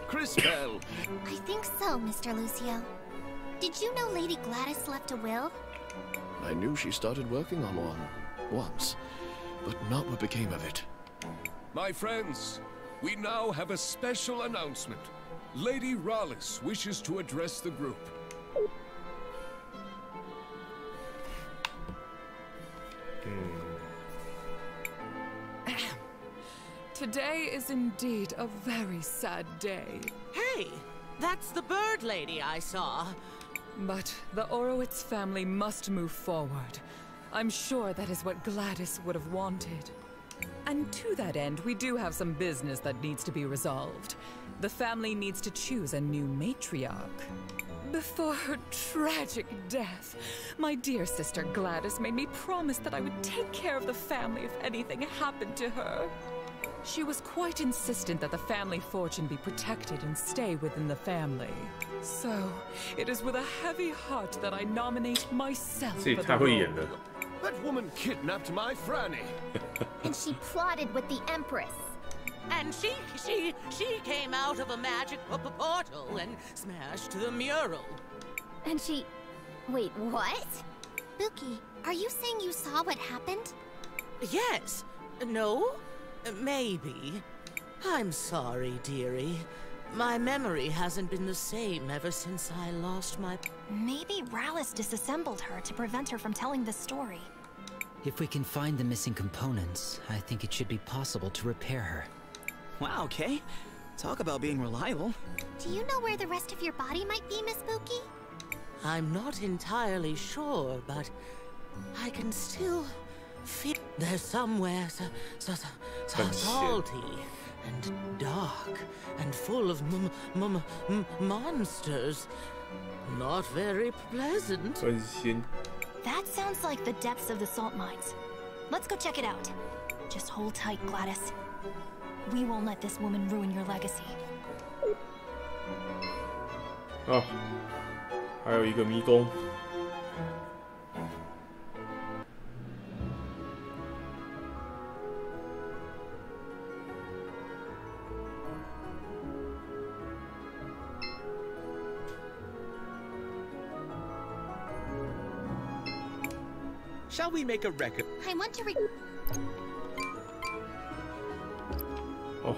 CrisTales! I think so, Mr. Lucio. Did you know Lady Gladys left a will? I knew she started working on one once, but not what became of it. My friends, we now have a special announcement. Lady Rallis wishes to address the group. Today is indeed a very sad day. Hey, that's the bird lady I saw. But the Orowitz family must move forward. I'm sure that is what Gladys would have wanted. And to that end, we do have some business that needs to be resolved. The family needs to choose a new matriarch. Before her tragic death, my dear sister Gladys made me promise that I would take care of the family if anything happened to her. She was quite insistent that the family fortune be protected and stay within the family. So, it is with a heavy heart that I nominate myself for the role. That woman kidnapped my Franny. And she plotted with the Empress. And she came out of a magic portal and smashed the mural. And she... Wait, what? Buki, are you saying you saw what happened? Yes. No? Maybe. I'm sorry, dearie. My memory hasn't been the same ever since I lost my... Maybe Rallis disassembled her to prevent her from telling the story. If we can find the missing components, I think it should be possible to repair her. Wow, Kay. Talk about being reliable. Do you know where the rest of your body might be, Miss Buki? I'm not entirely sure, but I can still feel there's somewhere salty and dark and full of monsters. Not very pleasant. That sounds like the depths of the salt mines. Let's go check it out. Just hold tight, Gladys. We won't let this woman ruin your legacy. 哦，还有一个迷宫。Shall we make a record? I want to哦，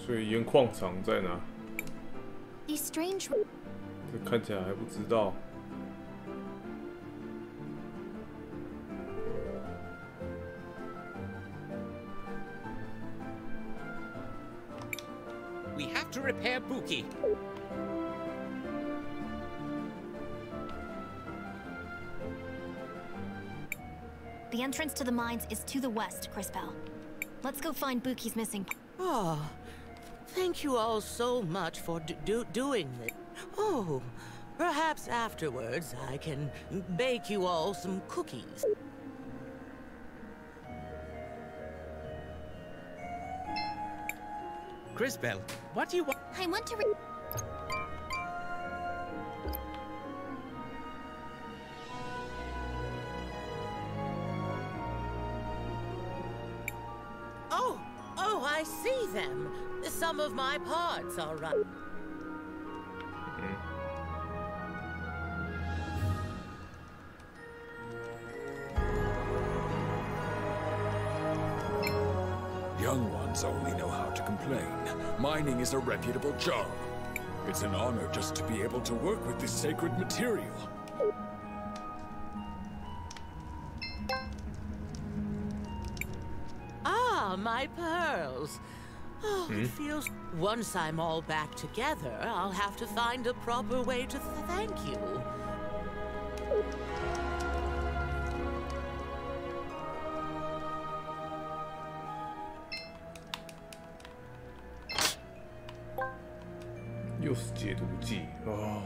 所以盐矿场在哪？ These strange... 这看起来还不知道。We have to repair Buki. The entrance to the mines is to the west, CrisTales. Let's go find Buki's missing. Oh, thank you all so much for doing this. Oh, perhaps afterwards I can bake you all some cookies. CrisTales, what do you want? I want to Oh, I see them. Some of my parts are right. Young ones only know how to complain. Mining is a reputable job. It's an honor just to be able to work with this sacred material. Ah, my pearls. Oh, it feels... Once I'm all back together, I'll have to find a proper way to thank you.又是解毒剂哦。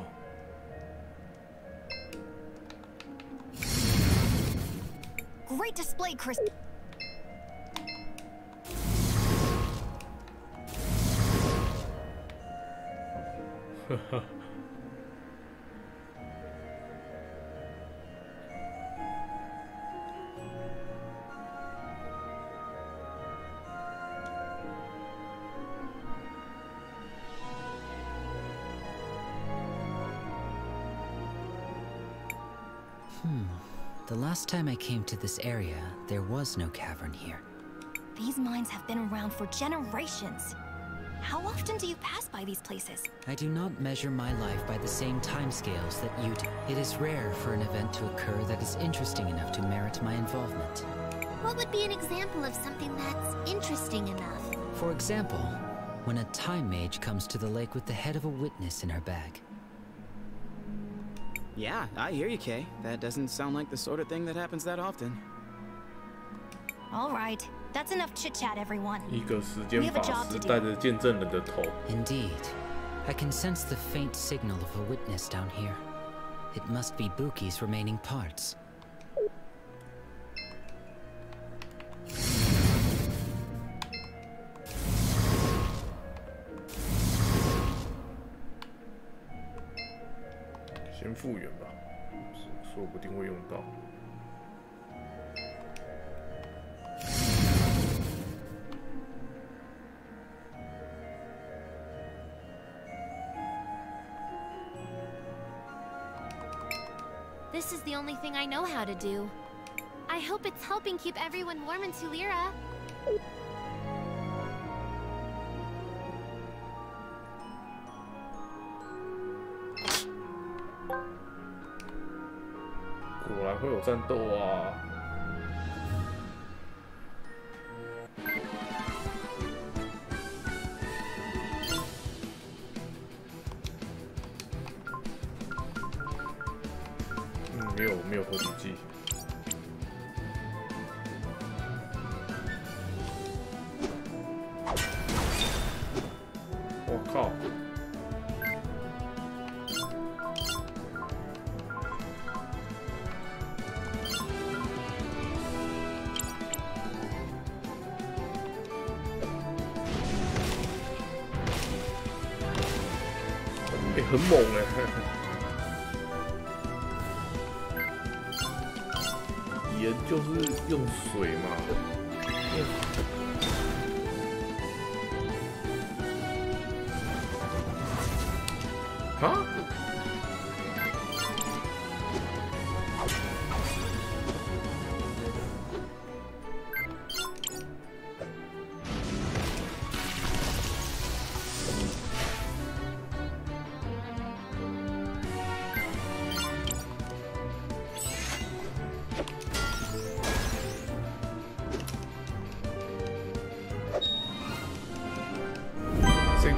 Great display, Chris. The last time I came to this area, there was no cavern here. These mines have been around for generations. How often do you pass by these places? I do not measure my life by the same timescales that you do. It is rare for an event to occur that is interesting enough to merit my involvement. What would be an example of something that's interesting enough? For example, when a time mage comes to the lake with the head of a witness in her bag. Yeah, I hear you, Kay. That doesn't sound like the sort of thing that happens that often. All right. That's enough chit-chat, everyone. 一个时间法师带着见证人的头。 Indeed. I can sense the faint signal of a witness down here. It must be Buki's remaining parts. "先复原吧，说不定会用到。" This is the only thing I know how to do. I hope it's helping keep everyone warm in Tulira. 果然会有战斗啊！没有合体技。我靠！ 很猛哎！盐就是用水嘛。啊？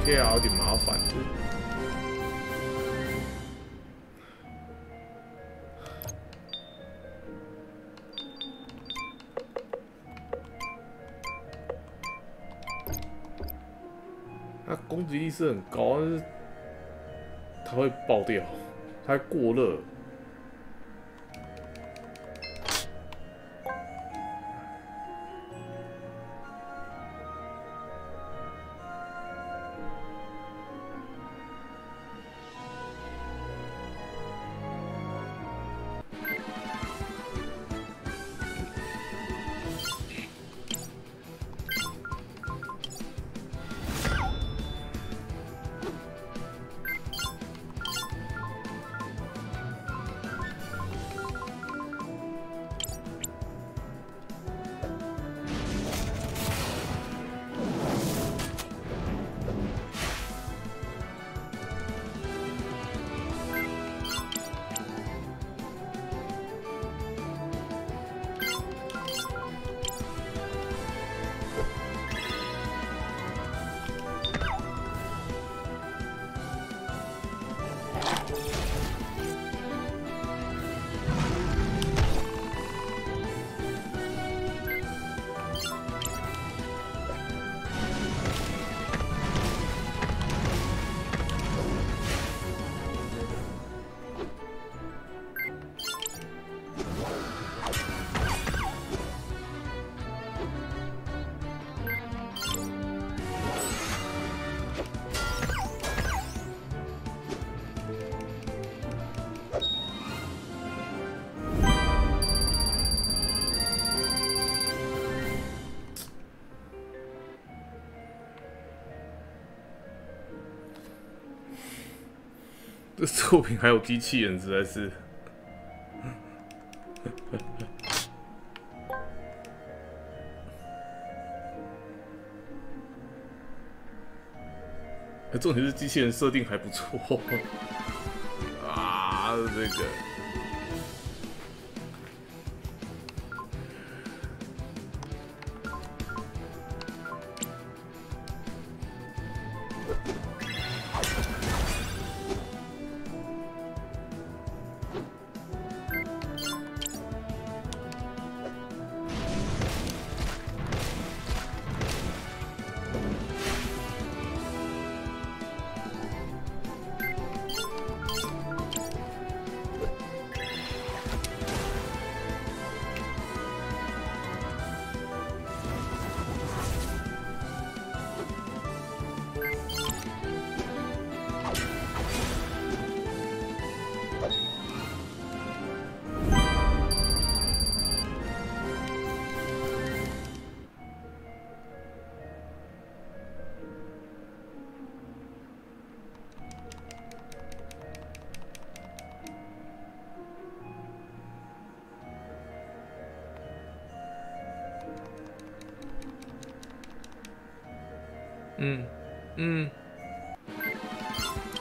KR 有点麻烦。它攻击力是很高，但是它会爆掉，它会过热。这作品还有机器人，实在是。重点是机器人设定还不错啊，这个。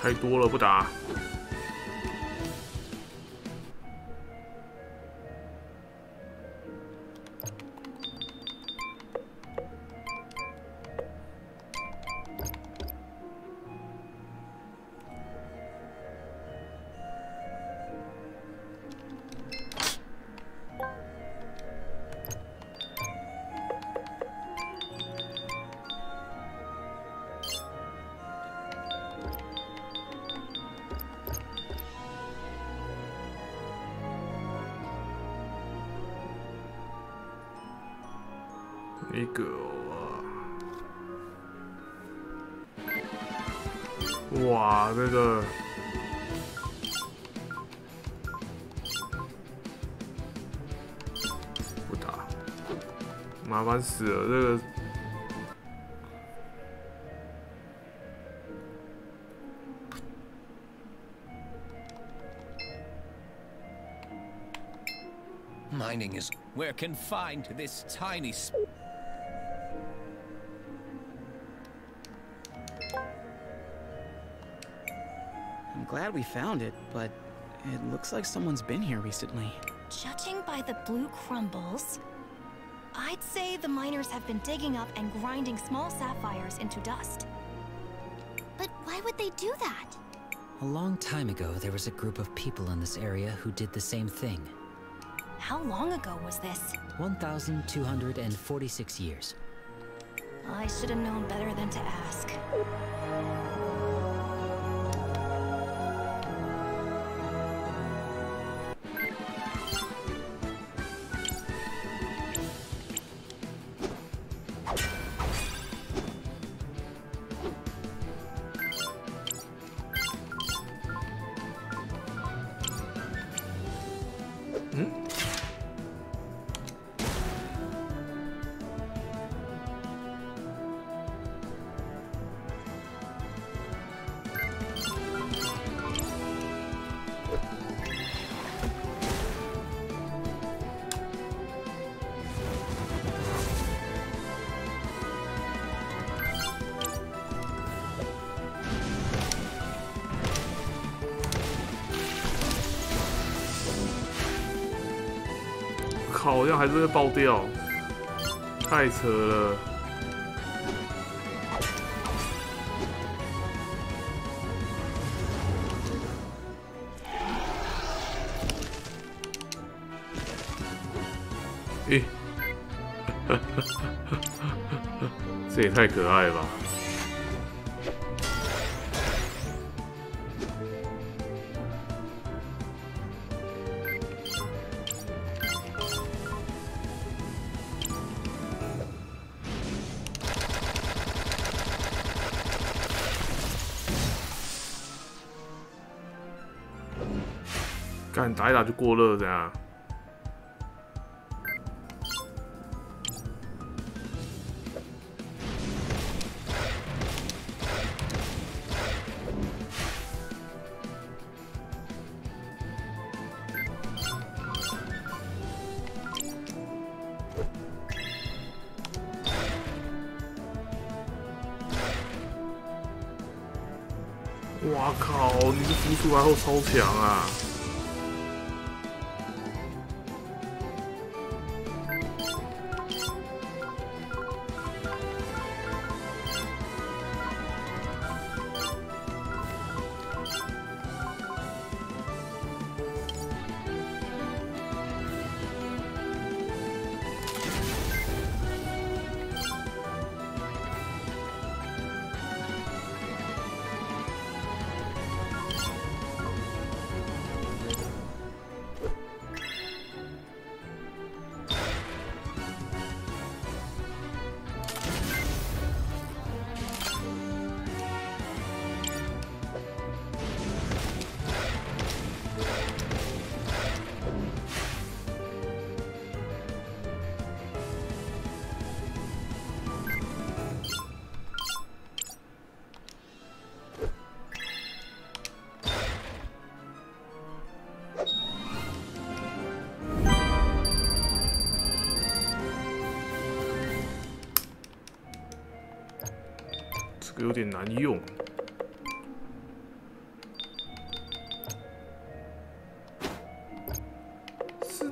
太多了，不打。一个哇，这个不打，麻烦死了，这个。Mining is we're confined to this tiny. I'm glad we found it, but it looks like someone's been here recently. Judging by the blue crumbles, I'd say the miners have been digging up and grinding small sapphires into dust. But why would they do that? A long time ago, there was a group of people in this area who did the same thing. How long ago was this? 1,246 years. I should have known better than to ask.靠，这样还是会爆掉，太扯了。咦、这也太可爱了吧！干打一打就过热，这样。哇靠！你这浮出来后超强啊！这个有点难用。是，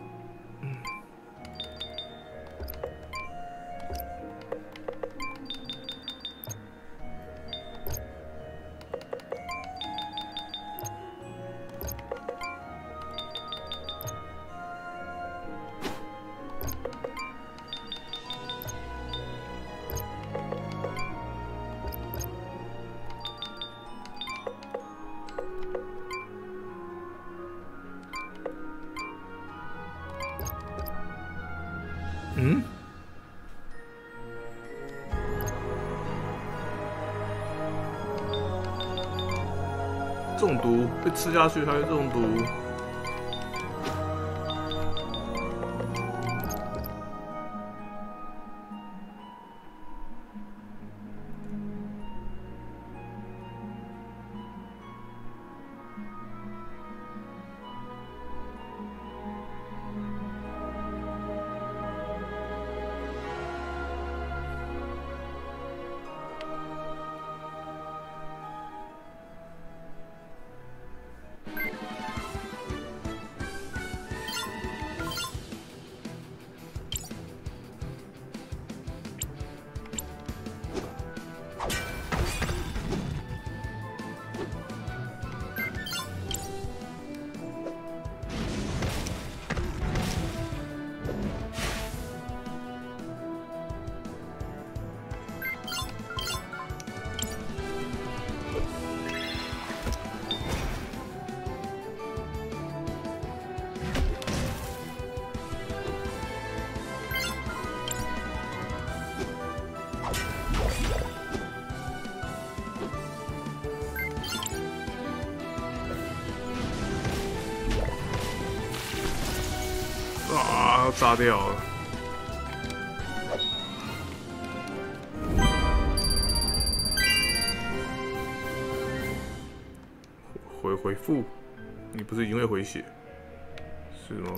嗯？中毒，被吃下去还会中毒。要炸掉了。回复，你不是已经会回血？是吗？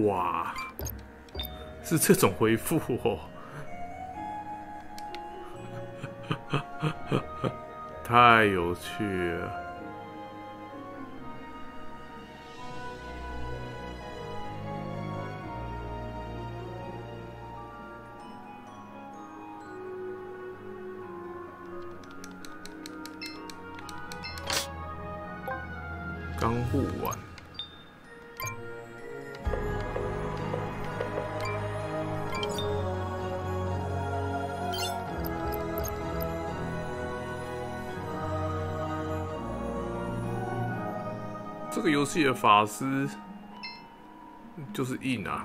哇，是这种回复哦，太有趣了。刚护完。这个游戏的法师就是硬啊。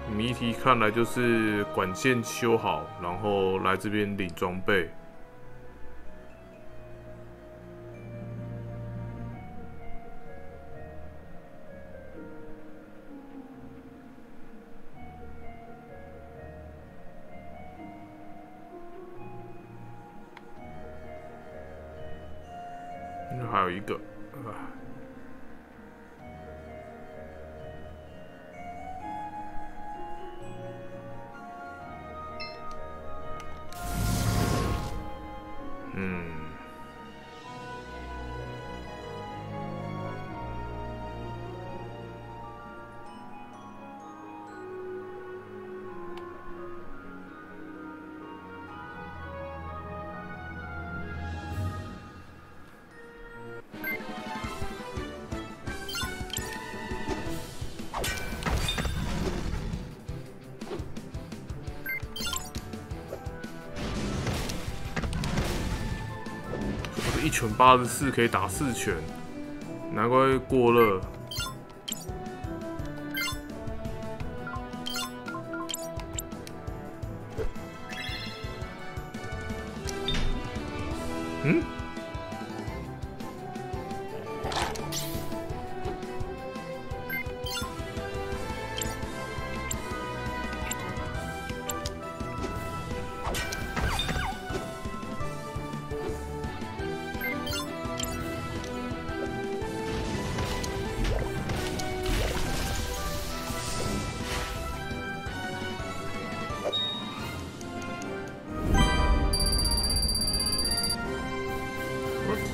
谜题看来就是管线修好，然后来这边领装备。还有一个1拳84可以打4拳，难怪过热。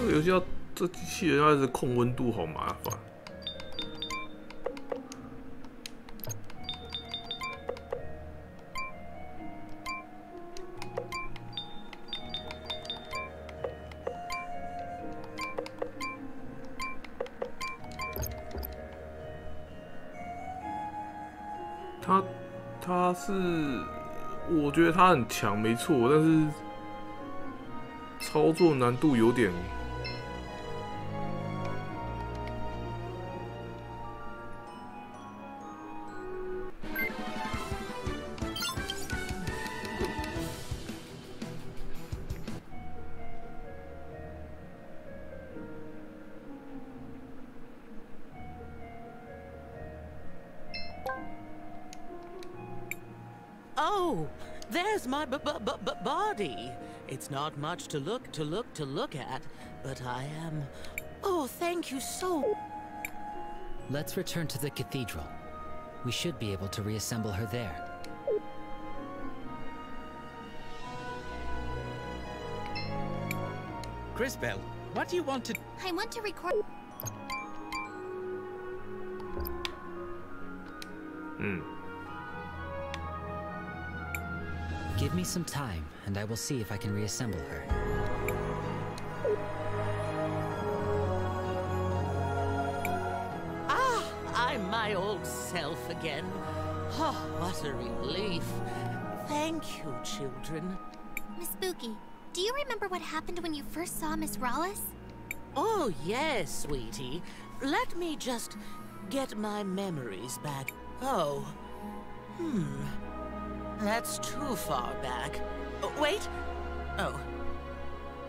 这个游戏要这机器人要一直控温度，好麻烦。他是，我觉得他很强，没错，但是操作难度有点。Oh, there's my body. It's not much to look at, but I am. Oh, thank you so. Let's return to the cathedral. We should be able to reassemble her there. CrisTales, what do you want to? I want to record. Give me some time, and I will see if I can reassemble her. Ah, I'm my old self again. Oh, what a relief. Thank you, children. Miss Spooky, do you remember what happened when you first saw Miss Rallis? Oh, yes, sweetie. Let me just get my memories back. Oh. That's too far back. Oh, wait. Oh.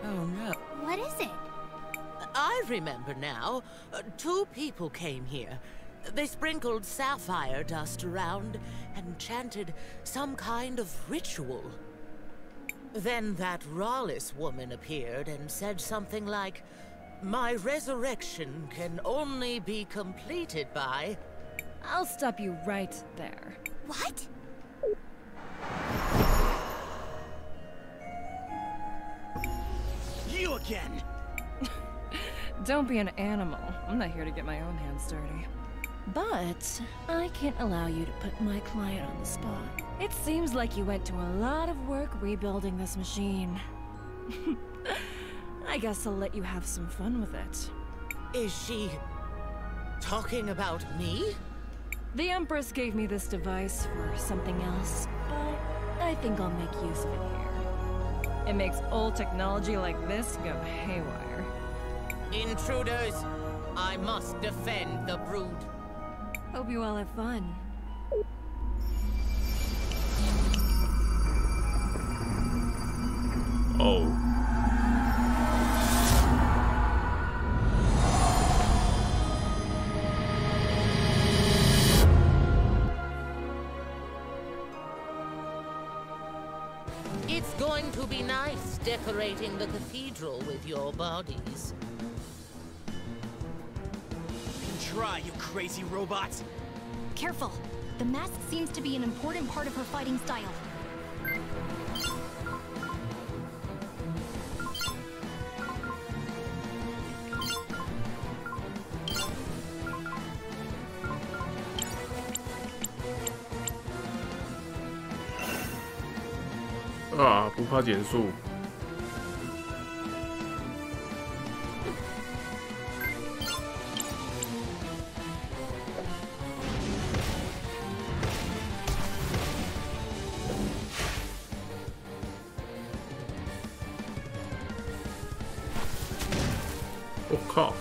Oh, no. What is it? I remember now. 2 people came here. They sprinkled sapphire dust around and chanted some kind of ritual. Then that Rallis woman appeared and said something like, "My resurrection can only be completed by..." I'll stop you right there. What? You again! Don't be an animal. I'm not here to get my own hands dirty. But I can't allow you to put my client on the spot. It seems like you went to a lot of work rebuilding this machine. I guess I'll let you have some fun with it. Is she talking about me? The Empress gave me this device for something else, but I think I'll make use of it here. It makes old technology like this go haywire. Intruders! I must defend the brood. Hope you all have fun. Oh. It's going to be nice decorating the cathedral with your bodies. Try, you crazy robots! Careful. The mask seems to be an important part of her fighting style.啊，不怕减速。我靠！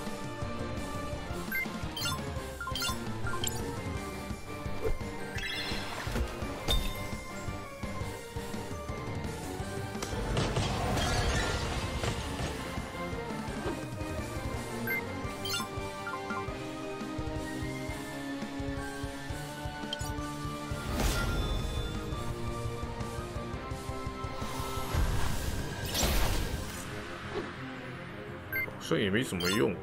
好像也没什么用。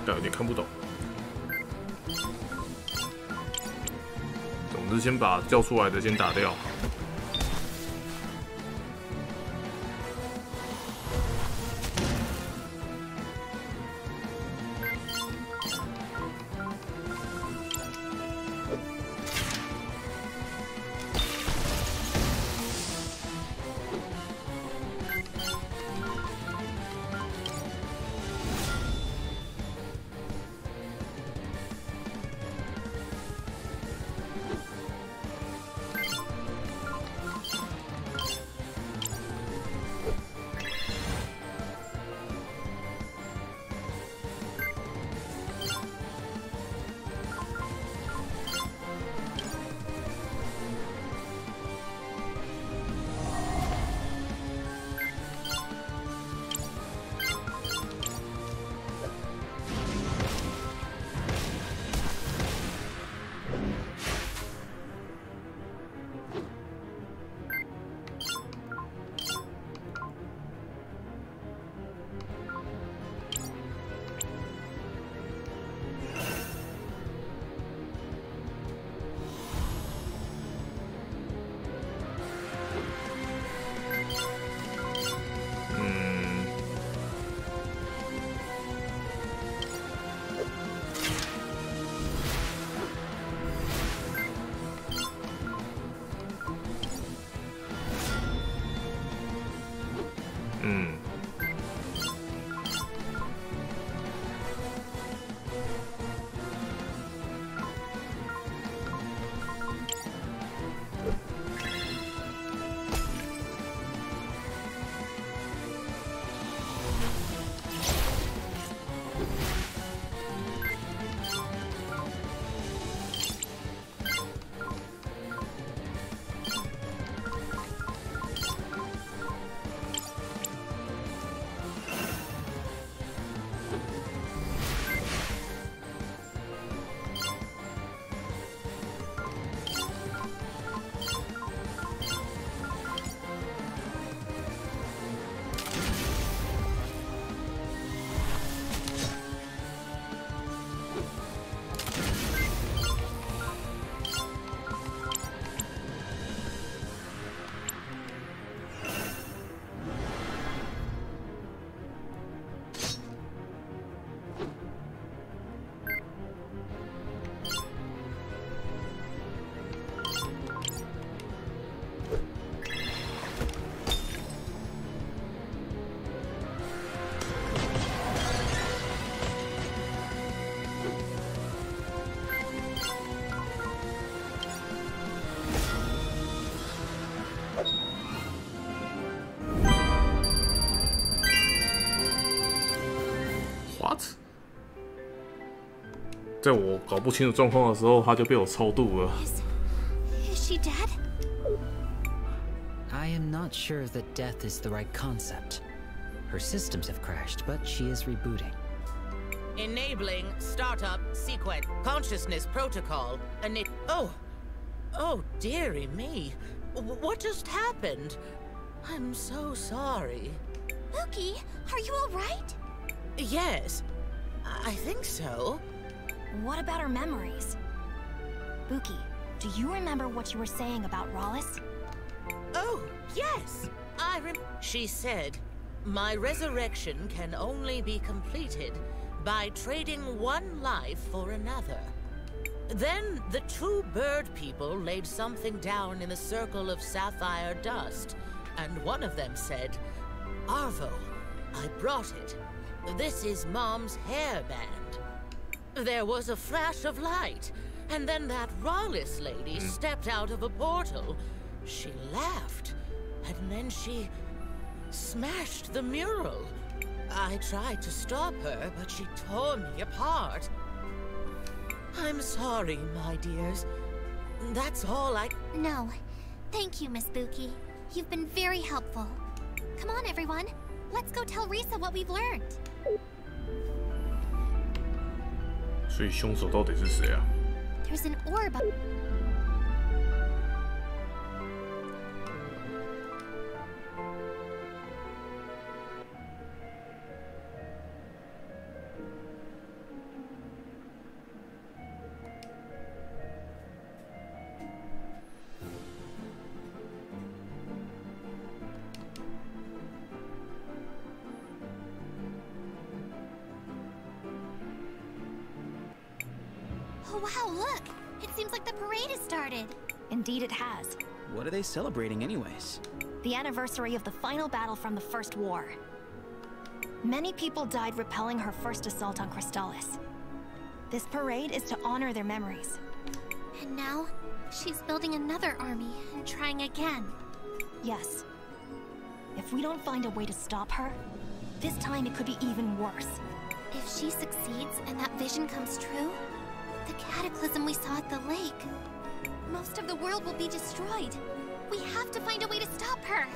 感有点看不懂。总之，先把叫出来的先打掉。在我搞不清楚状况的时候，他就被我超度了。Is she dead? I am not sure that death is the right concept. Her systems have crashed, but she is rebooting. Enabling startup sequence consciousness protocol. Oh, dearie me. What just happened? I'm so sorry. Mookie, are you all right? Yes, I think so. What about her memories? Buki, do you remember what you were saying about Rawless? Oh, yes. She said, my resurrection can only be completed by trading one life for another. Then the two bird people laid something down in a circle of sapphire dust, and one of them said, Arvo, I brought it. This is Mom's hairband. There was a flash of light, and then that Rawless lady stepped out of a portal. She laughed, and then she smashed the mural. I tried to stop her, but she tore me apart. I'm sorry, my dears. That's all I... No. Thank you, Miss Buki. You've been very helpful. Come on, everyone. Let's go tell Risa what we've learned. 所以凶手到底是谁啊？ There's an orb. Oh wow, look! It seems like the parade has started. Indeed it has. What are they celebrating anyways? The anniversary of the final battle from the First War. Many people died repelling her first assault on CrisTales. This parade is to honor their memories. And now, she's building another army and trying again. Yes. If we don't find a way to stop her, this time it could be even worse. If she succeeds and that vision comes true, the cataclysm we saw at the lake, most of the world will be destroyed. We have to find a way to stop her.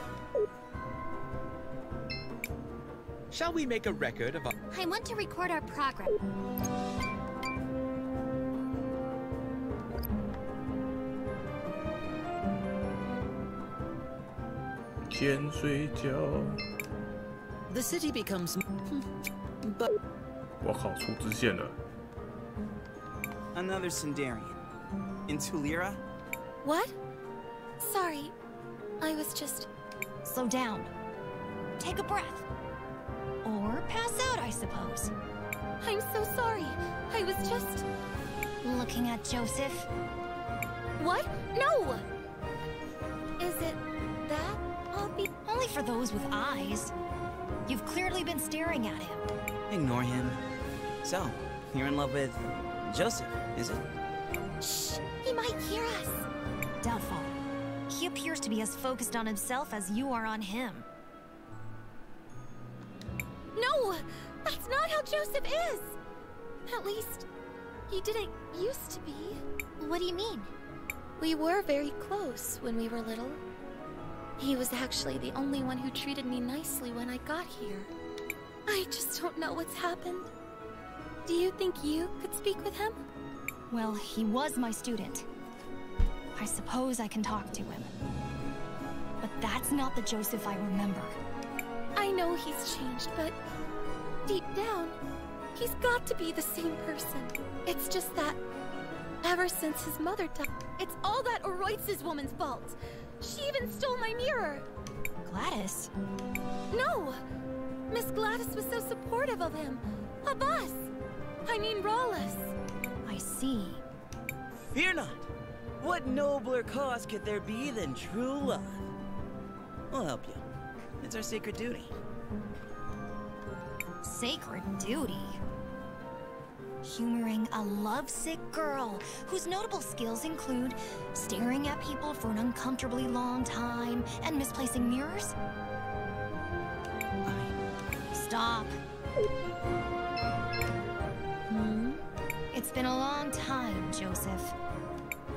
Shall we make a record of our... I want to record our progress. The city becomes... but... 我靠，出支线了。 Another Sindarian. In Tulira? What? Sorry, I was just... Slow down. Take a breath. Or pass out, I suppose. I'm so sorry. I was just... Looking at Joseph? What? No! Is it that? I'll be... Only for those with eyes. You've clearly been staring at him. Ignore him. So, you're in love with Joseph, is it? Shh! He might hear us. Doubtful. He appears to be as focused on himself as you are on him. No! That's not how Joseph is! At least, he didn't used to be. What do you mean? We were very close when we were little. He was actually the only one who treated me nicely when I got here. I just don't know what's happened. Do you think you could speak with him? Well, he was my student. I suppose I can talk to him. But that's not the Joseph I remember. I know he's changed, but deep down, he's got to be the same person. It's just that ever since his mother died, it's all that Oroitz's woman's fault. She even stole my mirror. Gladys? No! Miss Gladys was so supportive of him. Of us. I mean, Rawless. I see. Fear not. What nobler cause could there be than true love? We'll help you. It's our sacred duty. Sacred duty? Humoring a lovesick girl whose notable skills include staring at people for an uncomfortably long time and misplacing mirrors? Stop. It's been a long time, Joseph.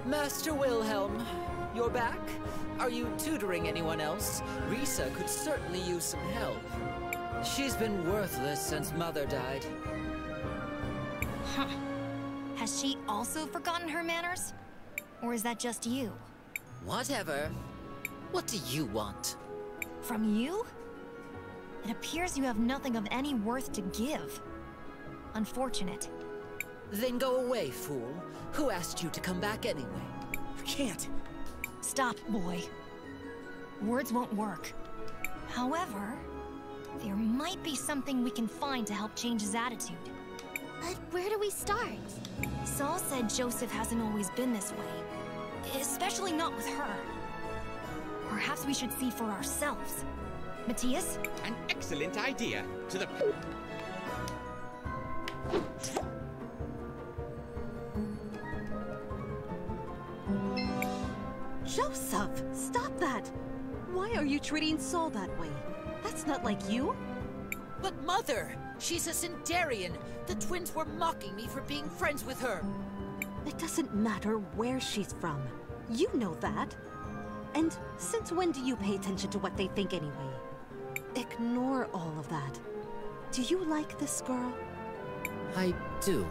Master Wilhelm, you're back? Are you tutoring anyone else? Risa could certainly use some help. She's been worthless since Mother died. Huh. Has she also forgotten her manners? Or is that just you? Whatever. What do you want? From you? It appears you have nothing of any worth to give. Unfortunate. Then go away, fool. Who asked you to come back anyway? I can't. Stop, boy. Words won't work. However, there might be something we can find to help change his attitude. But where do we start? Saul said Joseph hasn't always been this way. Especially not with her. Perhaps we should see for ourselves. Matthias? An excellent idea. To the... Joseph, stop that! Why are you treating Saul that way? That's not like you. But Mother, she's a Sindarian. The twins were mocking me for being friends with her. It doesn't matter where she's from. You know that. And since when do you pay attention to what they think anyway? Ignore all of that. Do you like this girl? I do.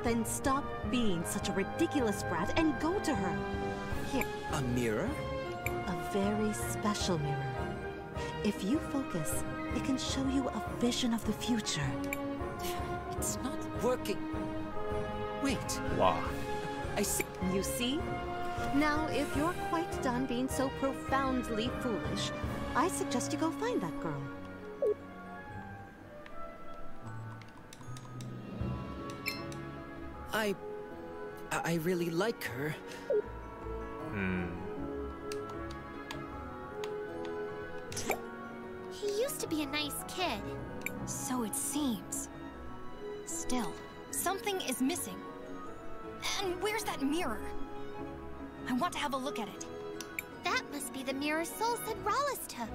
Then stop being such a ridiculous brat and go to her. Here. A mirror? A very special mirror. If you focus, it can show you a vision of the future. It's not working. Wait. Wow. I see. You see? Now, if you're quite done being so profoundly foolish, I suggest you go find that girl. I I really like her. He used to be a nice kid. So it seems. Still, something is missing. And where's that mirror? I want to have a look at it. That must be the mirror Soul said Rallis took.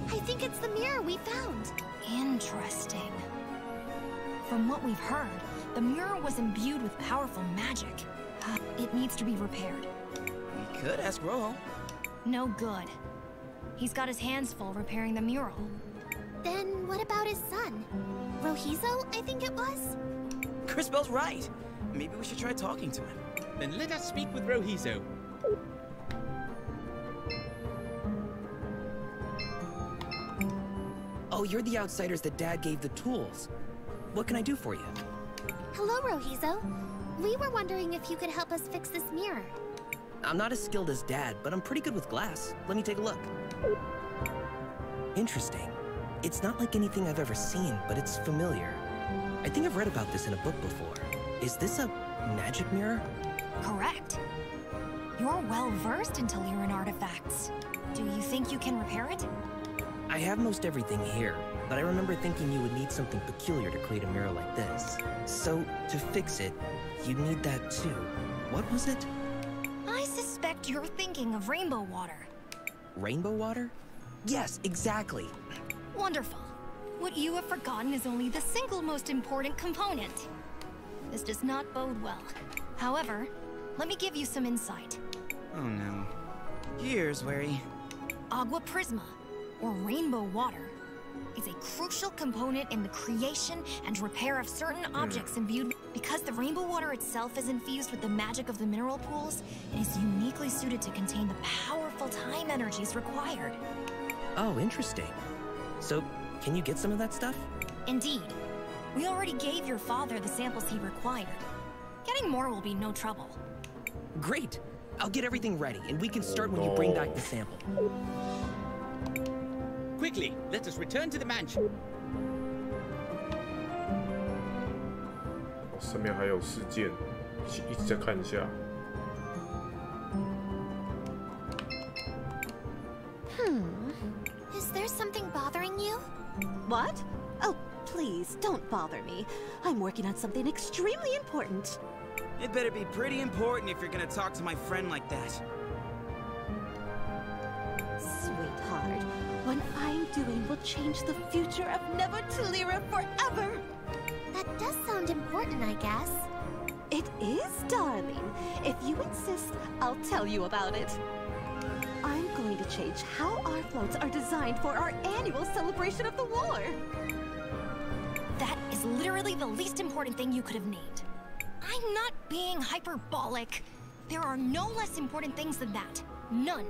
I think it's the mirror we found. Interesting. From what we've heard, the mirror was imbued with powerful magic. It needs to be repaired. We could ask Rojo. No good. He's got his hands full repairing the mural. Then what about his son? Rohizo, I think it was? CrisTales right. Maybe we should try talking to him. Then let us speak with Rohizo. Oh, you're the outsiders that Dad gave the tools. What can I do for you? Hello, Rohizo. We were wondering if you could help us fix this mirror. I'm not as skilled as Dad, but I'm pretty good with glass. Let me take a look. Interesting. It's not like anything I've ever seen, but it's familiar. I think I've read about this in a book before. Is this a magic mirror? Correct. You're well-versed in Taliran artifacts. Do you think you can repair it? I have most everything here, but I remember thinking you would need something peculiar to create a mirror like this. So, to fix it, you'd need that too. What was it? I suspect you're thinking of rainbow water. Rainbow water? Yes, exactly. Wonderful. What you have forgotten is only the single most important component. This does not bode well. However, let me give you some insight. Oh no. Here's wary. Agua Prisma, or rainbow water, is a crucial component in the creation and repair of certain objects imbued. Because the rainbow water itself is infused with the magic of the mineral pools, it is uniquely suited to contain the powerful time energies required. Oh, interesting. So, can you get some of that stuff? Indeed. We already gave your father the samples he required. Getting more will be no trouble. Great! I'll get everything ready, and we can start when you bring back the sample. Quickly, let us return to the mansion. 上面还有事件，一起再看一下。Is there something bothering you? What? Oh, please, don't bother me. I'm working on something extremely important. It better be pretty important if you're gonna talk to my friend like that. Sweetheart, what I'm doing will change the future of Never Taliran forever. That does sound important, I guess. It is, darling. If you insist, I'll tell you about it. I'm going to change how our floats are designed for our annual celebration of the war. That is literally the least important thing you could have named. I'm not being hyperbolic. There are no less important things than that. None.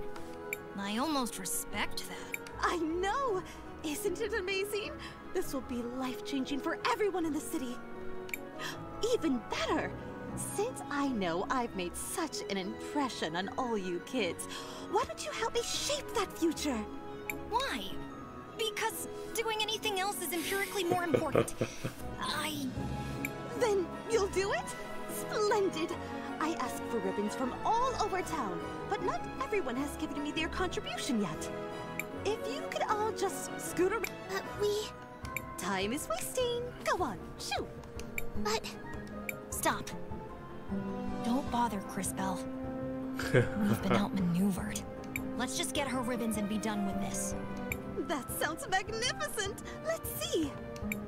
I almost respect that. I know! Isn't it amazing? This will be life-changing for everyone in the city. Even better! Since I know I've made such an impression on all you kids, why don't you help me shape that future? Why? Because doing anything else is empirically more important. Then you'll do it? Splendid! I asked for ribbons from all over town, but not everyone has given me their contribution yet. If you could all just scoot around... Time is wasting. Go on, shoot. But... Stop. Don't bother, CrisTales. We've been outmaneuvered. Let's just get her ribbons and be done with this. That sounds magnificent! Let's see!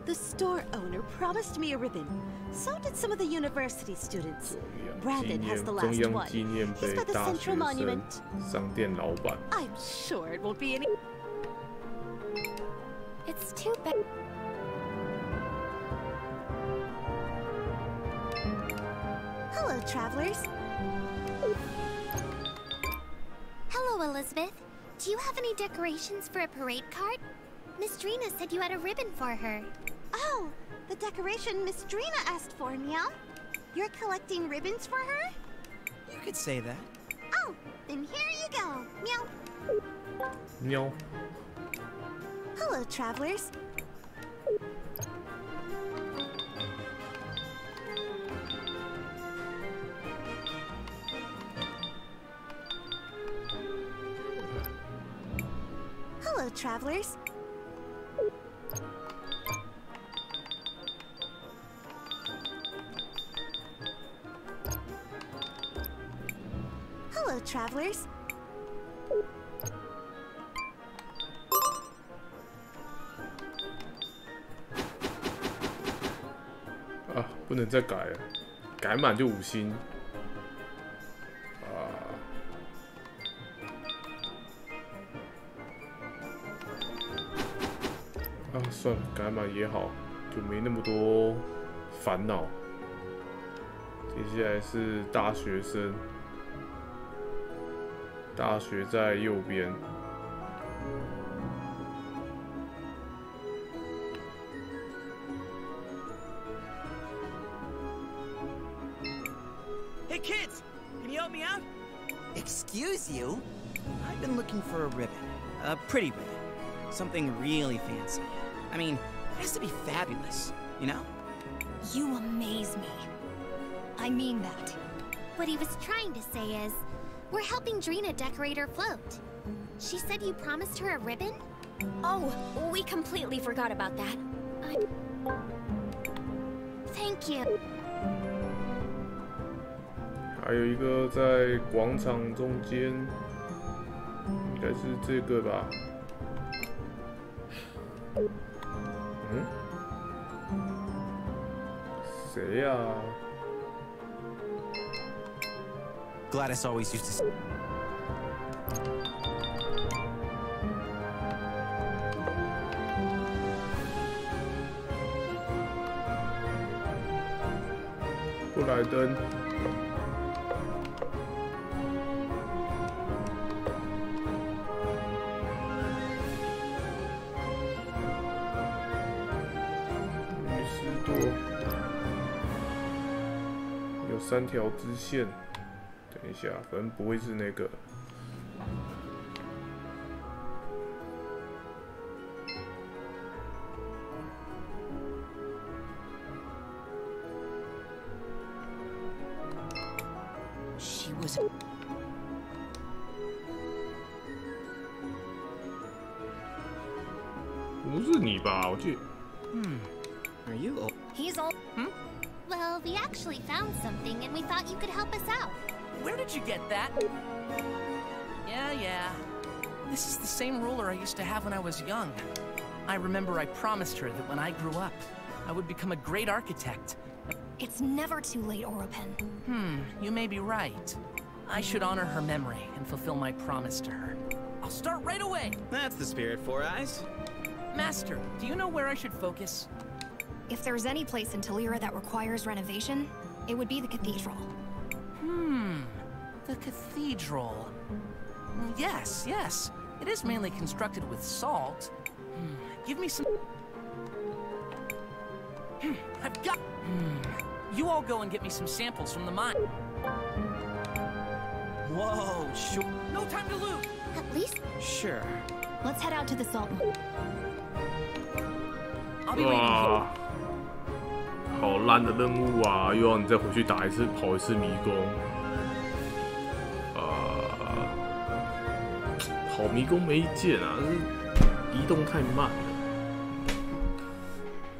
The store owner promised me a ribbon. So did some of the university students. Brandon has the last one. He's by the Central Monument. I'm sure it won't be any... It's too bad. Hello, travelers. Hello, Elizabeth. Do you have any decorations for a parade cart? Miss Drina said you had a ribbon for her. Oh, the decoration Miss Drina asked for, Meow. You're collecting ribbons for her? You could say that. Oh, then here you go. Meow. Meow. Hello, travelers. travelers. Hello, travelers. 啊，不能再改了，改满就5星。算了，改满也好，就没那么多烦恼。接下来是大学生，大学在右边。Hey kids, can you help me out? Excuse you? I've been looking for a ribbon. A pretty ribbon. Something really fancy. I mean, it has to be fabulous, you know? You amaze me. I mean that. What he was trying to say is, we're helping Drina decorate her float. She said you promised her a ribbon? Oh, we completely forgot about that. Thank you. 还有一个在广场中间，应该是这个吧？谁呀？Gladys always used to. 布莱登。有3条支线，等一下，反正不会是那个。She was. 不是你吧？我记得。Are you? He's all. Well, we actually found something and we thought you could help us out. Where did you get that? Yeah. This is the same ruler I used to have when I was young. I remember I promised her that when I grew up, I would become a great architect. It's never too late, Oropen. You may be right. I should honor her memory and fulfill my promise to her. I'll start right away! That's the spirit, Four Eyes. Master, do you know where I should focus? If there's any place in Talira that requires renovation, it would be the cathedral. The cathedral. Yes. It is mainly constructed with salt. Give me some... I've got... You all go and get me some samples from the mine. Whoa, sure. No time to lose! At least... Sure. Let's head out to the salt mine. I'll be waiting here. 好烂的任务啊！又要你再回去打一次，跑一次迷宫。跑迷宫没剑啊，是移动太慢了。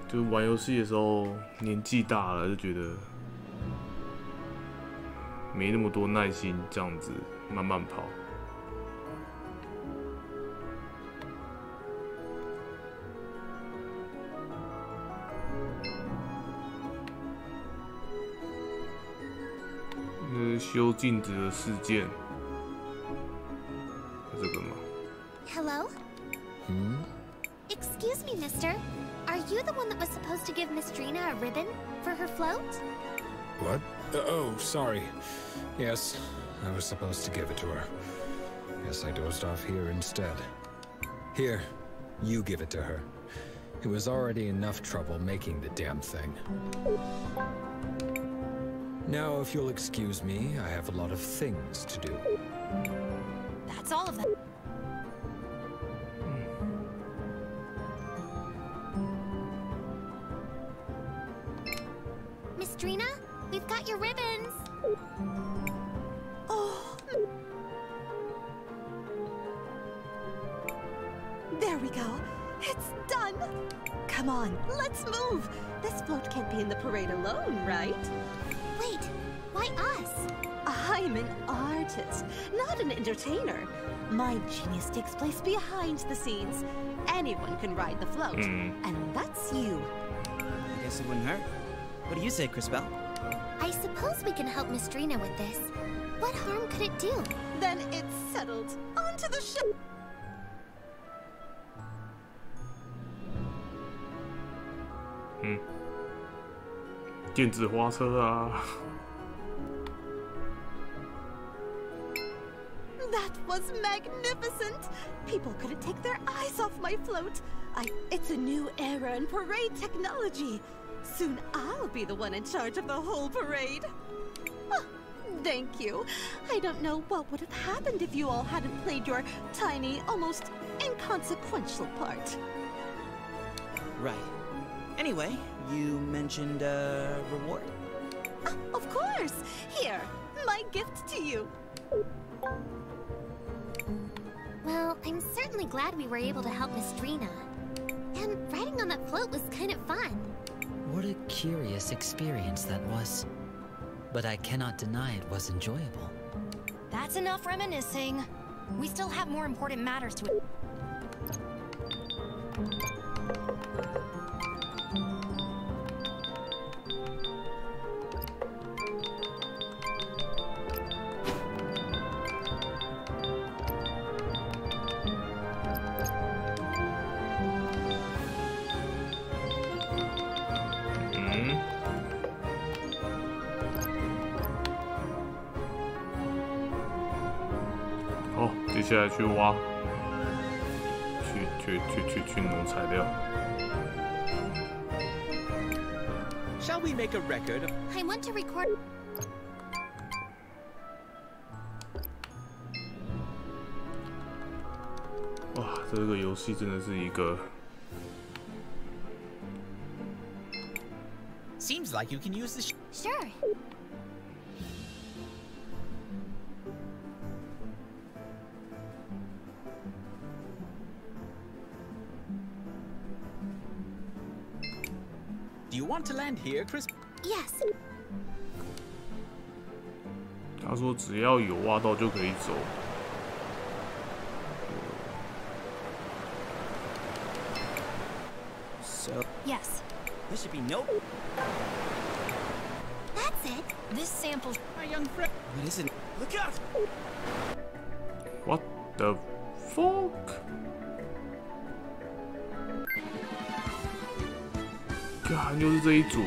就是玩游戏的时候，年纪大了就觉得没那么多耐心，这样子慢慢跑。修镜子的事件，这个吗 Hello? Excuse me, mister. Are you the one that was supposed to give Miss Drina a ribbon for her float? What? Oh, sorry. Yes, I was supposed to give it to her. Guess I dozed off here instead. Here, you give it to her. It was already enough trouble making the damn thing. Now, if you'll excuse me, I have a lot of things to do. That's all of them. Miss Drina, we've got your ribbons. Oh. There we go. It's done. Come on, let's move. This float can't be in the parade alone, right? Wait, why us? I'm an artist, not an entertainer. My genius takes place behind the scenes. Anyone can ride the float, and that's you. I guess it wouldn't hurt. What do you say, CrisTales? I suppose we can help Mistrina with this. What harm could it do? Then it's settled. On to the show. 电子花车啊。 That was magnificent! People couldn't take their eyes off my float. It's a new era in parade technology. Soon I'll be the one in charge of the whole parade. Oh, thank you. I don't know what would have happened if you all hadn't played your tiny, almost inconsequential part. Right. Anyway, you mentioned a reward? Of course! Here, my gift to you. Well, I'm certainly glad we were able to help Mistrina. And riding on that float was kind of fun. What a curious experience that was. But I cannot deny it was enjoyable. That's enough reminiscing. We still have more important matters to...好，接下来去挖，去弄材料。 Shall we make a record of... I want to record... 哇，这个游戏真的是一个。 Seems like you can use this. Sure. Do you want to land here, Chris? Yes. 他说只要有挖到就可以走。 So... Yes. There should be no... That's it. This sample... My young friend... What is it? Look out! What the fuck? 干，又是这一组。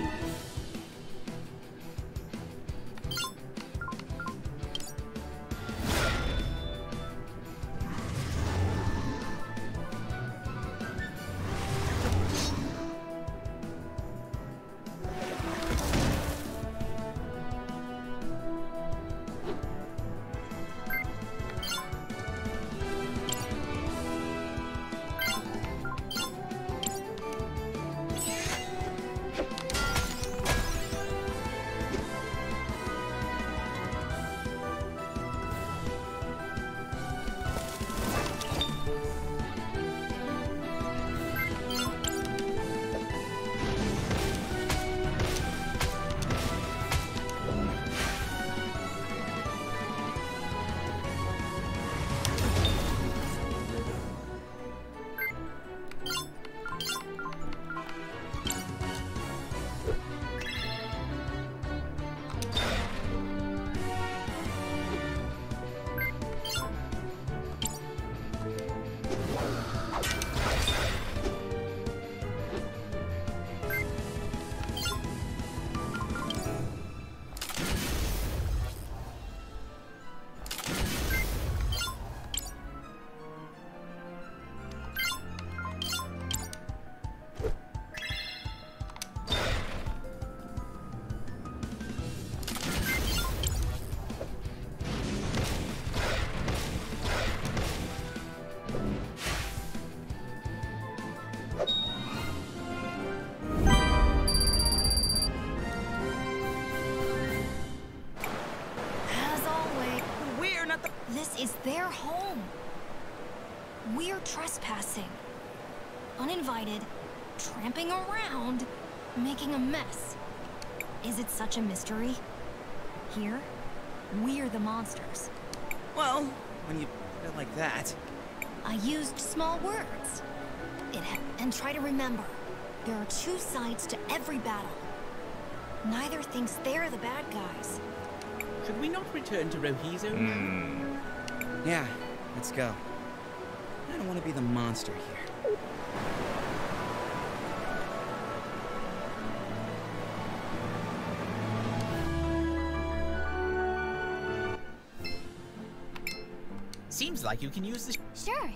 We're trespassing. Uninvited, tramping around, making a mess. Is it such a mystery? Here, we're the monsters. Well, when you put it like that... I used small words. And try to remember, there are two sides to every battle. Neither thinks they're the bad guys. Should we not return to Rohizo now? Yeah, let's go. I don't want to be the monster here. Seems like you can use this. Sure.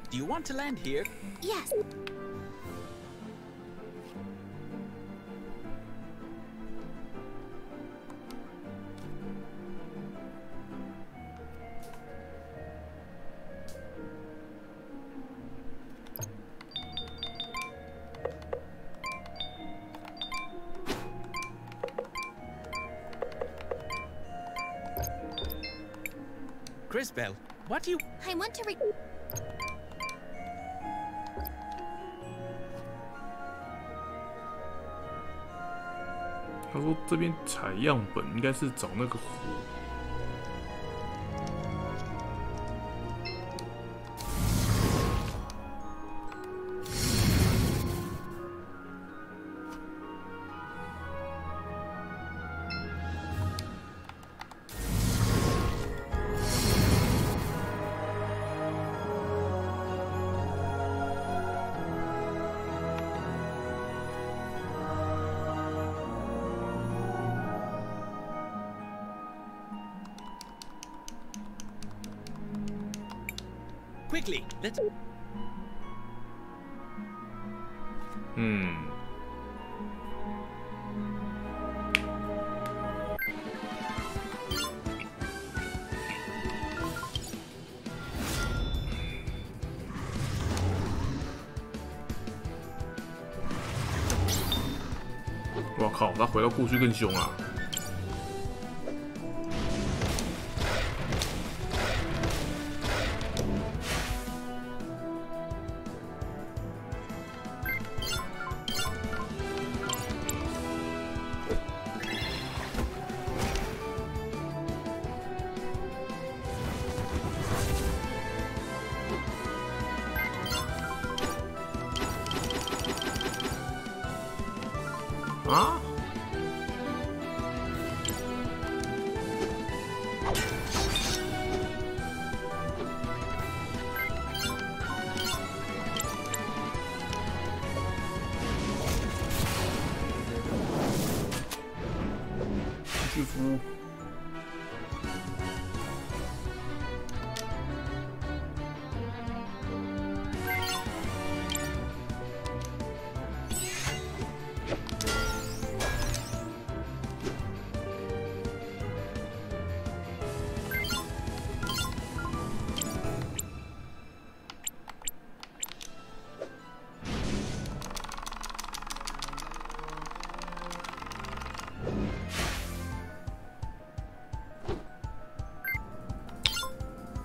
Do you want to land here? Yes. CrisTales, what do you... I want to他说这边采样本应该是找那个火。Quickly, let's...我靠，他回到过去更凶啊！啊！巨夫。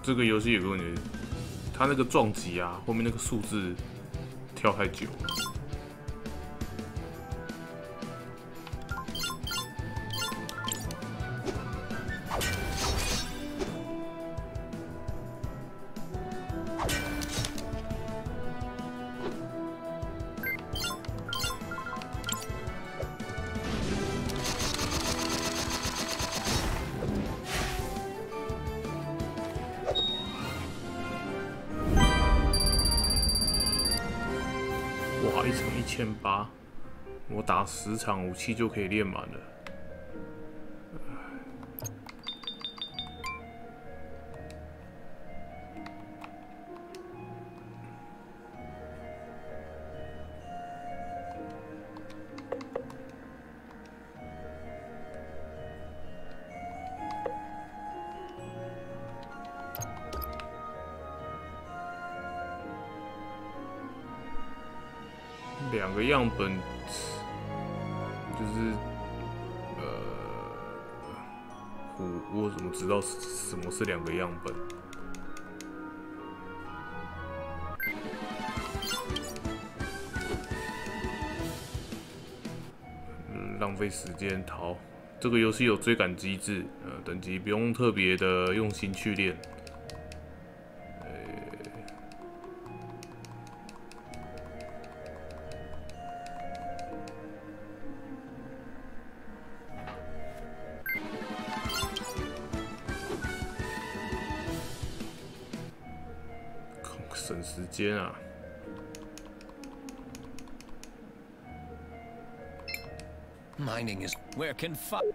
这个游戏有个问题，它那个撞击啊，后面那个数字跳太久了。哇，一场1800，我打10场武器就可以练满了。2个样本，就是我怎么知道什么是2个样本？浪费时间逃。这个游戏有追赶机制，等级不用特别的用心去练。省时间啊。Mining is where can find.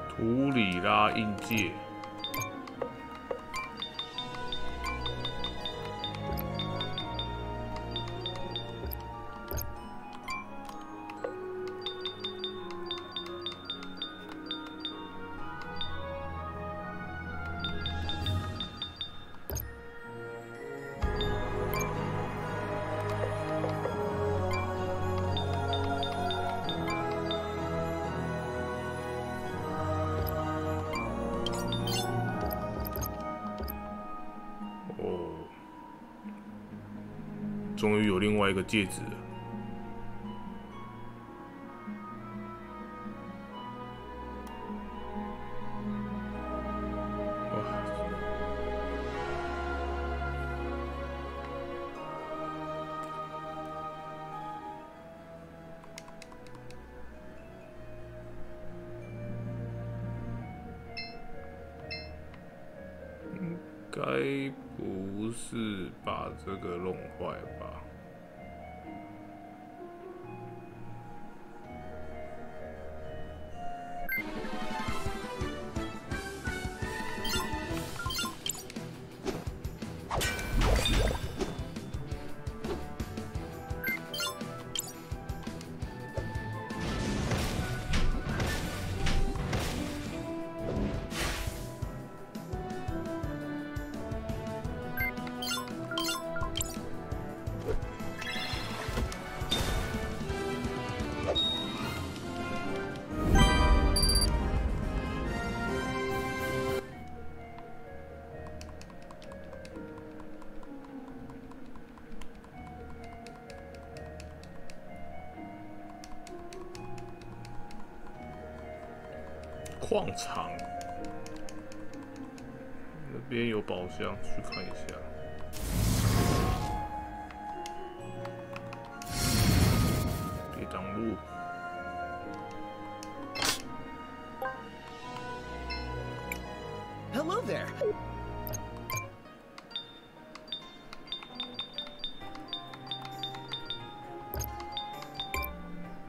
图里拉印界。终于有另外一个戒指了。应该不是把这个弄坏吧？矿场那边有宝箱，去看一下。别挡路。Hello there.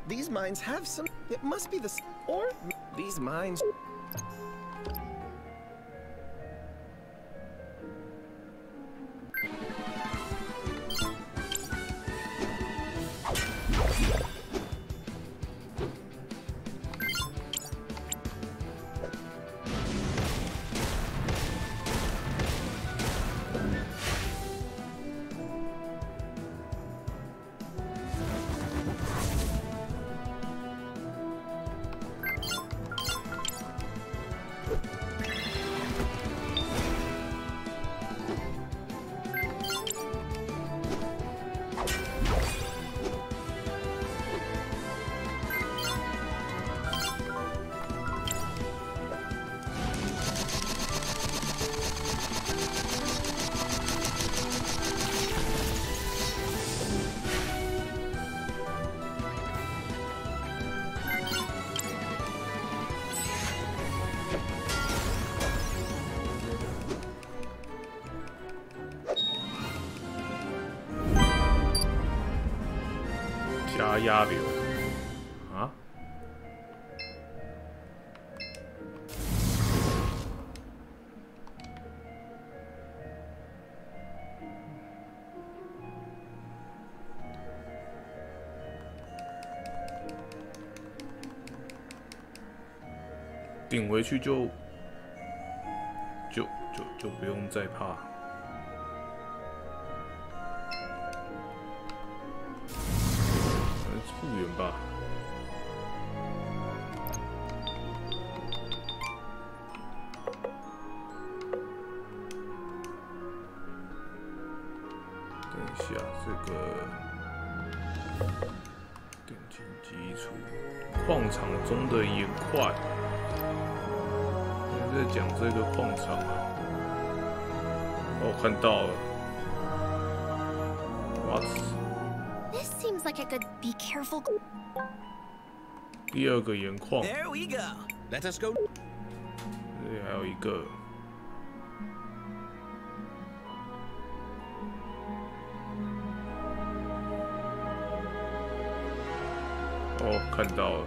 These mines have some. It must be the. Or these mines.加压流啊！顶回去就不用再怕。复原吧。等一下，这个电竞基础，矿场中的岩块。在讲这个矿场啊，哦，看到了。What？ This seems like a good. Be careful. 第二个岩矿。There we go. Let us go. 这里还有一个。哦，看到了。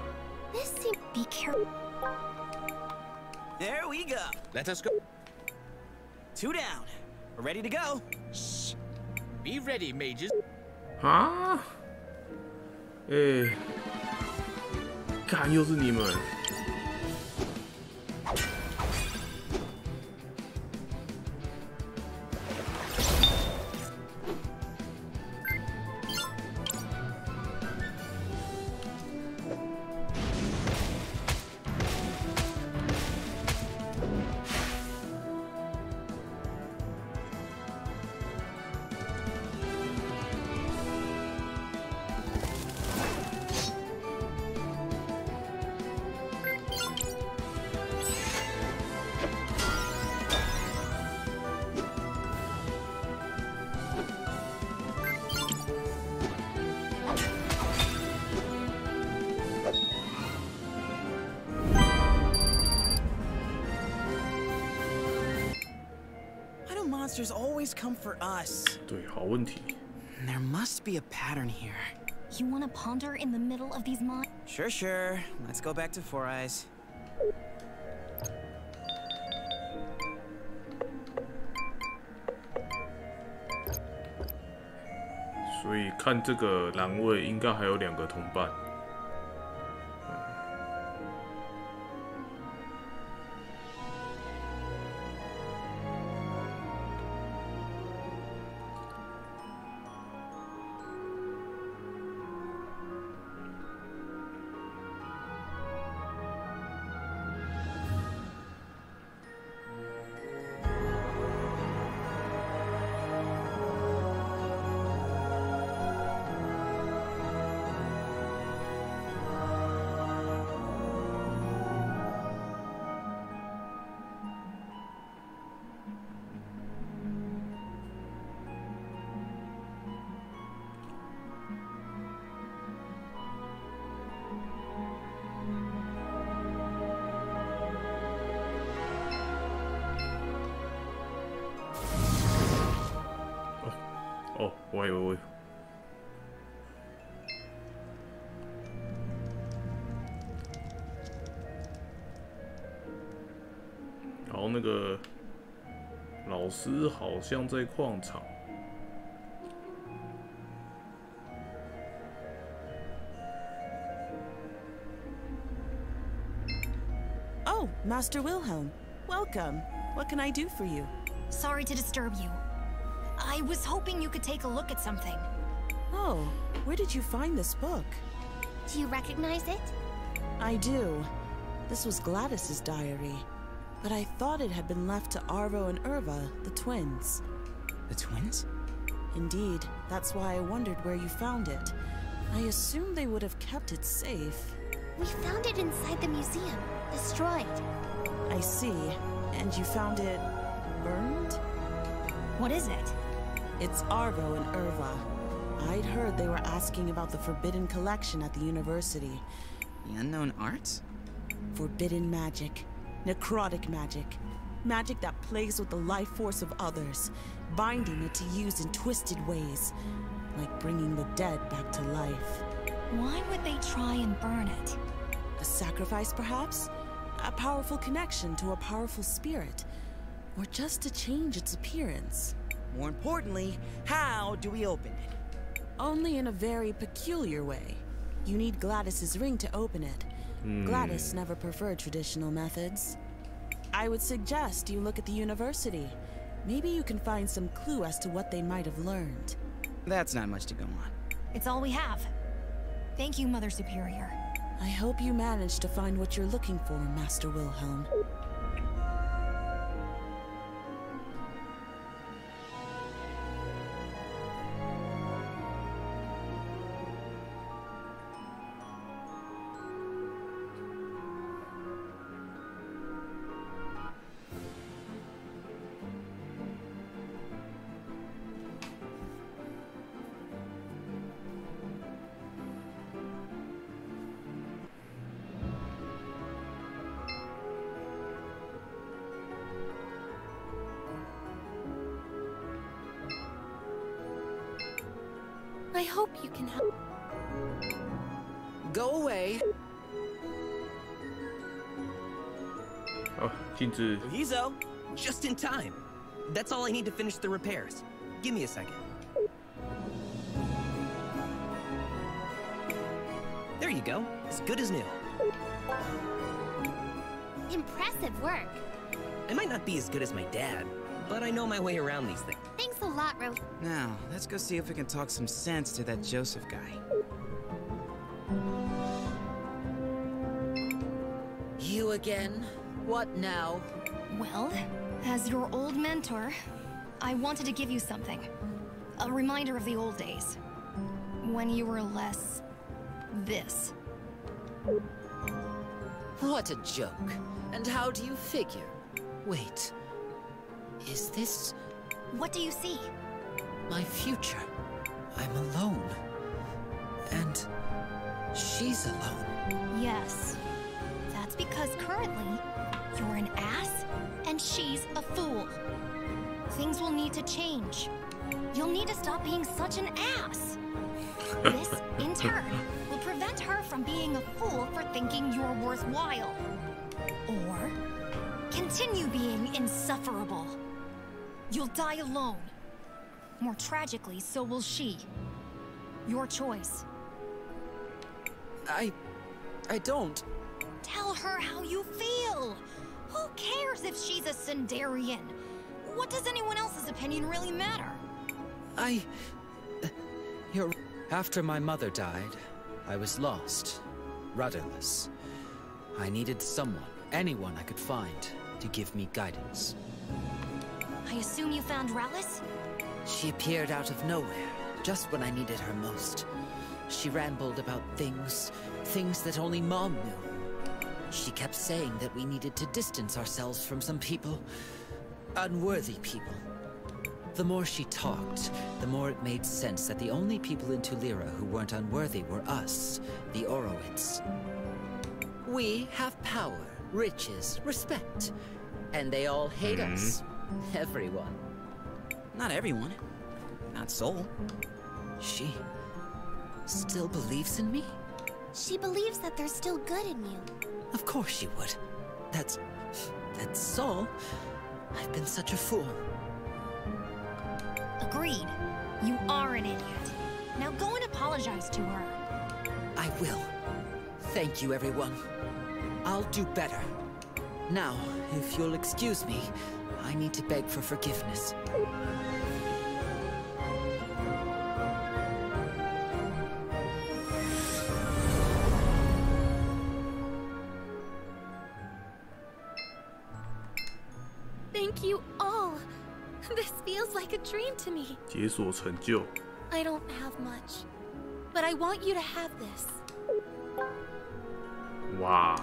This seems. Be careful. There we go. Let us go. 2 down. We're ready to go. Shh. Be ready, mages. 啊！看又是你们！Monsters always come for us. 对，好问题。There must be a pattern here. You want to ponder in the middle of these monsters? Sure. Let's go back to Four Eyes. 所以看这个栏位，应该还有2个同伴。哦，我以为我。然后那个老师好像在矿场。Oh, Master Wilhelm. Welcome. What can I do for you? Sorry to disturb you. I was hoping you could take a look at something. Oh, where did you find this book? Do you recognize it? I do. This was Gladys's diary. But I thought it had been left to Arvo and Irva, the twins. The twins? Indeed. That's why I wondered where you found it. I assumed they would have kept it safe. We found it inside the museum, destroyed. I see. And you found it burned? What is it? It's Arvo and Irva. I'd heard they were asking about the forbidden collection at the university. The unknown arts? Forbidden magic. Necrotic magic. Magic that plays with the life force of others, binding it to use in twisted ways, like bringing the dead back to life. Why would they try and burn it? A sacrifice, perhaps? A powerful connection to a powerful spirit? Or just to change its appearance? More importantly, how do we open it? Only in a very peculiar way. You need Gladys's ring to open it. Gladys never preferred traditional methods. I would suggest you look at the university. Maybe you can find some clue as to what they might have learned. That's not much to go on. It's all we have. Thank you, Mother Superior. I hope you managed to find what you're looking for, Master Wilhelm. I hope you can help. Go away. Oh, 禁止。 Hizo, just in time. That's all I need to finish the repairs. Give me a second. There you go. As good as new. Impressive work. I might not be as good as my dad, but I know my way around these things. Thanks a lot, Ro. Now, let's go see if we can talk some sense to that Joseph guy. You again? What now? Well, as your old mentor, I wanted to give you something. A reminder of the old days. When you were less... this. What a joke. And how do you figure? Wait. Is this... What do you see? My future. I'm alone. And... she's alone. Yes. That's because currently, you're an ass, and she's a fool. Things will need to change. You'll need to stop being such an ass. This, in turn, will prevent her from being a fool for thinking you're worthwhile. Or continue being insufferable. You'll die alone. More tragically, so will she. Your choice. I don't... Tell her how you feel. Who cares if she's a Sindarian? What does anyone else's opinion really matter? You're... After my mother died, I was lost, rudderless. I needed someone, anyone I could find, to give me guidance. I assume you found Rallis? She appeared out of nowhere, just when I needed her most. She rambled about things that only Mom knew. She kept saying that we needed to distance ourselves from some people. Unworthy people. The more she talked, the more it made sense that the only people in Tulira who weren't unworthy were us, the Oroids. We have power, riches, respect. And they all hate us. Everyone. Not everyone. Not Soul. She still believes in me? She believes that there's still good in you. Of course she would. That's Soul. I've been such a fool. Agreed. You are an idiot. Now go and apologize to her. I will. Thank you, everyone. I'll do better. Now, if you'll excuse me, I need to beg for forgiveness. Thank you all. This feels like a dream to me. 解锁成就。 I don't have much, but I want you to have this. 哇！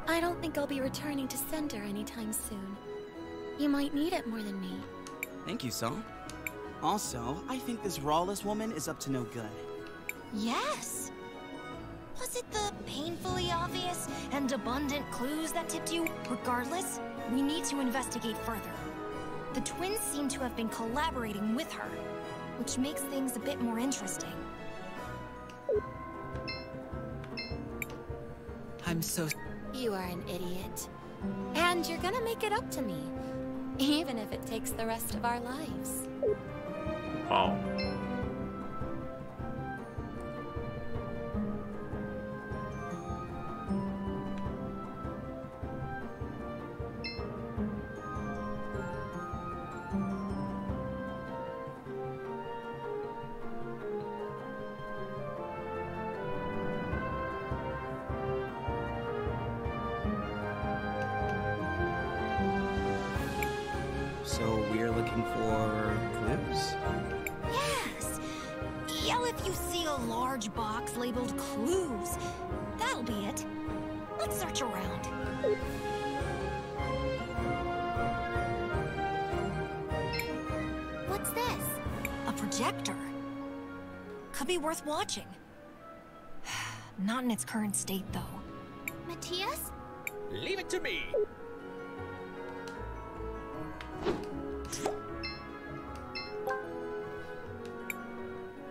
I don't think I'll be returning to Cinder anytime soon. You might need it more than me. Thank you, Saul. Also, I think this Rawless woman is up to no good. Yes. Was it the painfully obvious and abundant clues that tipped you? Regardless, we need to investigate further. The twins seem to have been collaborating with her, which makes things a bit more interesting. I'm so... You are an idiot. And you're gonna make it up to me, even if it takes the rest of our lives. Wow. So we're looking for clues? Yes! Yell if you see a large box labeled clues. That'll be it. Let's search around. What's this? A projector. Could be worth watching. Not in its current state, though. Matthias? Leave it to me.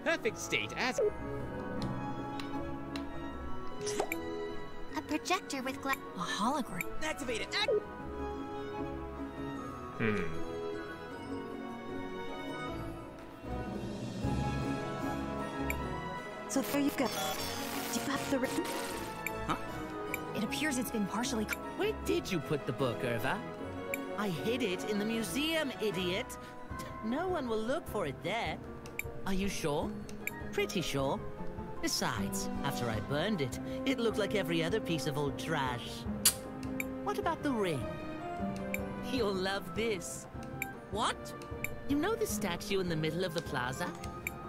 Perfect state as... A projector with glass. A hologram. Activate it! So there you go. Do you have the ring? Huh? It appears it's been partially... Where did you put the book, Irva? I hid it in the museum, idiot. No one will look for it there. Are you sure? Pretty sure. Besides, after I burned it, it looked like every other piece of old trash. What about the ring? You'll love this. What? You know the statue in the middle of the plaza?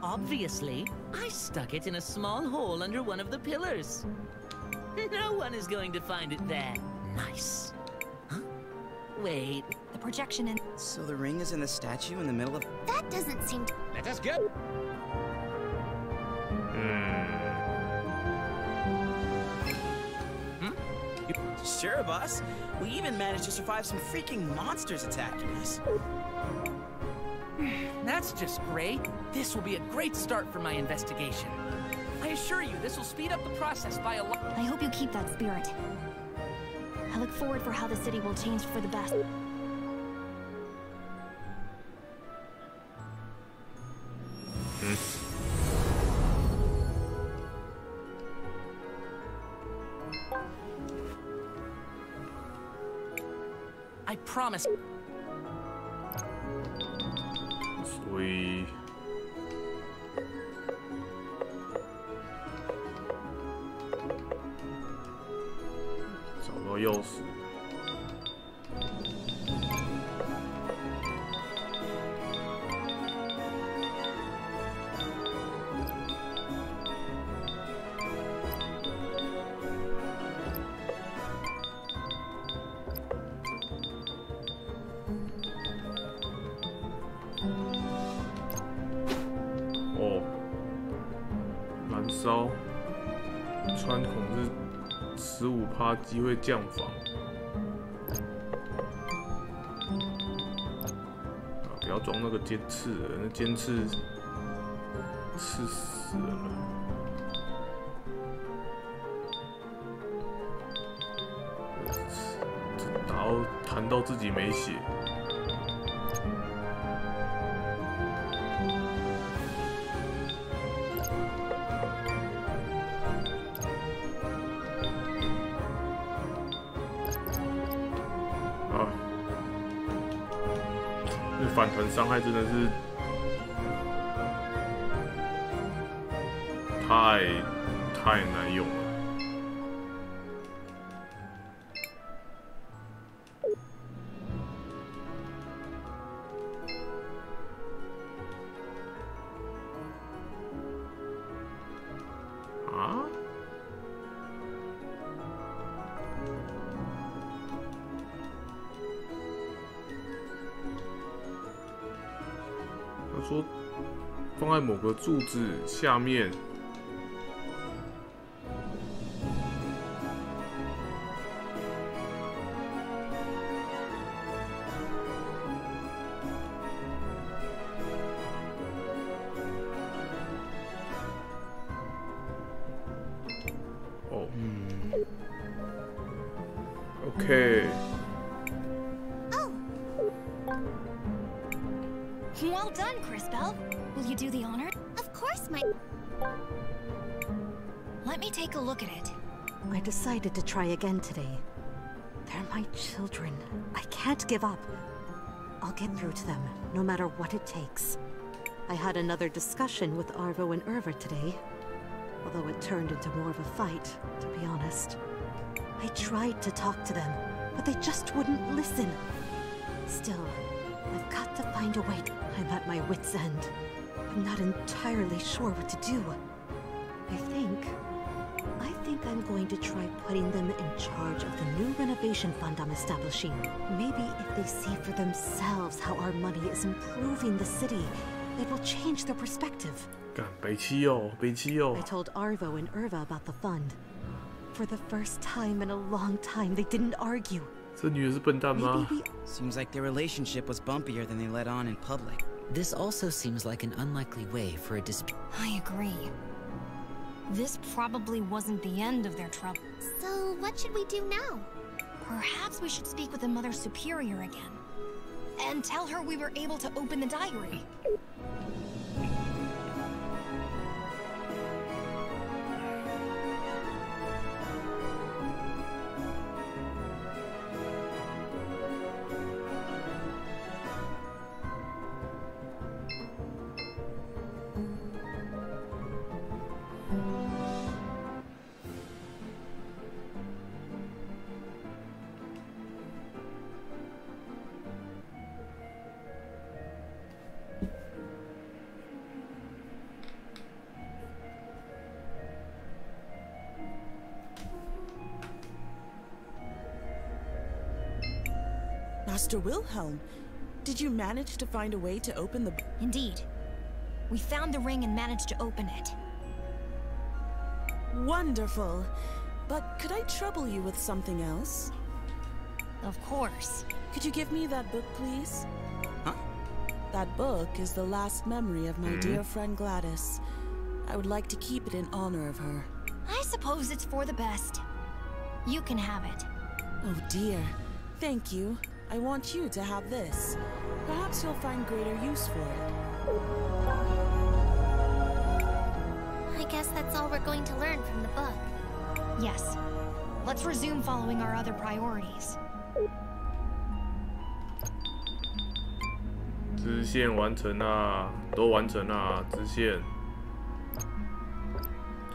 Obviously, I stuck it in a small hole under one of the pillars. No one is going to find it there. Nice. Huh? Wait. The projection in... So the ring is in the statue in the middle of... That doesn't seem to... Let us go. Sure, boss. We even managed to survive some freaking monsters attacking us. That's just great. This will be a great start for my investigation. I assure you, this will speed up the process by a lot. I hope you keep that spirit. I look forward for how the city will change for the best. I promise.所以找到钥匙。烧穿孔是15%机会降防。不要装那个尖刺了，那尖刺刺死人了。打到弹到自己没血。反弹伤害真的是太难用了。啊？他说放在某个柱子下面。哦，OK。 Well done, CrisTales. Will you do the honor? Of course, my... Let me take a look at it. I decided to try again today. They're my children. I can't give up. I'll get through to them, no matter what it takes. I had another discussion with Arvo and Irva today, although it turned into more of a fight, to be honest. I tried to talk to them, but they just wouldn't listen. Still, I've got to find a way. I'm at my wit's end. I'm not entirely sure what to do. I think I'm going to try putting them in charge of the new renovation fund I'm establishing. Maybe if they see for themselves how our money is improving the city, it will change their perspective. I told Arvo and Irva about the fund. For the first time in a long time, they didn't argue. 这女的是笨蛋吗? Seems like their relationship was bumpier than they let on in public. This also seems like an unlikely way for a dispute. I agree. This probably wasn't the end of their trouble. So, what should we do now? Perhaps we should speak with the Mother Superior again. And tell her we were able to open the diary. Master Wilhelm, did you manage to find a way to open the... Indeed. We found the ring and managed to open it. Wonderful. But could I trouble you with something else? Of course. Could you give me that book, please? Huh? That book is the last memory of my dear friend Gladys. I would like to keep it in honor of her. I suppose it's for the best. You can have it. Oh dear. Thank you. I want you to have this. Perhaps you'll find greater use for it. I guess that's all we're going to learn from the book. Yes. Let's resume following our other priorities. 支线完成啦，都完成啦，支线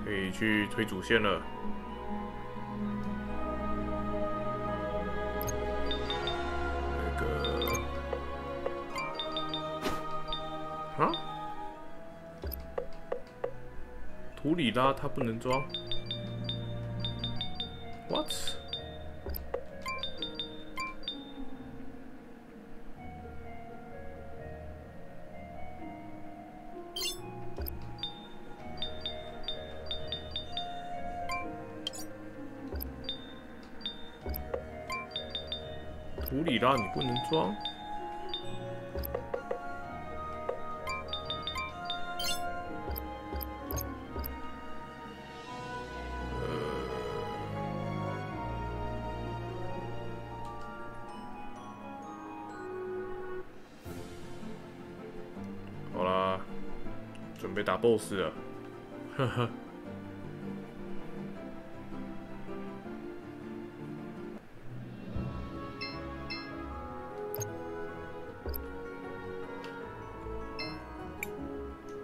可以去推主线了。那个啊，图里拉它不能装 ？What？ 图里拉你不能装。好啦，准备打 BOSS 了，呵呵。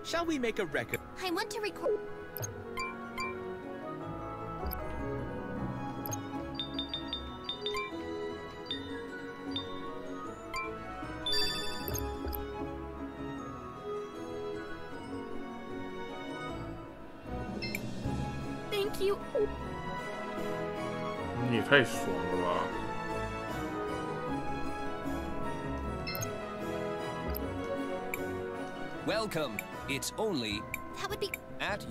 Shall we make a record? I want to record. Thank you. 你也太爽了吧！ Welcome. It's only That would be at.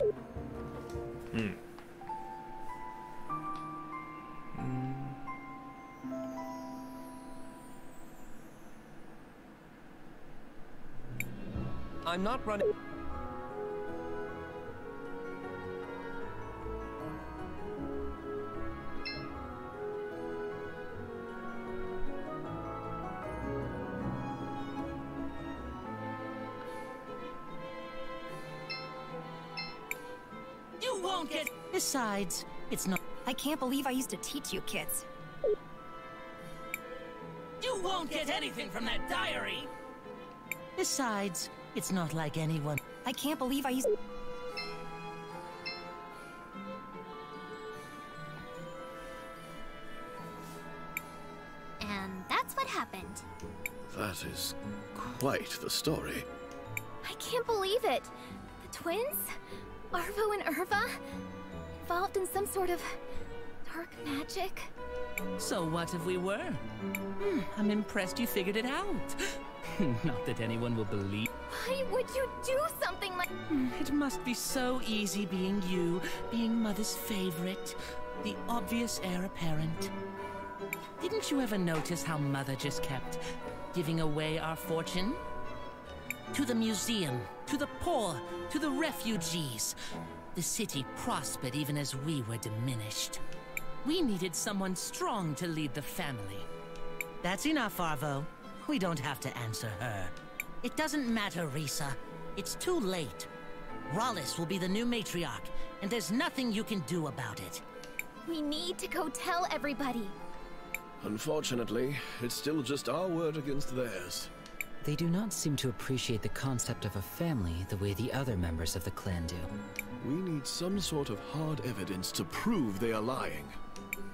I'm not running. You won't get. Besides, it's not. I can't believe I used to teach you kids. You won't get anything from that diary. Besides, it's not like anyone. I can't believe I used. And that's what happened. That is quite the story. I can't believe it. The twins? Arvo and Erva? Involved in some sort of dark magic? So what if we were? I'm impressed you figured it out. Not that anyone will believe. Why would you do something like... It must be so easy being you, being Mother's favorite, the obvious heir apparent. Didn't you ever notice how Mother just kept giving away our fortune? To the museum, to the poor, to the refugees. The city prospered even as we were diminished. We needed someone strong to lead the family. That's enough, Arvo. We don't have to answer her. It doesn't matter, Risa. It's too late. Rallis will be the new matriarch, and there's nothing you can do about it. We need to go tell everybody. Unfortunately, it's still just our word against theirs. They do not seem to appreciate the concept of a family the way the other members of the clan do. We need some sort of hard evidence to prove they are lying.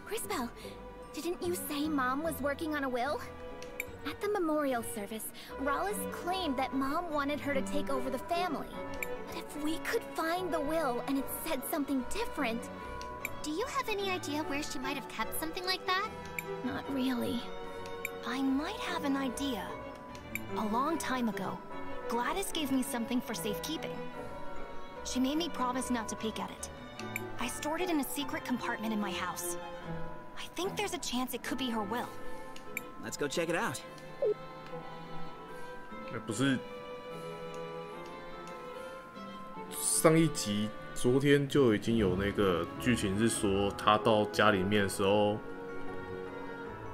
CrisTales, didn't you say Mom was working on a will? At the memorial service, Rallis claimed that Mom wanted her to take over the family. But if we could find the will and it said something different... Do you have any idea where she might have kept something like that? Not really. I might have an idea. A long time ago, Gladys gave me something for safekeeping. She made me promise not to peek at it. I stored it in a secret compartment in my house. I think there's a chance it could be her will. Let's go check it out. 不是上一集昨天就已经有那个剧情是说，他到家里面的时候，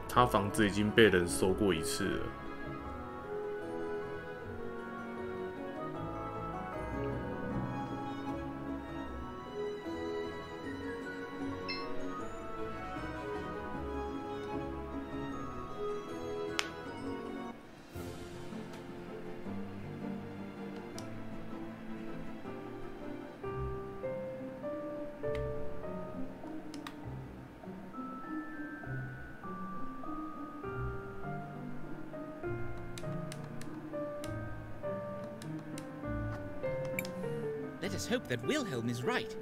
他房子已经被人搜过一次了。Let us hope that Wilhelm is right.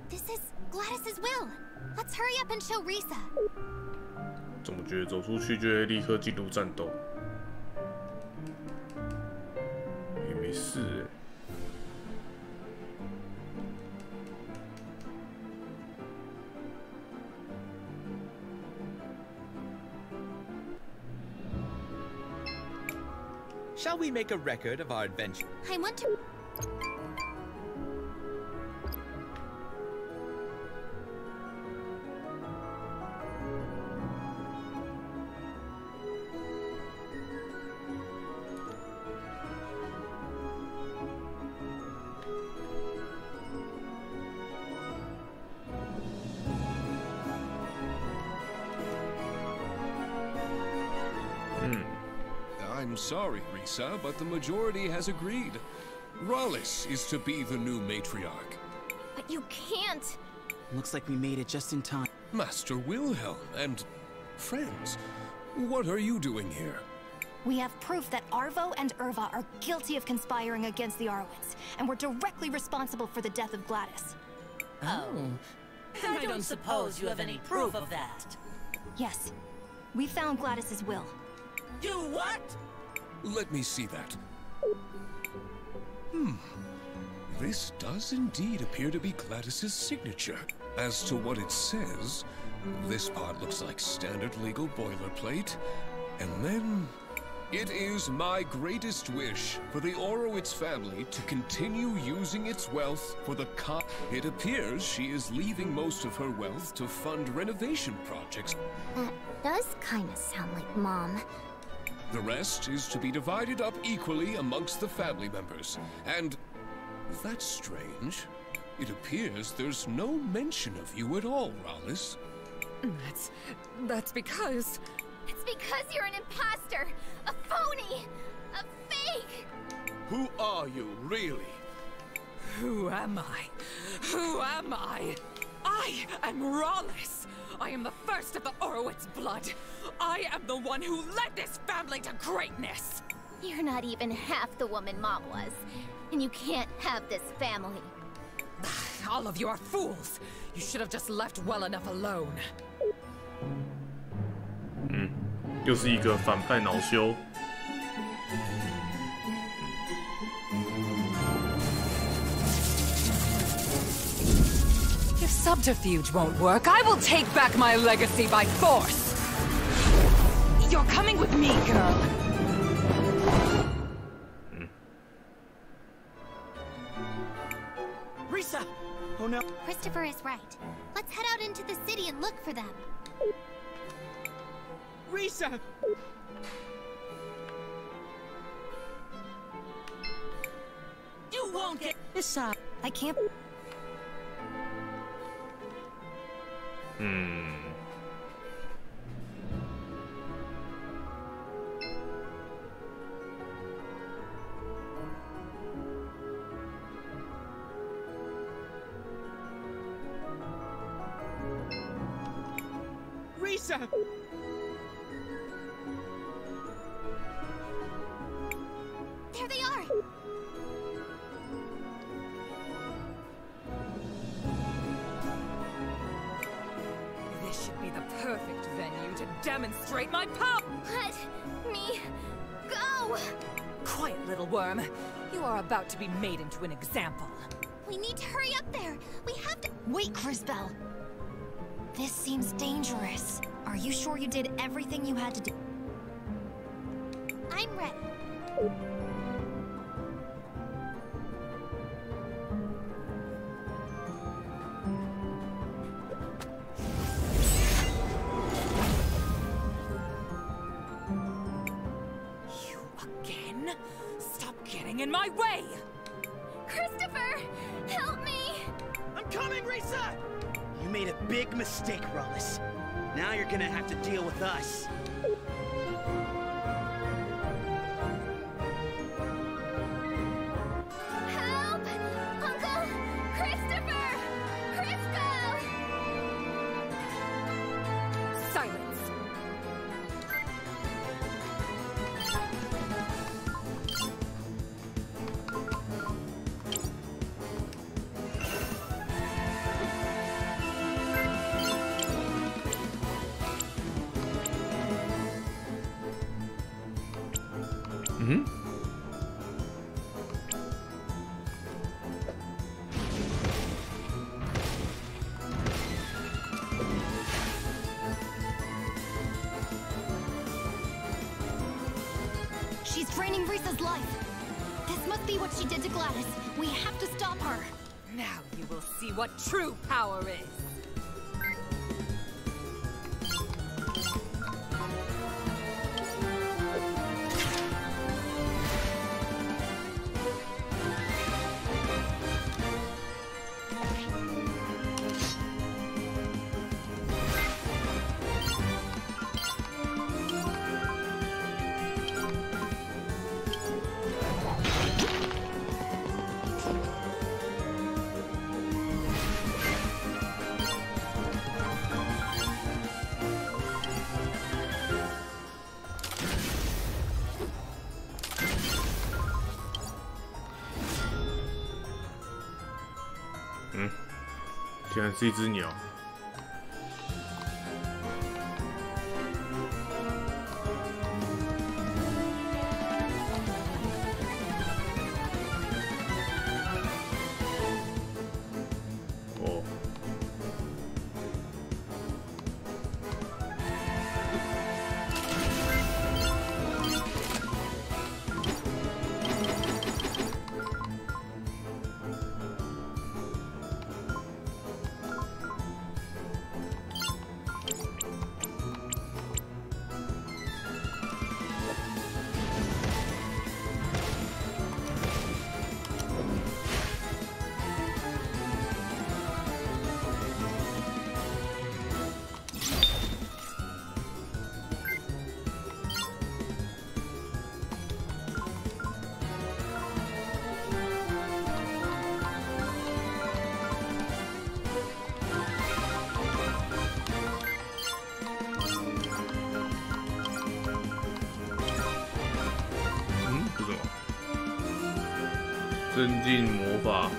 This is Gladys's will. Let's hurry up and show Risa. 怎么觉得走出去就会立刻进入战斗？也没事欸。Shall we make a record of our adventure? I want to... I'm sorry, Risa, but the majority has agreed. Rallis is to be the new matriarch. But you can't! Looks like we made it just in time. Master Wilhelm and friends, what are you doing here? We have proof that Arvo and Erva are guilty of conspiring against the Arwitz, and were directly responsible for the death of Gladys. Oh. I don't suppose you have any proof of that. Yes. We found Gladys's will. You what? Let me see that. This does indeed appear to be Gladys's signature. As to what it says, this part looks like standard legal boilerplate. And then... It is my greatest wish for the Orowitz family to continue using its wealth for the It appears she is leaving most of her wealth to fund renovation projects. That does kind of sound like Mom. The rest is to be divided up equally amongst the family members. And that's strange. It appears there's no mention of you at all, Rallis. That's because... It's because you're an imposter! A phony! A fake! Who are you, really? Who am I? Who am I? I am Rallis! I am the first of the Orowitz blood! I am the one who led this family to greatness! You're not even half the woman Mom was, and you can't have this family. All of you are fools! You should have just left well enough alone. 又是一个反派恼羞。If subterfuge won't work, I will take back my legacy by force! You're coming with me, girl! Risa! Oh no. Christopher is right. Let's head out into the city and look for them. Risa! You won't get this up. I can't. Risa! There they are! This should be the perfect venue to demonstrate my power! Let me go! Quiet, little worm. You are about to be made into an example. We need to hurry up there! We have to— Wait, CrisTales. This seems dangerous. Are you sure you did everything you had to do? I'm ready. You again? Stop getting in my way! Christopher! Help me! I'm coming, Risa! You made a big mistake, Rallis. Now you're gonna have to deal with us. Help! Uncle! Christopher! Crisco! Silence! She's draining Risa's life. This must be what she did to Gladys. We have to stop her. Now you will see what true power is.竟然是一只鸟。哦。增进魔法。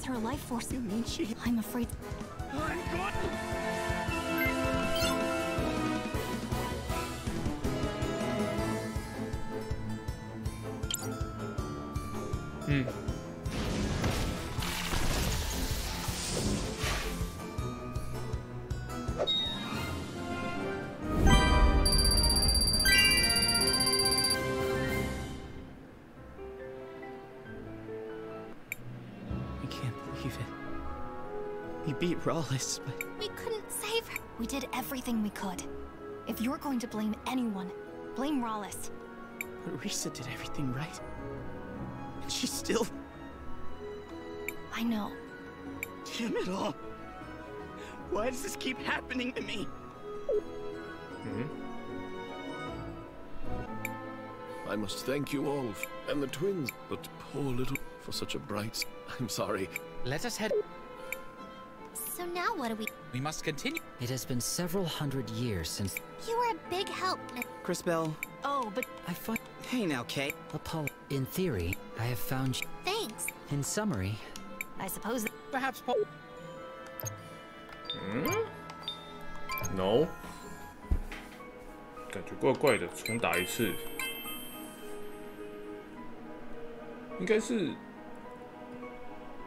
Her life force. You mean she? I'm afraid. I'm gone. We beat Rawless, but... We couldn't save her. We did everything we could. If you're going to blame anyone, blame Rawless. But Risa did everything right. And she still... I know. Damn it all. Why does this keep happening to me? I must thank you all, and the twins, but poor little... for such a bright... I'm sorry. Let us head... So now what do we... We must continue. It has been several hundred years since... You were a big help. CrisTales. Oh, but... I find... Hey now, Kay. Apollo. In theory, I have found you. Thanks. In summary, I suppose perhaps Paul. No， 感觉怪怪的，重打一次。应该是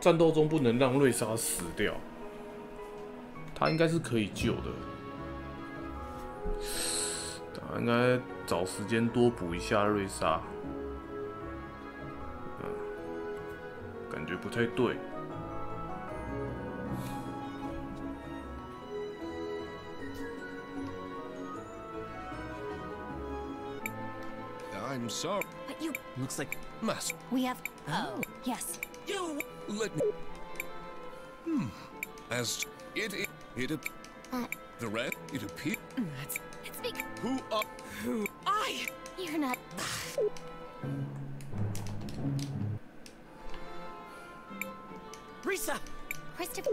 战斗中不能让瑞莎死掉，他应该是可以救的。应该找时间多补一下瑞莎。感觉不太对。I'm sorry. But you... Looks like... Master. We have... Oh, yes. You... Let me... As it... The red... It appears... It's big... Who are... Who... You're not... Risa! Christopher...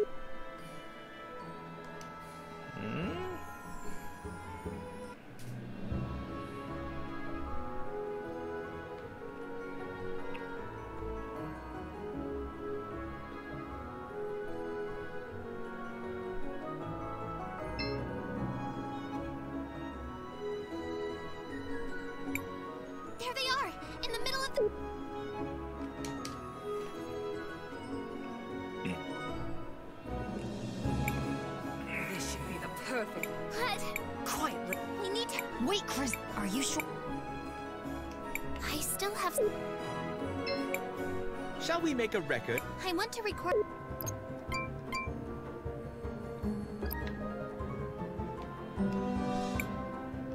There they are, in the middle of the... This should be the perfect... What? Quietly. We need to... Wait, Chris. Are you sure? I still have... Shall we make a record? I want to record...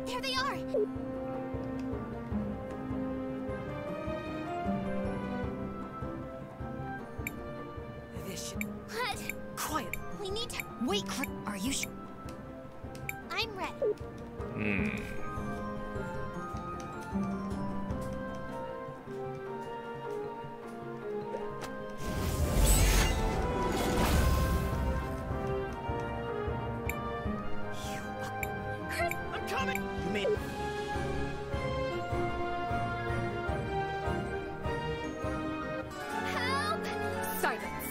There they are! This should... What? Quiet. We need to... Wait, Chris. Are you sure? I'm ready. I'm coming! You made... Help! Silence!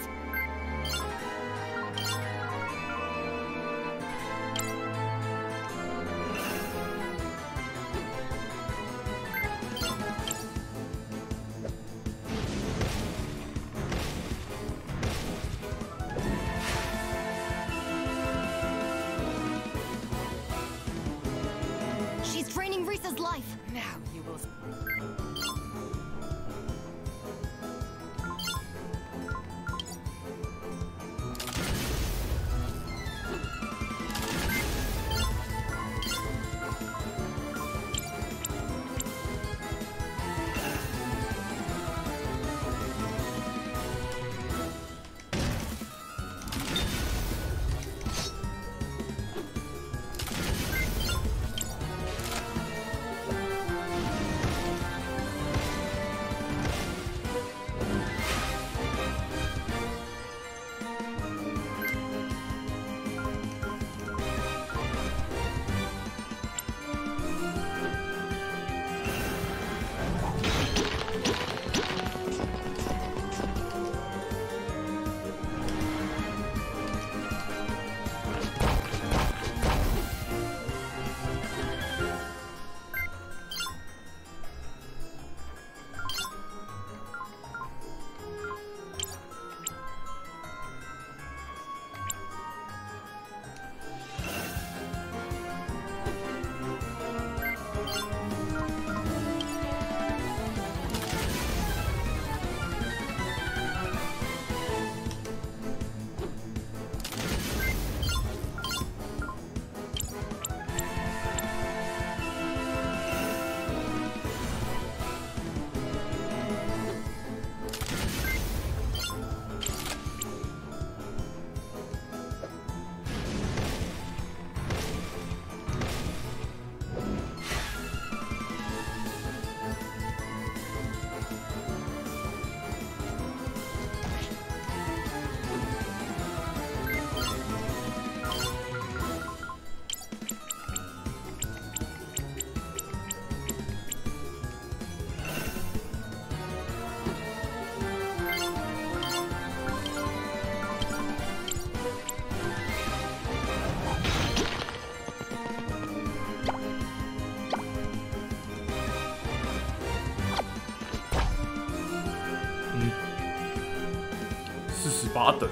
8等。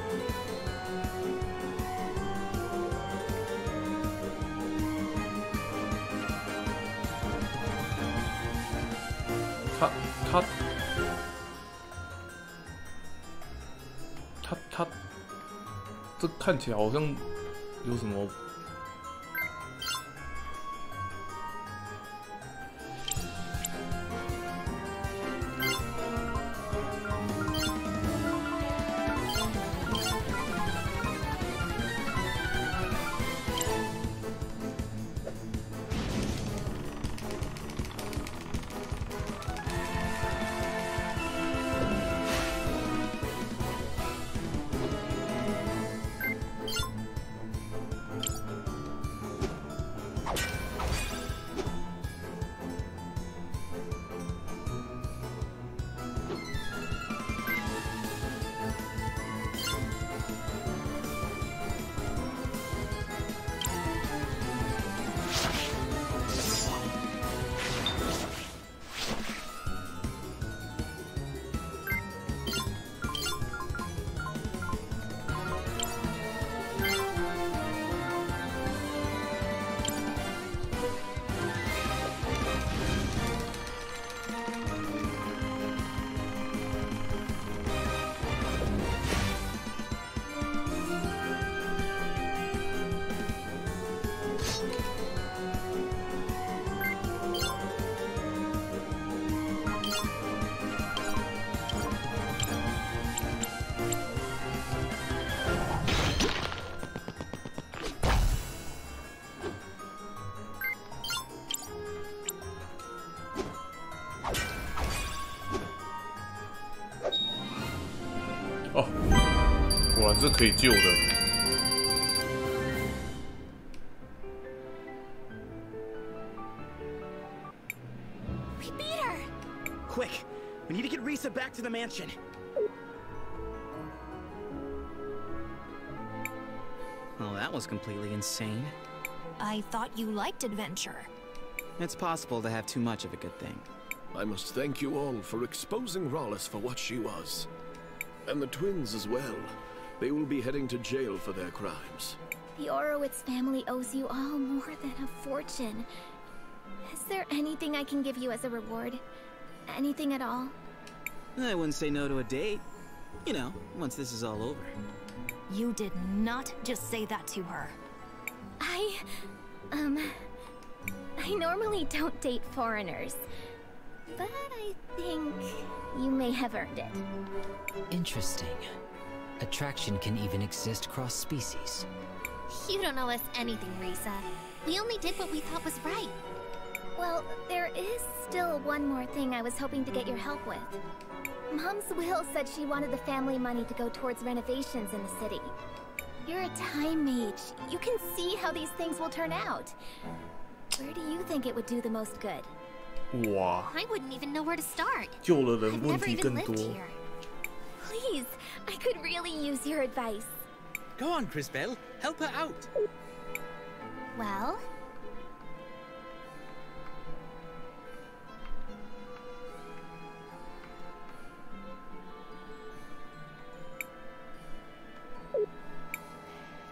他这看起来好像有什么。哦，果然是可以救的。We beat her! Quick, we need to get Risa back to the mansion. Well, that was completely insane. I thought you liked adventure. It's possible to have too much of a good thing. I must thank you all for exposing Rallis for what she was. And the twins as well. They will be heading to jail for their crimes. The Orowitz family owes you all more than a fortune. Is there anything I can give you as a reward? Anything at all? I wouldn't say no to a date. You know, once this is all over. You did not just say that to her. I normally don't date foreigners. But I think you may have earned it. Interesting. Attraction can even exist cross-species. You don't owe us anything, Risa. We only did what we thought was right. Well, there is still one more thing I was hoping to get your help with. Mom's will said she wanted the family money to go towards renovations in the city. You're a time mage. You can see how these things will turn out. Where do you think it would do the most good? Wow. I wouldn't even know where to start. I've never even lived here. Please, I could really use your advice. Go on, CrisTales. Help her out. Well?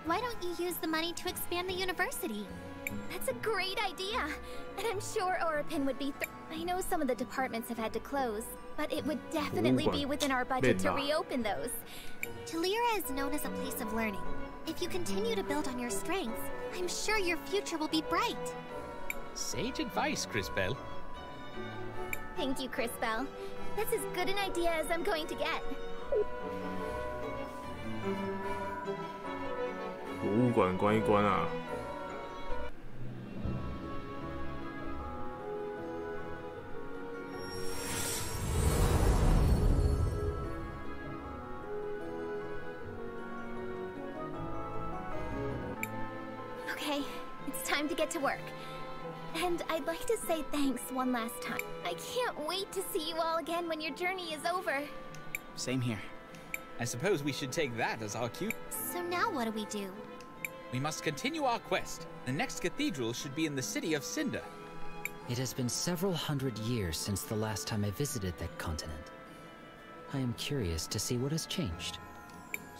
Why don't you use the money to expand the university? That's a great idea. And I'm sure Oripin would be I know some of the departments have had to close, but it would definitely be within our budget to reopen those. Talira is known as a place of learning. If you continue to build on your strengths, I'm sure your future will be bright. Sage advice, CrisTales. Thank you, CrisTales. That's as good an idea as I'm going to get. 博物馆关一关啊！ Okay, it's time to get to work. And I'd like to say thanks one last time. I can't wait to see you all again when your journey is over. Same here. I suppose we should take that as our cue. So now what do we do? We must continue our quest. The next cathedral should be in the city of Cinder. It has been several hundred years since the last time I visited that continent. I am curious to see what has changed.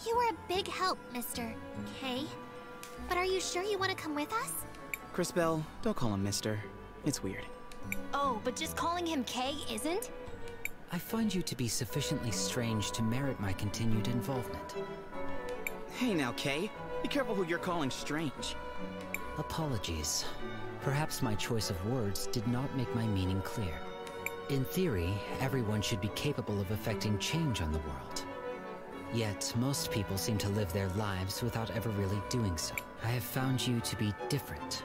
You were a big help, Mr. K. But are you sure you want to come with us? CrisTales, don't call him Mister. It's weird. Oh, but just calling him K isn't? I find you to be sufficiently strange to merit my continued involvement. Hey now, Kay. Be careful who you're calling strange. Apologies. Perhaps my choice of words did not make my meaning clear. In theory, everyone should be capable of affecting change on the world. Yet, most people seem to live their lives without ever really doing so. I have found you to be different.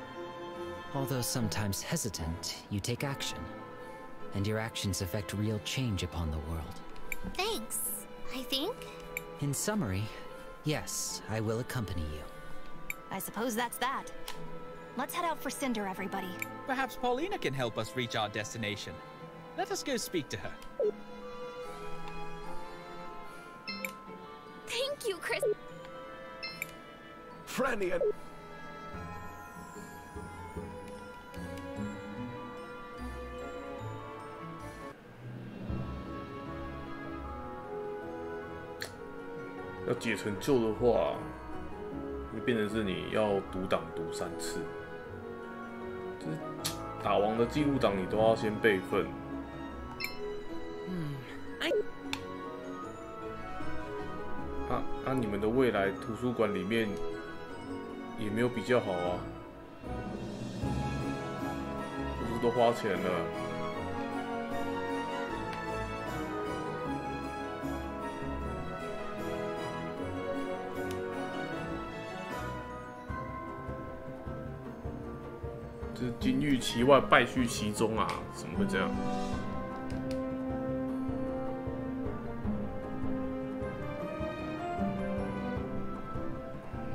Although sometimes hesitant, you take action. And your actions affect real change upon the world. Thanks, I think. In summary, yes, I will accompany you. I suppose that's that. Let's head out for Cinder, everybody. Perhaps Paulina can help us reach our destination. Let us go speak to her. Thank you, Chris. Franny and...要解成就的话，会变成是你要读档读3次，就是打王的记录档你都要先备份。你们的未来图书馆里面也没有比较好啊，不是都花钱了？就是金玉其外，败絮其中啊，怎么会这样？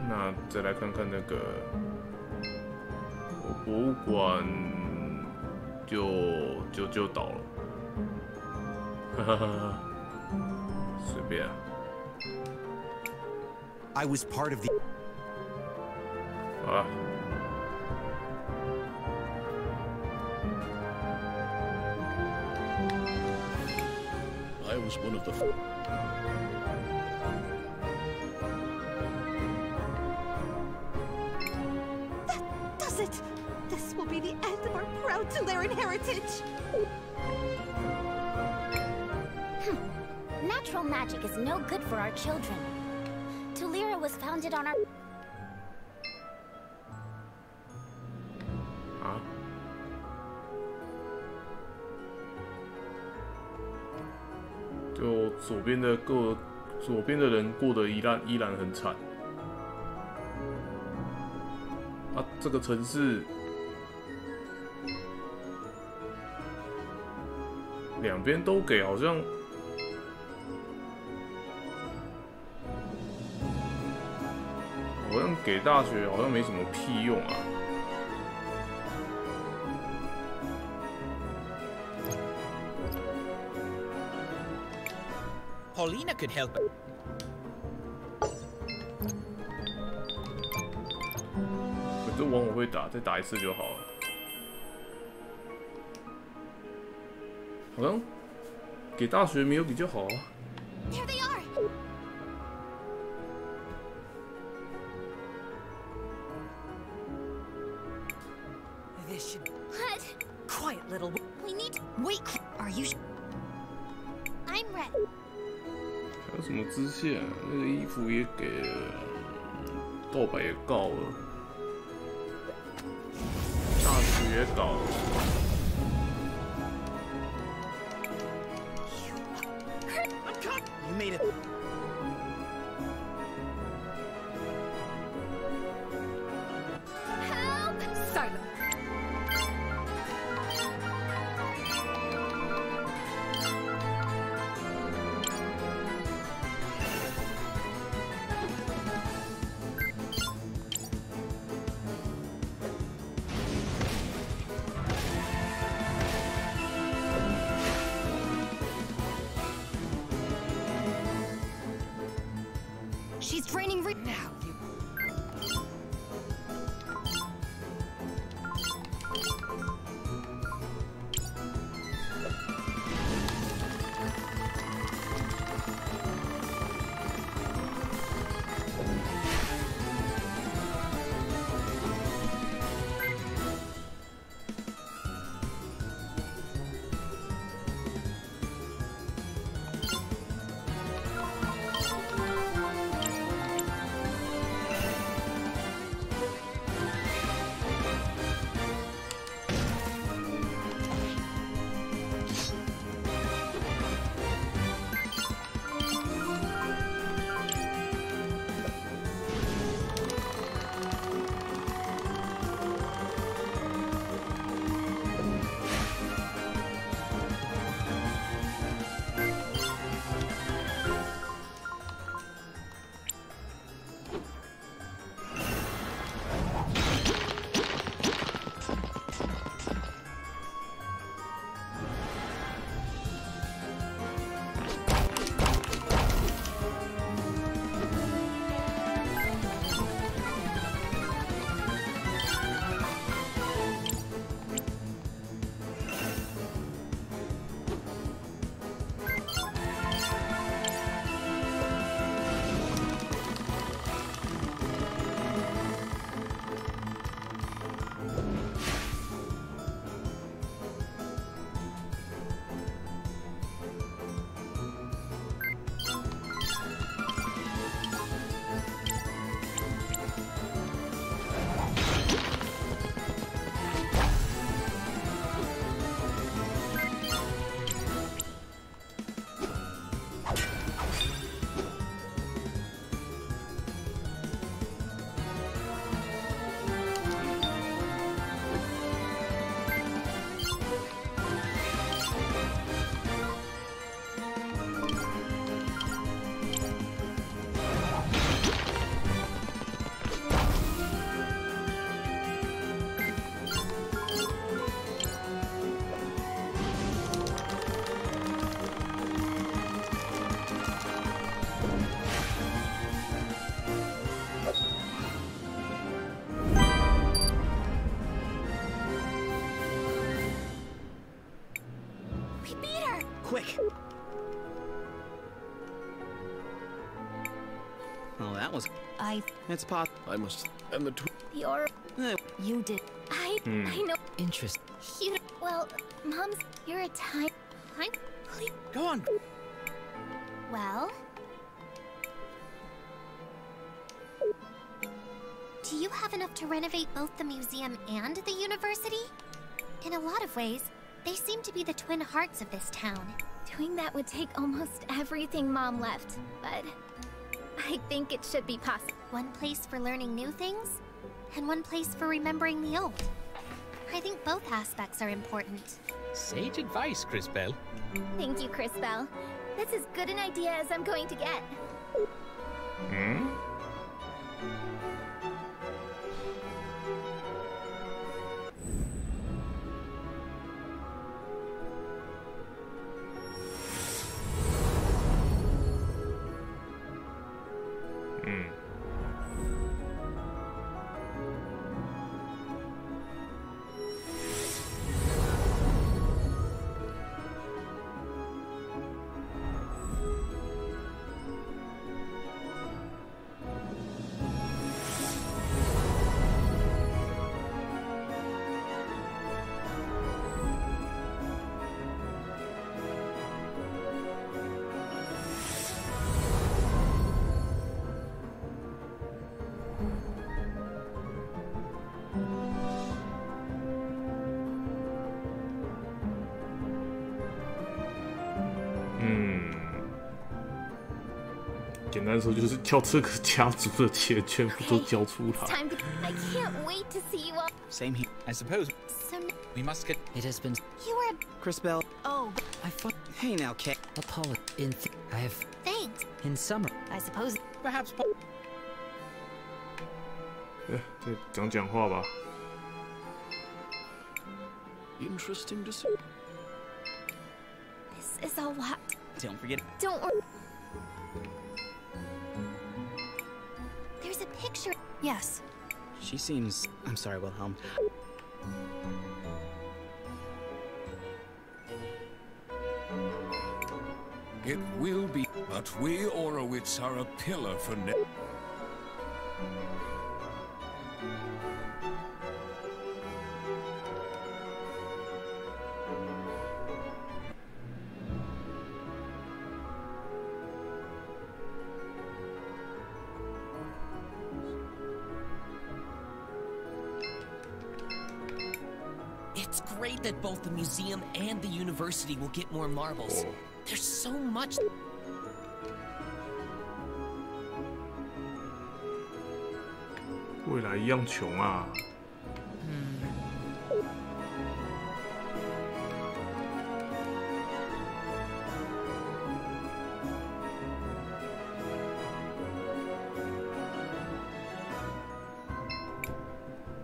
那再来看看那个博物馆就倒了，哈哈哈，随便啊。I was part of the. 好了。I was one of the. That does it! This will be the end of our proud Tuleran heritage! Natural magic is no good for our children. Tulira was founded on our...就左边的人过得依然很惨啊！这个城市两边都给，好像给大学好像没什么屁用啊。Paulina could help. 这王我会打，再打一次就好了。好像给大学没有比较好啊。There they are. This should. What? Quiet, little. We need to... Wait, are you? I'm ready. 还有什么支线？那个衣服也给了，盗版也告了，大学也搞了。You made it. Help! Silence. She's draining now. You. almost. It's pot. I must. And the The aura. You did. I know. Interest. Well, Mom's. You're a time. Go on. Well. Do you have enough to renovate both the museum and the university? In a lot of ways, they seem to be the twin hearts of this town. Doing that would take almost everything Mom left, but I think it should be possible. One place for learning new things, and one place for remembering the old. I think both aspects are important. Sage advice, CrisTales. Thank you, CrisTales. That's as good an idea as I'm going to get.简单说就是叫这个家族的钱全部都交出来。I can't wait to see you all. Same here. I suppose. So We must get. It has been. you were. CrisTales. Oh, I thought. Hey now, Kate. Apollo. I have. thanks. In summer. I suppose. Perhaps. 再讲话吧。 Interesting to see. This is a lot. Don't forget. Don't worry. There's a picture. Yes. She seems. I'm sorry, Wilhelm. It will be, but we Orowitz are a pillar for It's great that both the museum and the university will get more marbles. There's so much. 未来一样穷啊。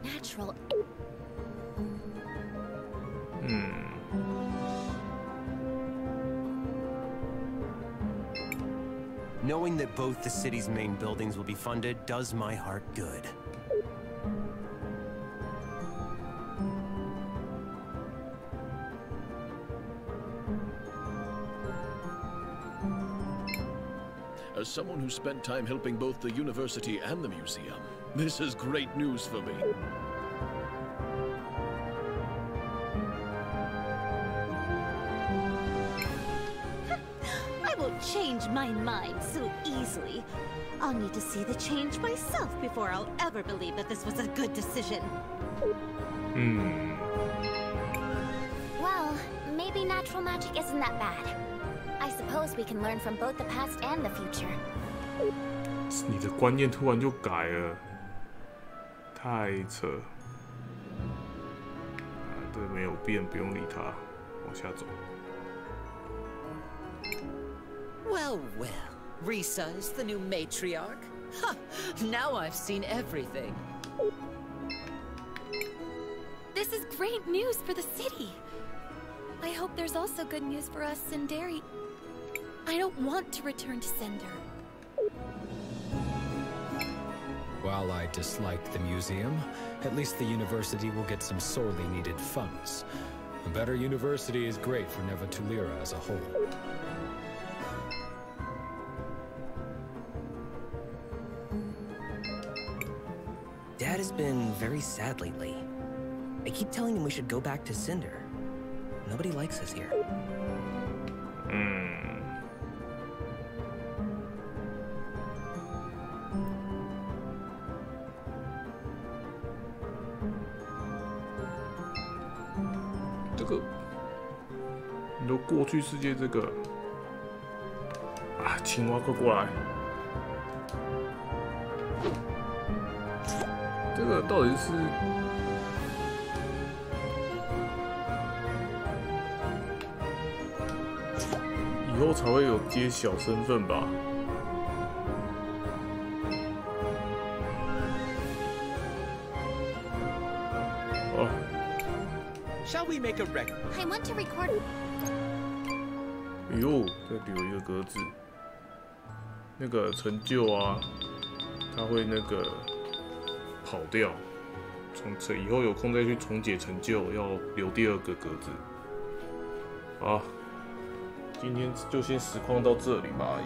Natural. Knowing that both the city's main buildings will be funded does my heart good. As someone who spent time helping both the university and the museum, this is great news for me. I won't change my mind so easily. I'll need to see the change myself before I'll ever believe that this was a good decision. Well, maybe natural magic isn't that bad. I suppose we can learn from both the past and the future. 你的观念突然就改了，太扯。对，没有变，不用理他，往下走。 Well, well. Risa is the new matriarch. Huh, now I've seen everything. This is great news for the city. I hope there's also good news for us, Sindari. I don't want to return to Cinder. While I dislike the museum, at least the university will get some sorely needed funds. A better university is great for Nevatulira as a whole. Dad has been very sad lately. I keep telling him we should go back to Cinder. Nobody likes us here. 这个，你说过去世界这个啊，青蛙快过来！这个到底是？ 以后才会有揭晓身份吧。哦。Shall we make a record? I want to record. 哎呦，这里有一个格子，那个成就啊，它会那个跑掉。以后有空再去重解成就，要留第二个格子。好。 今天就先实况到这里吧，